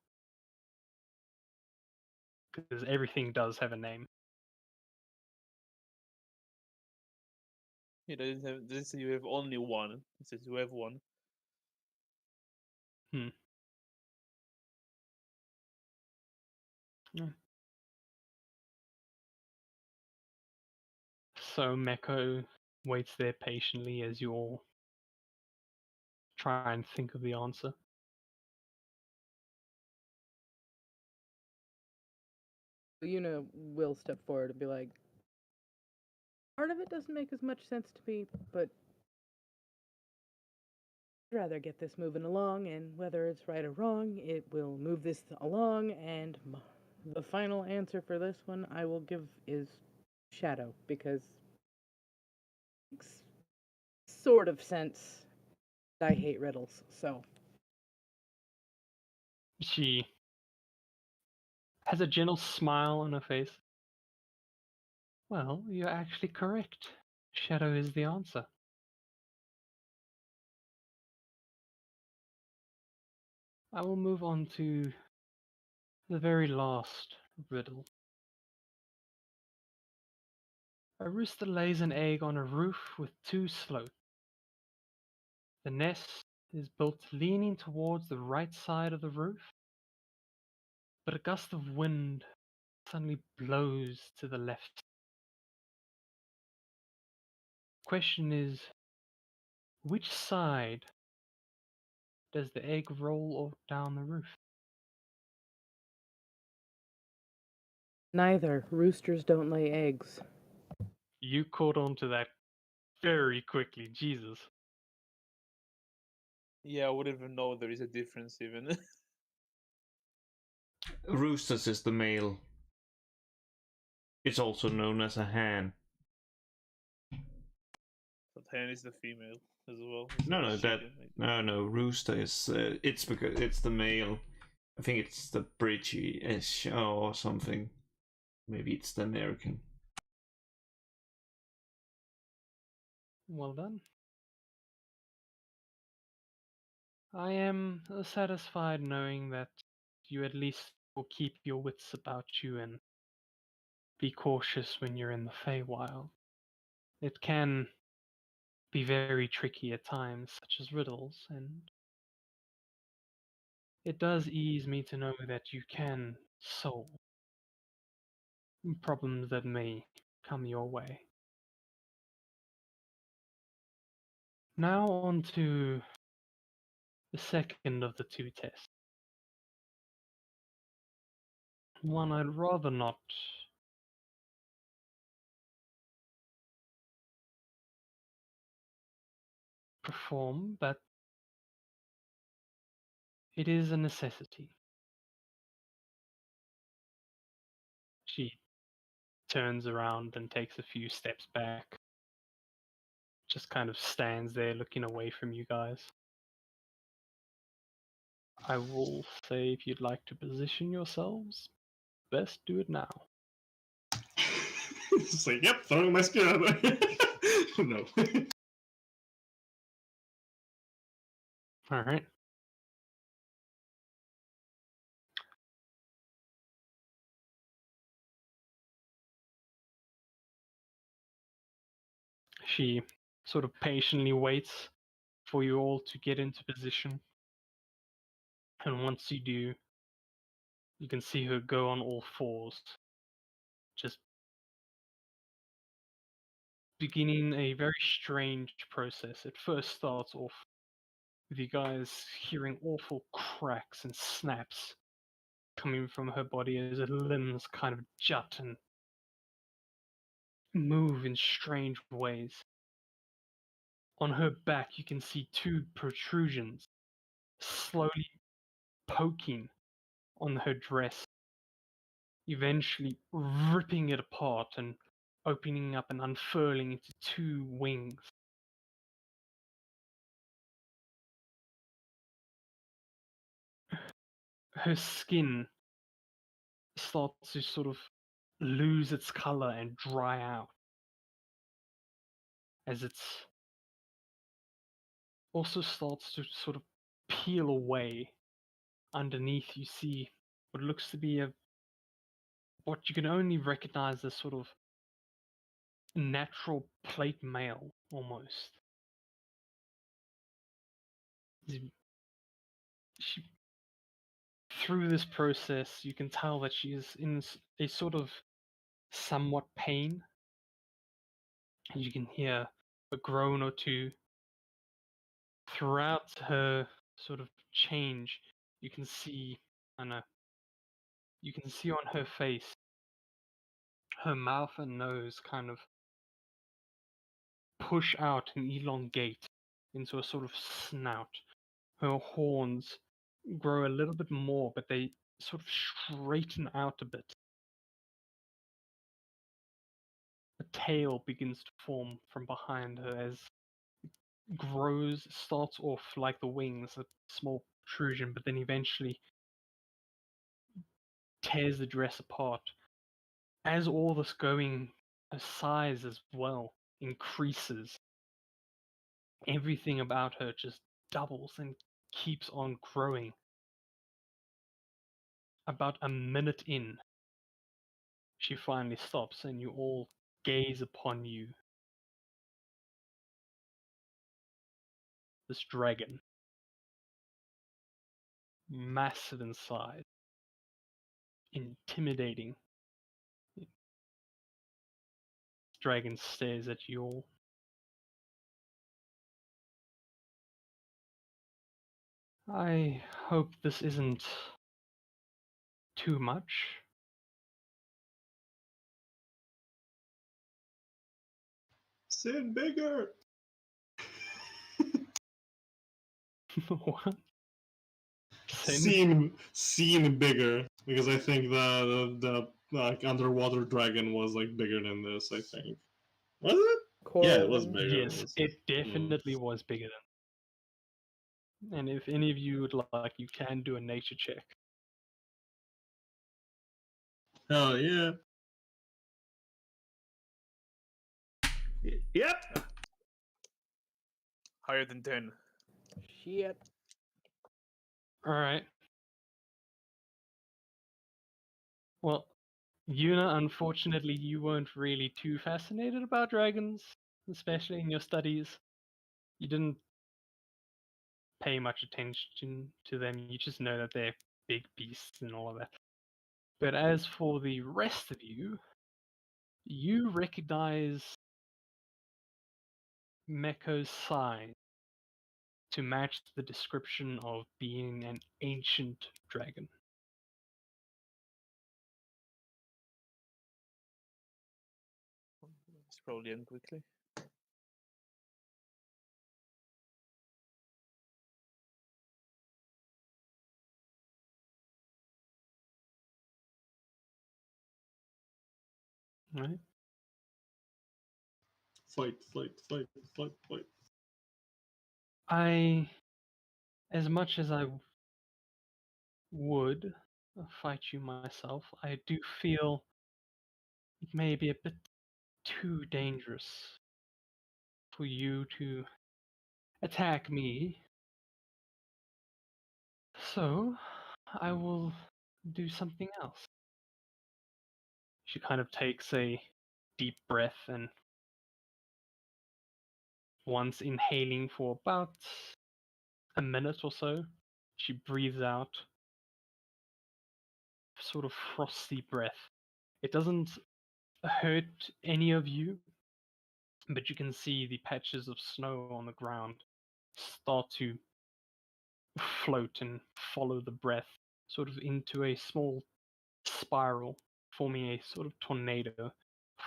Because everything does have a name. It doesn't say you have only one. It says you have one. So Meko waits there patiently as you all try and think of the answer. Yuna will step forward and be like, part of it doesn't make as much sense to me, but I'd rather get this moving along, and whether it's right or wrong, it will move this along, and the final answer for this one I will give is shadow, because it makes sort of sense. I hate riddles, so. She has a gentle smile on her face. Well, you're actually correct. Shadow is the answer. I will move on to the very last riddle. A rooster lays an egg on a roof with two slopes. The nest is built leaning towards the right side of the roof, but a gust of wind suddenly blows to the left. Question is, which side does the egg roll down the roof? Neither. Roosters don't lay eggs. You caught on to that very quickly, Jesus. Yeah, I wouldn't even know there is a difference even. Roosters is the male. It's also known as a hen. But hen is the female as well. No, no. Rooster is it's because it's the male. I think it's the British or something. Maybe it's the American. Well done. I am satisfied knowing that you at least will keep your wits about you and be cautious when you're in the Feywild. It can be very tricky at times, such as riddles, and it does ease me to know that you can solve problems that may come your way. Now on to the second of the two tests. One I'd rather not perform, but it is a necessity. She turns around and takes a few steps back. just kind of stands there looking away from you guys. I will say if you'd like to position yourselves, best do it now. It's like, yep, throwing my spear out. No. All right. She sort of patiently waits for you all to get into position. And once you do, you can see her go on all fours, just beginning a very strange process. It first starts off with you guys hearing awful cracks and snaps coming from her body as her limbs kind of jut and move in strange ways. On her back, you can see two protrusions slowly poking on her dress, eventually ripping it apart and opening up and unfurling into two wings. Her skin starts to sort of lose its color and dry out as it's also starts to sort of peel away. Underneath you see what looks to be what you can only recognize as sort of natural plate mail almost. She, through this process, you can tell that she is in a sort of somewhat pain. And you can hear a groan or two throughout her sort of change. You can see, I know, you can see on her face, her mouth and nose kind of push out and elongate into a sort of snout. Her horns grow a little bit more, but they sort of straighten out a bit. A tail begins to form from behind her as grows, starts off like the wings, a small protrusion, but then eventually tears the dress apart. As all this going, her size as well increases. Everything about her just doubles and keeps on growing. About a minute in, she finally stops, and you all gaze upon you. This dragon, massive in size, intimidating. This dragon stares at you all. I hope this isn't too much. Sin bigger. What? Sin? Seen bigger, because I think the like underwater dragon was like bigger than this. I think, was it? Yeah, it was bigger than Yes, this. it definitely was bigger than. And if any of you would like, you can do a nature check. Hell yeah! Yep. Higher than 10. Shit. All right. Well, Yuna, unfortunately, you weren't really too fascinated about dragons, especially in your studies. You didn't pay much attention to them. You just know that they're big beasts and all of that. But as for the rest of you, you recognize Meko's size to match the description of being an ancient dragon. It's probably end quickly. Right? Fight, fight, fight, fight, fight. As much as I would fight you myself, I do feel it may be a bit too dangerous for you to attack me. So, I will do something else. She kind of takes a deep breath and once inhaling for about a minute or so, she breathes out sort of frosty breath. It doesn't hurt any of you, but you can see the patches of snow on the ground start to float and follow the breath sort of into a small spiral, forming a sort of tornado,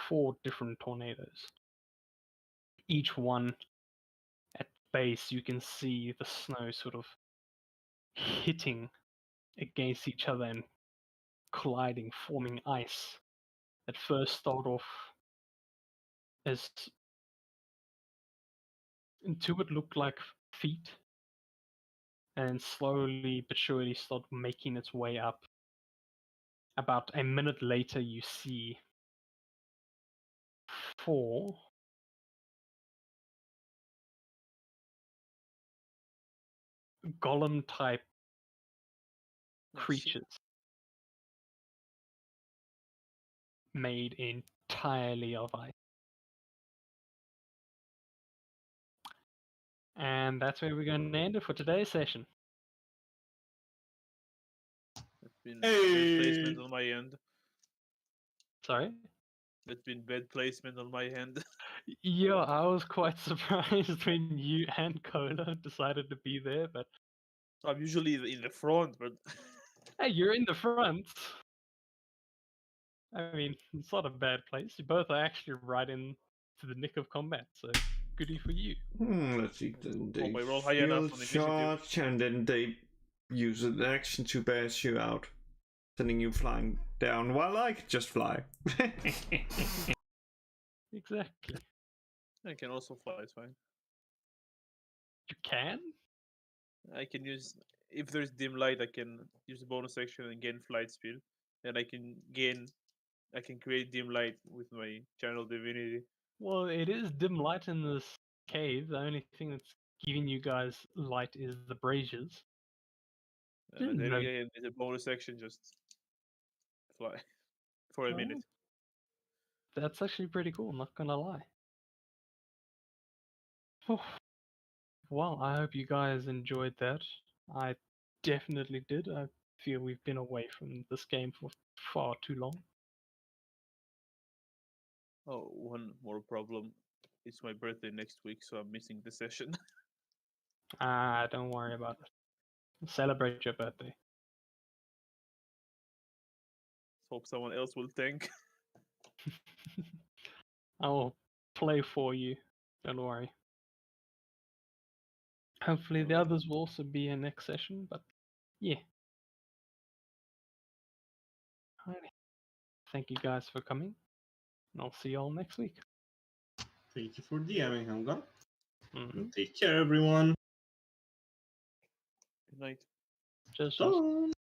4 different tornadoes. Each one at base, you can see the snow sort of hitting against each other and colliding, forming ice that first start off as to it look like feet and slowly but surely start making its way up. About a minute later, you see 4 golem type Oh, shit. creatures made entirely of ice. And that's where we're going to end it for today's session. That's been Hey! bad placement on my end. Sorry? That's been bad placement on my end. Yeah, I was quite surprised when you and Cola decided to be there, but I'm usually in the front, but hey, you're in the front. I mean, it's not a bad place. You both are actually right in to the nick of combat, so goody for you. Let's see. Then they I roll high enough field on initiative. charge, and then they use an action to bash you out, sending you flying down. While I could just fly. Exactly. I can also fly, it's fine. You can? I can use, if there's dim light, I can use the bonus action and gain flight speed. And I can create dim light with my channel divinity. Well, it is dim light in this cave. The only thing that's giving you guys light is the braziers. And Didn't then know- again, it's a bonus action, just fly for a Oh. minute. That's actually pretty cool, not gonna lie. Oh, well, I hope you guys enjoyed that. I definitely did. I feel we've been away from this game for far too long. Oh, one more problem. It's my birthday next week, so I'm missing the session. Ah, don't worry about it. Celebrate your birthday. Hope someone else will thank. I will play for you. Don't worry. Hopefully the Alright. others will also be in next session, but yeah. Alrighty. Thank you guys for coming, and I'll see you all next week. Thank you for DMing, Helga. Mhm. Take care, everyone. Good night. Cheers. Bye.